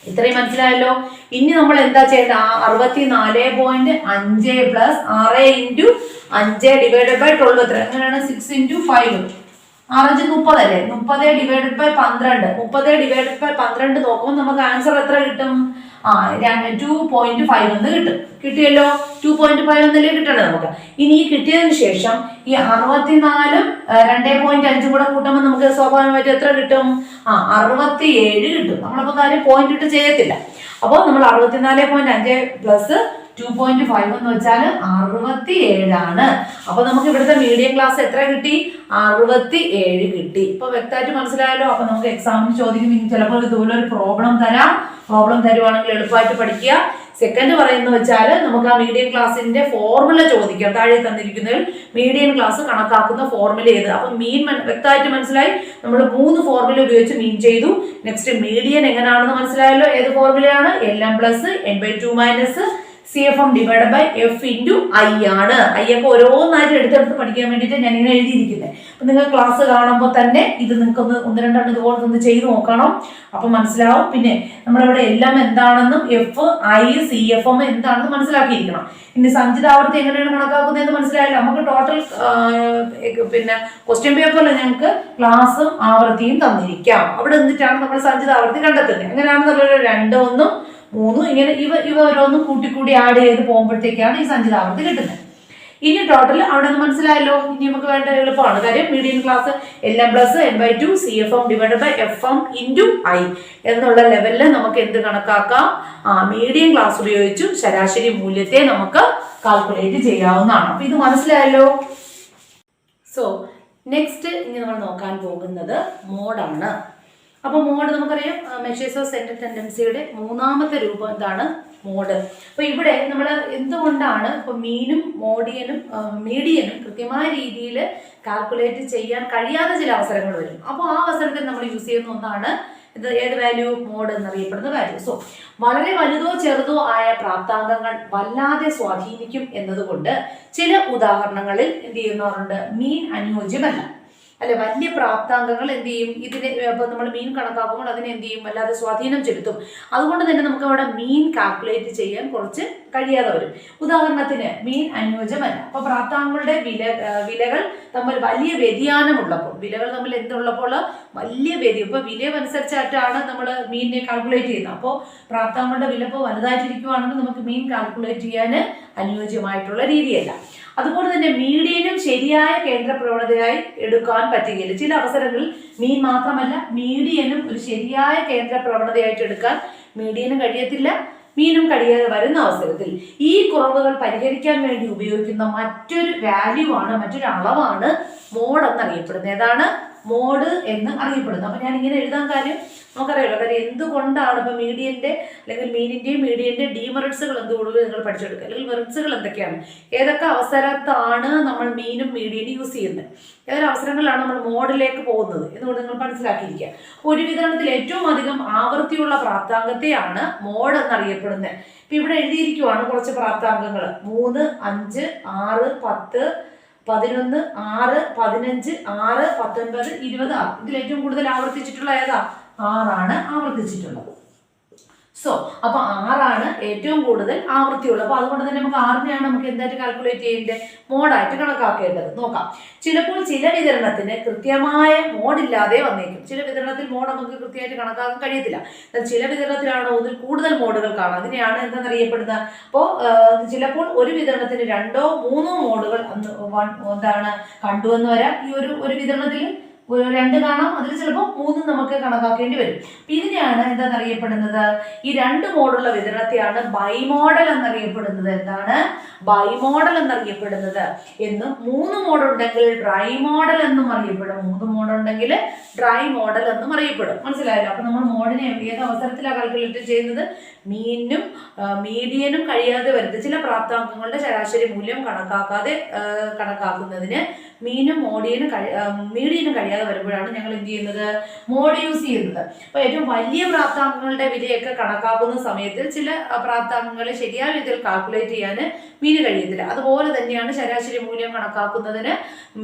ഇത്രയും മനസ്സിലായല്ലോ. ഇനി നമ്മൾ എന്താ ചെയ്യേണ്ടത്? 64.5 പ്ലസ് 6 ഇൻറ്റു 5 ഡിവൈഡഡ് ബൈ 12 എത്ര? എങ്ങനെയാണ്? 6 ഇൻറ്റു 5. 6 30 അല്ലേ? 30 ഡിവൈഡഡ് ബൈ 12. 30 ഡിവൈഡഡ് ബൈ 12 നോക്കുമ്പോൾ നമുക്ക് ആൻസർ എത്ര കിട്ടും? 2.5 എന്ന് കിട്ടും. കിട്ടിയല്ലോ. 2.5 എന്നല്ലേ കിട്ടണേ നമുക്ക്. ഇനി ഈ കിട്ടിയതിന് ശേഷം ഈ 64 2.5 കൂടെ കൂട്ടുമ്പോൾ നമുക്ക് സ്വാഭാവികമായിട്ട് എത്ര കിട്ടും? 67 കിട്ടും. നമ്മളപ്പോ കാര്യം പോയിന്റ് ഇട്ട് ചെയ്യത്തില്ല. അപ്പോൾ നമ്മൾ 64.5 പ്ലസ് 2.5 എന്ന് വെച്ചാൽ 67 ആണ്. അപ്പൊ നമുക്ക് ഇവിടുത്തെ മീഡിയം ക്ലാസ് എത്ര കിട്ടി? 67 കിട്ടി. ഇപ്പൊ വ്യക്തമായിട്ട് മനസ്സിലായല്ലോ. അപ്പൊ നമുക്ക് എക്സാമിന് ചോദിക്കും. ചിലപ്പോൾ ഇതുപോലെ ഒരു പ്രോബ്ലം തരാം. പ്രോബ്ലം തരുവാണെങ്കിൽ എളുപ്പമായിട്ട് പഠിക്കുക. സെക്കൻഡ് പറയുന്നത് വെച്ചാൽ നമുക്ക് ആ മീഡിയം ക്ലാസിന്റെ ഫോർമുല ചോദിക്കാം. താഴെ തന്നിരിക്കുന്നതിൽ മീഡിയം ക്ലാസ് കണക്കാക്കുന്ന ഫോർമുല ഏത്? അപ്പൊ മീൻ വ്യക്തമായിട്ട് മനസ്സിലായി. നമ്മൾ 3 ഫോർമുല ഉപയോഗിച്ച് മീൻ ചെയ്തു. നെക്സ്റ്റ് മീഡിയൻ എങ്ങനെയാണെന്ന് മനസ്സിലായല്ലോ. ഏത് ഫോർമുലയാണ്? LM plus n/2 minus CFM divide by F into I ആണ്. I ഒക്കെ ഓരോന്നായിട്ട് എടുത്തെടുത്ത് പഠിക്കാൻ വേണ്ടിയിട്ട് ഞാൻ ഇങ്ങനെ എഴുതിയിരിക്കുന്നത്. അപ്പം നിങ്ങൾ ക്ലാസ് കാണുമ്പോൾ തന്നെ ഇത് നിങ്ങൾക്കൊന്ന് ഒന്ന് രണ്ടെണ്ണം ഇതുപോലെ ഒന്ന് ചെയ്ത് നോക്കണം. അപ്പം മനസ്സിലാവും. പിന്നെ നമ്മളിവിടെ എല്ലാം എന്താണെന്നും F I CFM എന്താണെന്ന് മനസ്സിലാക്കിയിരിക്കണം. ഇനി സഞ്ചിതാവർത്തി എങ്ങനെയാണ് കണക്കാക്കുന്നതെന്ന് മനസ്സിലായല്ലോ. നമുക്ക് ടോട്ടൽ പിന്നെ ക്വസ്റ്റ്യൻ പേപ്പറിൽ ഞങ്ങൾക്ക് ക്ലാസ്സും ആവൃത്തിയും തന്നിരിക്കാം. അവിടെ നിന്നിട്ടാണ് നമ്മൾ സഞ്ചിതാവർത്തി കണ്ടെത്തുന്നത്. അങ്ങനെയാണെന്നുള്ളൊരു 2, 1, 3 ഇങ്ങനെ ഇവ ഓരോന്നും കൂട്ടിക്കൂടി ആഡ് ചെയ്ത് പോകുമ്പോഴത്തേക്കാണ് ഈ സഞ്ചിതാവർത്തി കിട്ടുന്നത്. ഇനി ടോട്ടൽ അവിടെ നിന്ന് മനസ്സിലായല്ലോ. ഇനി നമുക്ക് വേണ്ട എളുപ്പമാണ് കാര്യം. Median class LM plus N/2 CFM divide by FM into I എന്നുള്ള ലെവലിൽ നമുക്ക് എന്ത് കണക്കാക്കാം? മീഡിയൻ ക്ലാസ് ഉപയോഗിച്ചു ശരാശരി മൂല്യത്തെ നമുക്ക് കാൽക്കുലേറ്റ് ചെയ്യാവുന്നതാണ്. അപ്പൊ ഇത് മനസ്സിലായല്ലോ. സോ നെക്സ്റ്റ് ഇനി നമ്മൾ നോക്കാൻ പോകുന്നത് മോഡാണ്. അപ്പോൾ മോഡ് നമുക്കറിയാം മെഷേഴ്സ് ഓഫ് സെൻട്രൽ ടെൻഡൻസിയുടെ മൂന്നാമത്തെ രൂപം എന്താണ്? മോഡ്. അപ്പോൾ ഇവിടെ നമ്മൾ എന്തുകൊണ്ടാണ് ഇപ്പോൾ മീനും മീഡിയനും കൃത്യമായ രീതിയിൽ കാൽക്കുലേറ്റ് ചെയ്യാൻ കഴിയാത്ത ചില അവസരങ്ങൾ വരും. അപ്പോൾ ആ അവസരത്തിൽ നമ്മൾ യൂസ് ചെയ്യുന്ന ഒന്നാണ് ഇത് ഏത് വാല്യൂ? മോഡ് എന്നറിയപ്പെടുന്ന വാല്യൂ. സോ വളരെ വലുതോ ചെറുതോ ആയ പ്രാപ്താങ്കങ്ങൾ വല്ലാതെ സ്വാധീനിക്കും എന്നതുകൊണ്ട് ചില ഉദാഹരണങ്ങളിൽ എന്ത് ചെയ്യുന്നവരുണ്ട്? മീൻ അനുയോജ്യമല്ല. അല്ലെ, വലിയ പ്രാപ്താങ്കങ്ങൾ എന്ത് ചെയ്യും? ഇതിന് ഇപ്പൊ നമ്മൾ മീൻ കണക്കാക്കുമ്പോൾ അതിനെ എന്ത് ചെയ്യും? വല്ലാതെ സ്വാധീനം ചെലുത്തും. അതുകൊണ്ട് തന്നെ നമുക്ക് അവിടെ മീൻ കാൽക്കുലേറ്റ് ചെയ്യാൻ കുറച്ച് കഴിയാതെ വരും. ഉദാഹരണത്തിന് മീൻ അനുയോജ്യമല്ല. അപ്പൊ പ്രാപ്താങ്കങ്ങളുടെ വിലകൾ തമ്മിൽ വലിയ വ്യതിയാനമുള്ളപ്പോൾ, വിലകൾ തമ്മിൽ എന്തുള്ളപ്പോൾ വലിയ വ്യതിയാനം, ഇപ്പൊ വില അനുസരിച്ചായിട്ടാണ് നമ്മൾ മീനിനെ കാൽക്കുലേറ്റ് ചെയ്യുന്നത്. അപ്പോൾ പ്രാപ്താങ്കങ്ങളുടെ വില ഇപ്പോൾ വലുതായിട്ടിരിക്കുവാണെങ്കിൽ നമുക്ക് മീൻ കാൽക്കുലേറ്റ് ചെയ്യാൻ അനുയോജ്യമായിട്ടുള്ള രീതിയല്ല. അതുപോലെ തന്നെ മീഡിയനും ശരിയായ കേന്ദ്ര പ്രവണതയായി എടുക്കാൻ പറ്റുകയില്ല. ചില അവസരങ്ങളിൽ മീൻ മാത്രമല്ല മീഡിയനും ഒരു ശരിയായ കേന്ദ്ര പ്രവണതയായിട്ട് എടുക്കാൻ മീഡിയനും കഴിയത്തില്ല, മീനും കഴിയാതെ വരുന്ന അവസരത്തിൽ ഈ കുറവുകൾ പരിഹരിക്കാൻ വേണ്ടി ഉപയോഗിക്കുന്ന മറ്റൊരു മറ്റൊരു അളവാണ് മോഡ് എന്നറിയപ്പെടുന്നത്. ഏതാണ്? മോഡ് എന്ന് അറിയപ്പെടുന്നത്. അപ്പൊ ഞാൻ ഇങ്ങനെ എഴുതാൻ കാര്യം നമുക്കറിയാലോ. കാര്യം എന്തുകൊണ്ടാണ് ഇപ്പൊ മീഡിയന്റെ അല്ലെങ്കിൽ മീഡിയന്റെ ഡീമെറിറ്റ്സുകൾ എന്തുകൊണ്ട് നിങ്ങൾ പഠിച്ചെടുക്കുക, അല്ലെങ്കിൽ മെറിറ്റ്സുകൾ എന്തൊക്കെയാണ്, ഏതൊക്കെ അവസരത്താണ് നമ്മൾ മീനും മീഡിയനും യൂസ് ചെയ്യുന്നത്, ഏതൊരു അവസരങ്ങളിലാണ് നമ്മൾ മോഡിലേക്ക് പോകുന്നത് എന്നുകൊണ്ട് നിങ്ങൾ മനസ്സിലാക്കിയിരിക്കുക. ഒരു വിതരണത്തിൽ ഏറ്റവും അധികം ആവൃത്തിയുള്ള പ്രാപ്താങ്കത്തെയാണ് മോഡ് എന്നറിയപ്പെടുന്നത്. ഇപ്പൊ ഇവിടെ എഴുതിയിരിക്കുവാണ് കുറച്ച് പ്രാപ്താങ്കങ്ങൾ: 3, 5, 6, 10, 11, 6, 15, 6, 19, 20. ഇതിൽ ഏറ്റവും കൂടുതൽ ആവർത്തിച്ചിട്ടുള്ള ഏതാ? 6 ആവർത്തിച്ചിട്ടുള്ളത്. സോ അപ്പൊ 6 ഏറ്റവും കൂടുതൽ ആവൃത്തിയുള്ളത്. അപ്പൊ അതുകൊണ്ട് തന്നെ നമുക്ക് 6നെയാണ് നമുക്ക് എന്തായിട്ട് കാൽക്കുലേറ്റ് ചെയ്യേണ്ടത്? മോഡായിട്ട് കണക്കാക്കേണ്ടത്. നോക്കാം. ചിലപ്പോൾ ചില വിതരണത്തിന് കൃത്യമായ മോഡില്ലാതെ വന്നേക്കും. ചില വിതരണത്തിൽ മോഡ് നമുക്ക് കൃത്യമായിട്ട് കണക്കാക്കാൻ കഴിയത്തില്ല. ചില വിതരണത്തിലാണോ ഒന്നിൽ കൂടുതൽ മോഡുകൾ കാണാം. അതിനെയാണ് എന്താണെന്നറിയപ്പെടുന്നത്. അപ്പോൾ ചിലപ്പോൾ ഒരു വിതരണത്തിന് 2 or 3 മോഡുകൾ എന്താണ് കണ്ടുവന്ന് വരാം. ഈ ഒരു വിതരണത്തിൽ 2 കാണാം, അതിൽ ചിലപ്പോൾ 3 നമുക്ക് കണക്കാക്കേണ്ടി വരും. ഇതിനെയാണ് എന്താണെന്നറിയപ്പെടുന്നത്? ഈ 2 മോഡുള്ള വിതരണത്തെയാണ് ബൈമോഡൽ എന്നറിയപ്പെടുന്നത്. എന്താണ് ബൈമോഡൽ എന്നറിയപ്പെടുന്നത്? എന്നും 3 മോഡുണ്ടെങ്കിൽ ഡ്രൈ മോഡൽ എന്നും അറിയപ്പെടും. 3 മോഡുണ്ടെങ്കിൽ ഡ്രൈ മോഡൽ എന്നും അറിയപ്പെടും. മനസ്സിലായല്ലോ. അപ്പൊ നമ്മൾ മോഡിനെ ഏത് അവസരത്തിലാണ് കാൽക്കുലേറ്റ് ചെയ്യുന്നത്? മീനും മീഡിയനും കഴിയാതെ വരുന്നത് ചില പ്രാപ്താങ്കങ്ങളുടെ ശരാശരി മൂല്യം കണക്കാക്കുന്നതിന് മീനും മീഡിയനും കഴിയാതെ വരുമ്പോഴാണ് ഞങ്ങൾ എന്ത് ചെയ്യുന്നത്? മോഡ് യൂസ് ചെയ്യുന്നത്. അപ്പൊ ഏറ്റവും വലിയ പ്രാപ്താങ്കങ്ങളുടെ വിലയൊക്കെ കണക്കാക്കുന്ന സമയത്ത് ചില പ്രാപ്താങ്കങ്ങളെ ശരിയായ രീതിയിൽ കാൽക്കുലേറ്റ് ചെയ്യാൻ മീന് കഴിയത്തില്ല. അതുപോലെ തന്നെയാണ് ശരാശരി മൂല്യം കണക്കാക്കുന്നതിന്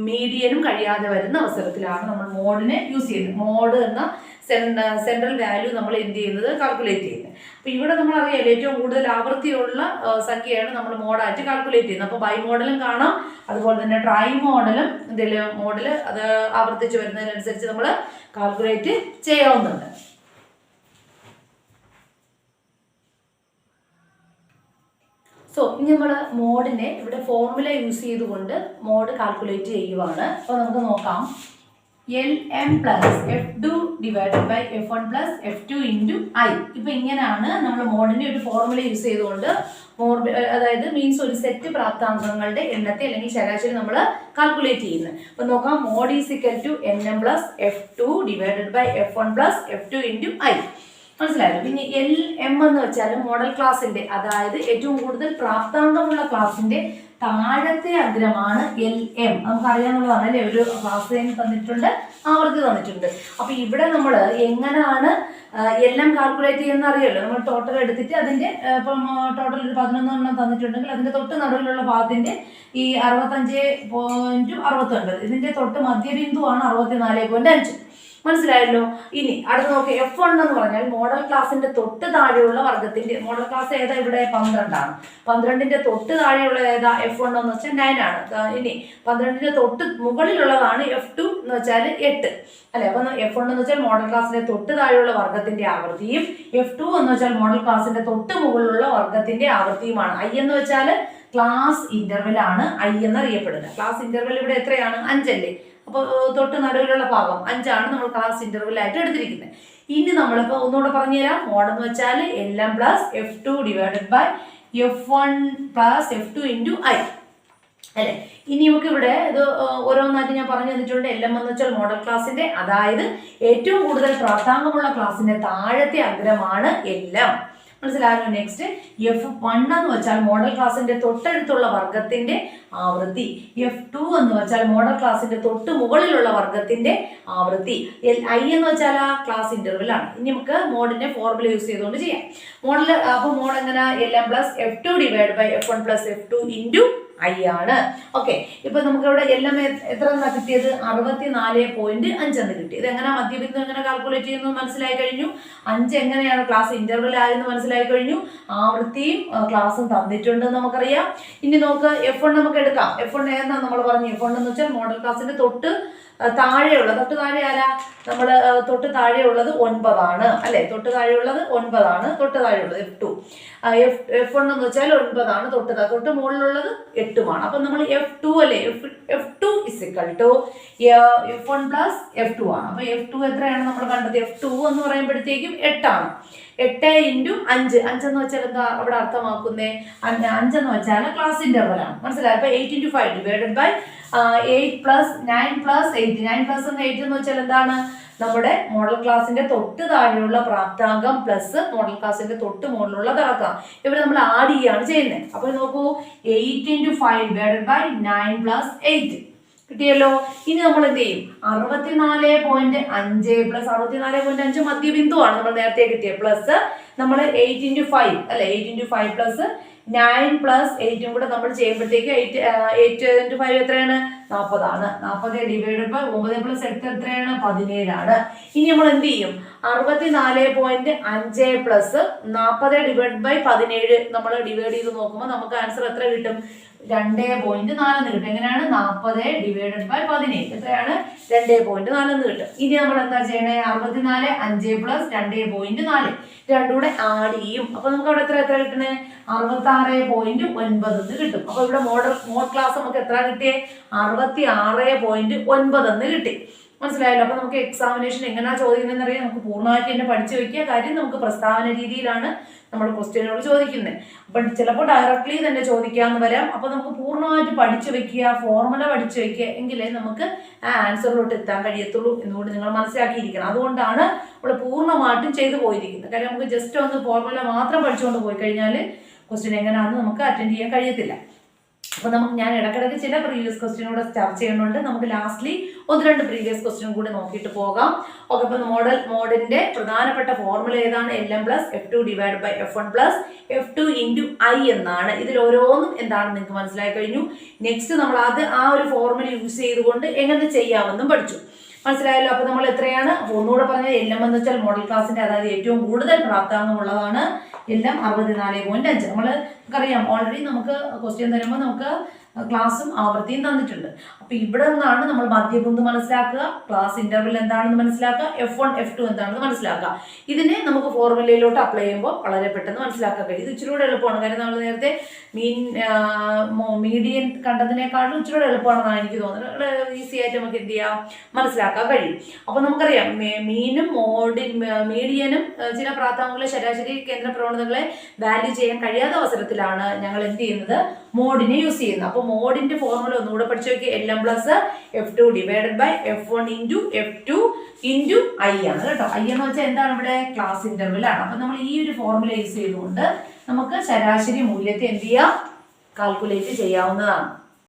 മീഡിയനും കഴിയാതെ വരുന്ന അവസരത്തിലാണ് നമ്മൾ മോഡിനെ യൂസ് ചെയ്യുന്നത്. മോഡ് എന്ന സെൻട്രൽ വാല്യൂ നമ്മൾ എന്ത് ചെയ്യുന്നത്? കാൽക്കുലേറ്റ് ചെയ്യുന്നത്. അപ്പൊ ഇവിടെ നമ്മൾ അറിയാലോ ഏറ്റവും കൂടുതൽ ആവൃത്തിയുള്ള സംഖ്യയാണ് നമ്മൾ മോഡായിട്ട് കാൽക്കുലേറ്റ് ചെയ്യുന്നത്. അപ്പൊ ബൈ മോഡലും കാണാം, അതുപോലെ തന്നെ ട്രൈ മോഡലും മോഡല് അത് ആവർത്തിച്ച് വരുന്നതിനനുസരിച്ച് നമ്മൾ കാൽക്കുലേറ്റ് ചെയ്യാവുന്നുണ്ട്. സോ ഇനി നമ്മൾ മോഡിനെ ഇവിടെ ഫോർമുല യൂസ് ചെയ്തുകൊണ്ട് മോഡ് കാൽക്കുലേറ്റ് ചെയ്യുവാണ്. അപ്പോൾ നമുക്ക് നോക്കാം. LM plus F2 divided by F1 plus F2 into I. ഇപ്പം ഇങ്ങനെയാണ് നമ്മൾ മോഡിൻ്റെ ഒരു ഫോർമുല യൂസ് ചെയ്തുകൊണ്ട് അതായത് മീൻസ് ഒരു സെറ്റ് പ്രാപ്താങ്കങ്ങളുടെ എണ്ണത്തെ അല്ലെങ്കിൽ ശരാശരി നമ്മൾ കാൽക്കുലേറ്റ് ചെയ്യുന്നത്. അപ്പം നോക്കാം. Mode is equal to NM plus F2 divided by F1 plus F2 into I. മനസ്സിലായല്ലോ. പിന്നെ LM എന്ന് വെച്ചാൽ മോഡൽ ക്ലാസിന്റെ, അതായത് ഏറ്റവും കൂടുതൽ പ്രാപ്താങ്കമുള്ള ക്ലാസിന്റെ താഴത്തെ അഗ്രമാണ് LM. നമുക്കറിയാവുന്നതാണ് അല്ലേ, ഒരു ക്ലാസ് തന്നിട്ടുണ്ട്, ആവൃത്തി തന്നിട്ടുണ്ട്. അപ്പൊ ഇവിടെ നമ്മൾ എങ്ങനെയാണ് LM കാൽക്കുലേറ്റ് ചെയ്യുന്ന അറിയാലോ. നമ്മൾ ടോട്ടൽ എടുത്തിട്ട് അതിന്റെ ഇപ്പം ടോട്ടൽ ഒരു 11 തന്നിട്ടുണ്ടെങ്കിൽ അതിന്റെ തൊട്ട് നടുവിലുള്ള ഭാഗത്തിന്റെ ഈ 65.69 ഇതിന്റെ തൊട്ട് മധ്യബിന്ദുവാണ് 64.5. മനസ്സിലായല്ലോ. ഇനി അടുത്ത് നോക്കി F1 എന്ന് പറഞ്ഞാൽ മോഡൽ ക്ലാസിന്റെ തൊട്ട് താഴെയുള്ള വർഗത്തിന്റെ, മോഡൽ ക്ലാസ് ഏതാ ഇവിടെ 12 12ന്റെ തൊട്ട് താഴെയുള്ള ഏതാ F1 എന്ന് വെച്ചാൽ 9 ആണ്. ഇനി 12ന്റെ തൊട്ട് മുകളിലുള്ളതാണ് F2 എന്ന് വെച്ചാൽ 8 അല്ലെ. അപ്പൊ F1 എന്ന് വെച്ചാൽ മോഡൽ ക്ലാസിന്റെ തൊട്ട് താഴെയുള്ള വർഗത്തിന്റെ ആവൃത്തിയും F2 എന്ന് വെച്ചാൽ മോഡൽ ക്ലാസിന്റെ തൊട്ട് മുകളിലുള്ള വർഗത്തിന്റെ ആവൃത്തിയുമാണ്. I എന്ന് വെച്ചാൽ ക്ലാസ് ഇന്റർവെൽ ആണ് I എന്നറിയപ്പെടുന്നത്. ക്ലാസ് ഇന്റർവെൽ ഇവിടെ എത്രയാണ്? 5 അല്ലേ. അപ്പോൾ തൊട്ട് നടുവിലുള്ള ഭാഗം 5 ആണ് നമ്മൾ ക്ലാസ് ഇന്റർവെൽ ആയിട്ട് എടുത്തിരിക്കുന്നത്. ഇനി നമ്മളിപ്പോൾ ഒന്നുകൂടെ പറഞ്ഞുതരാം. മോഡ് എന്ന് വെച്ചാൽ LM plus F2 divided by F1 plus F2 into I അല്ലെ. ഇനി നമുക്ക് ഇവിടെ ഇത് ഓരോന്നായിട്ട് ഞാൻ പറഞ്ഞു തന്നിട്ടുണ്ട്. LM എന്ന് വെച്ചാൽ മോഡൽ ക്ലാസിന്റെ, അതായത് ഏറ്റവും കൂടുതൽ പ്രാധാന്യമുള്ള ക്ലാസിന്റെ താഴത്തെ അഗ്രമാണ് LM. മനസ്സിലായോ? നെക്സ്റ്റ് F1 എന്ന് വെച്ചാൽ മോഡൽ ക്ലാസിന്റെ തൊട്ടടുത്തുള്ള വർഗത്തിന്റെ ആവൃത്തി. F2 എന്ന് വെച്ചാൽ മോഡൽ ക്ലാസിന്റെ തൊട്ട് മുകളിലുള്ള വർഗത്തിന്റെ ആവൃത്തി. I എന്ന് വെച്ചാൽ ആ ക്ലാസ് ഇന്റർവെൽ ആണ്. ഇനി നമുക്ക് മോഡിന്റെ ഫോർമുല യൂസ് ചെയ്തുകൊണ്ട് ചെയ്യാം. മോഡിൽ അപ്പൊ മോഡ് എങ്ങനെ? LM plus F2 divide by F1 plus F2 into I ആണ്. ഓക്കെ, ഇപ്പൊ നമുക്ക് ഇവിടെ LM എത്ര എന്നാ കിട്ടിയത്? 64.5 എന്ന് കിട്ടി. ഇത് എങ്ങനെ മധ്യബിന്ദു എങ്ങനെ കാൽക്കുലേറ്റ് ചെയ്യുന്നു മനസ്സിലായി കഴിഞ്ഞു. 5 എങ്ങനെയാണ് ക്ലാസ് ഇന്റർവെൽ ആയെന്ന് മനസ്സിലായി കഴിഞ്ഞു. ആവൃത്തിയും ക്ലാസും തന്നിട്ടുണ്ടെന്ന് നമുക്കറിയാം. ഇനി നമുക്ക് F1 നമുക്ക് എടുക്കാം. F1 ഏതാ നമ്മൾ പറഞ്ഞു? F1 എന്ന് വെച്ചാൽ മോഡൽ ക്ലാസിന്റെ തൊട്ട് താഴെയുള്ള, തൊട്ട് താഴെ ആരാ? നമ്മൾ തൊട്ട് താഴെയുള്ളത് 9 ആണ് അല്ലെ. തൊട്ട് താഴെയുള്ളത് 9 ആണ്. തൊട്ട് താഴെയുള്ളത് F2. F1 എന്ന് വെച്ചാൽ 9 ആണ്. തൊട്ട് മുകളിലുള്ളത് 8 അപ്പൊ നമ്മൾ F2 അല്ലെ. F2 is equal to F1 plus F2 ആണ്. അപ്പൊ F2 എത്രയാണ് നമ്മൾ കണ്ടത്? F2 എന്ന് പറയുമ്പോഴത്തേക്കും 8 ആണ്. 8 ഇൻറ്റു 5. 5 എന്ന് വെച്ചാൽ എന്താ അവിടെ അർത്ഥമാക്കുന്നേ? 5 എന്ന് വെച്ചാൽ ക്ലാസ് ഇന്റർവെൽ ആണ്. മനസ്സിലായി? അപ്പൊ 8 into 5 divided by 8 plus 9 plus 8. 9 plus 8 എന്ന് വെച്ചാൽ എന്താണ്? നമ്മുടെ മോഡൽ ക്ലാസിന്റെ തൊട്ട് താഴെയുള്ള പ്രാപ്താങ്കം പ്ലസ് മോഡൽ ക്ലാസിന്റെ തൊട്ട് മുകളിലുള്ള തറക്കം. ഇവിടെ നമ്മൾ ആഡ് ചെയ്യാണ് ചെയ്യുന്നത്. അപ്പൊ നോക്കൂ, 8 ഇൻറ്റു 5 ഡിവൈഡഡ് ബൈ 9 പ്ലസ് 8 കിട്ടിയല്ലോ. ഇനി നമ്മൾ എന്ത് ചെയ്യും? 64.5 പ്ലസ് 64.5 മധ്യബിന്ദു ആണ് നമ്മൾ നേരത്തെ കിട്ടിയ. പ്ലസ് നമ്മൾ 8 ഇൻറ്റു 5 അല്ലെ. 8 ഇൻറ്റു 5 പ്ലസ് 9 പ്ലസ് 8 കൂടെ നമ്മൾ ചെയ്യുമ്പോഴത്തേക്ക് 8 ഇൻറ്റു 5 എത്രയാണ്? 40 ആണ്. 40 ഡിവൈഡഡ് ബൈ 9 പ്ലസ് 8 എത്രയാണ്? 17 ആണ്. ഇനി നമ്മൾ എന്ത് ചെയ്യും? 64.5 പ്ലസ് 40 ഡിവൈഡ് ബൈ 17 നമ്മൾ ഡിവൈഡ് ചെയ്ത് നോക്കുമ്പോൾ നമുക്ക് ആൻസർ എത്ര കിട്ടും? 2.4 എന്ന് കിട്ടും. എങ്ങനെയാണ്? 40 ഡിവൈഡഡ് ബൈ 17 എത്രയാണ്? 2.4 എന്ന് കിട്ടും. ഇനി നമ്മൾ എന്താ ചെയ്യണേ? 64 5 പ്ലസ് 2.4 രണ്ടും കൂടെ ആഡ് ചെയ്യും. അപ്പൊ നമുക്ക് അവിടെ എത്ര കിട്ടണേ? 66.9 എന്ന് കിട്ടും. അപ്പൊ ഇവിടെ മോഡ് ക്ലാസ് നമുക്ക് എത്ര കിട്ടിയേ? 66.9 എന്ന് കിട്ടി. മനസ്സിലായല്ലോ. അപ്പൊ നമുക്ക് എക്സാമിനേഷൻ എങ്ങനെയാ ചോദിക്കുന്നതെന്ന് അറിയാം. നമുക്ക് പൂർണ്ണമായിട്ട് തന്നെ പഠിച്ചു വെക്കുക. കാര്യം നമുക്ക് പ്രസ്താവന രീതിയിലാണ് നമ്മൾ ക്വസ്റ്റ്യനുകൾ ചോദിക്കുന്നത്. അപ്പൊ ചിലപ്പോൾ ഡയറക്ട്ലി തന്നെ ചോദിക്കാമെന്ന് വരാം. അപ്പൊ നമുക്ക് പൂർണ്ണമായിട്ട് പഠിച്ചു വെക്കുക, ഫോർമുല പഠിച്ചു വെക്കുക, എങ്കിലേ നമുക്ക് ആ ആൻസറിലോട്ട് എത്താൻ കഴിയത്തുള്ളൂ എന്നുകൊണ്ട് നിങ്ങൾ മനസ്സിലാക്കിയിരിക്കണം. അതുകൊണ്ടാണ് നമ്മൾ പൂർണ്ണമായിട്ടും ചെയ്തു പോയിരിക്കുന്നത്. കാര്യം നമുക്ക് ജസ്റ്റ് ഒന്ന് ഫോർമുല മാത്രം പഠിച്ചുകൊണ്ട് പോയി കഴിഞ്ഞാൽ ക്വസ്റ്റ്യൻ എങ്ങനെയാണെന്ന് നമുക്ക് അറ്റൻഡ് ചെയ്യാൻ കഴിയത്തില്ല. അപ്പൊ ഞാൻ ഇടക്കിടക്ക് ചില പ്രീവിയസ് ക്വസ്റ്റ്യനൂടെ ചർച്ച ചെയ്യുന്നുണ്ട്. നമുക്ക് ലാസ്റ്റ്ലി 1-2 പ്രീവിയസ് ക്വസ്റ്റ്യൻ കൂടി നോക്കിയിട്ട് പോകാം. ഓക്കെ, അപ്പൊ മോഡിന്റെ പ്രധാനപ്പെട്ട ഫോർമുല ഏതാണ്? LM plus F2 divide by F1 plus F2 into I എന്നാണ്. ഇതിൽ ഓരോന്നും എന്താണെന്ന് നിങ്ങൾക്ക് മനസ്സിലായി കഴിഞ്ഞു. നെക്സ്റ്റ് നമ്മൾ ആ ഒരു ഫോർമുല യൂസ് ചെയ്തുകൊണ്ട് എങ്ങനെ ചെയ്യാമെന്നും പഠിച്ചു. മനസ്സിലായല്ലോ. അപ്പൊ നമ്മൾ എത്രയാണ്? ഒന്നുകൂടെ പറഞ്ഞാൽ LM എന്ന് വെച്ചാൽ മോഡൽ ക്ലാസിന്റെ, അതായത് ഏറ്റവും കൂടുതൽ പ്രാപ്താങ്കമുള്ളതാണ്. LM 64.5. നമുക്കറിയാം ഓൾറെഡി നമുക്ക് ക്വസ്റ്റ്യൻ തരുമ്പോൾ നമുക്ക് ക്ലാസ്സും ആവൃത്തിയും തന്നിട്ടുണ്ട്. അപ്പൊ ഇവിടെ നിന്നാണ് നമ്മൾ മധ്യബിന്ദു മനസ്സിലാക്കുക, ക്ലാസ് ഇന്റർവെൽ എന്താണെന്ന് മനസ്സിലാക്കുക, F1 F2 എന്താണെന്ന് മനസ്സിലാക്കുക. ഇതിനെ നമുക്ക് ഫോർമുലയിലോട്ട് അപ്ലൈ ചെയ്യുമ്പോൾ വളരെ പെട്ടെന്ന് മനസ്സിലാക്കാൻ കഴിയും. ഇത് ഇച്ചിരി കൂടെ എളുപ്പമാണ്. കാര്യം നമ്മൾ നേരത്തെ മീഡിയൻ കണ്ടതിനേക്കാളും ഇച്ചിരി കൂടെ എളുപ്പമാണെന്നാണ് എനിക്ക് തോന്നുന്നത്. ഈസി ആയിട്ട് നമുക്ക് എന്ത് ചെയ്യാം? മനസ്സിലാക്കാൻ കഴിയും. അപ്പൊ നമുക്കറിയാം മീനും മീഡിയനും ചില പ്രാപ്താങ്കങ്ങളെ ശരാശരി കേന്ദ്ര പ്രവണതകളെ വാല്യൂ ചെയ്യാൻ കഴിയാത്ത അവസരത്തിലാണ് ഞങ്ങൾ എന്ത് ചെയ്യുന്നത്? മോഡിനെ യൂസ് ചെയ്യുന്നത്. അപ്പൊ മോഡിന്റെ ഫോർമുല ഒന്നുകൂടെ പഠിച്ചു നോക്കി. LM plus F2 divided by F1 into F2 into I ആണ് കേട്ടോ. I എന്ന് വെച്ചാൽ എന്താണ്? ഇവിടെ ക്ലാസ് ഇന്റർവെൽ ആണ്. അപ്പൊ നമ്മൾ ഈ ഒരു ഫോർമുല യൂസ് ചെയ്തുകൊണ്ട് നമുക്ക് ശരാശരി മൂല്യത്തെ എന്ത് ചെയ്യാം? കാൽക്കുലേറ്റ് ചെയ്യാവുന്നതാണ്.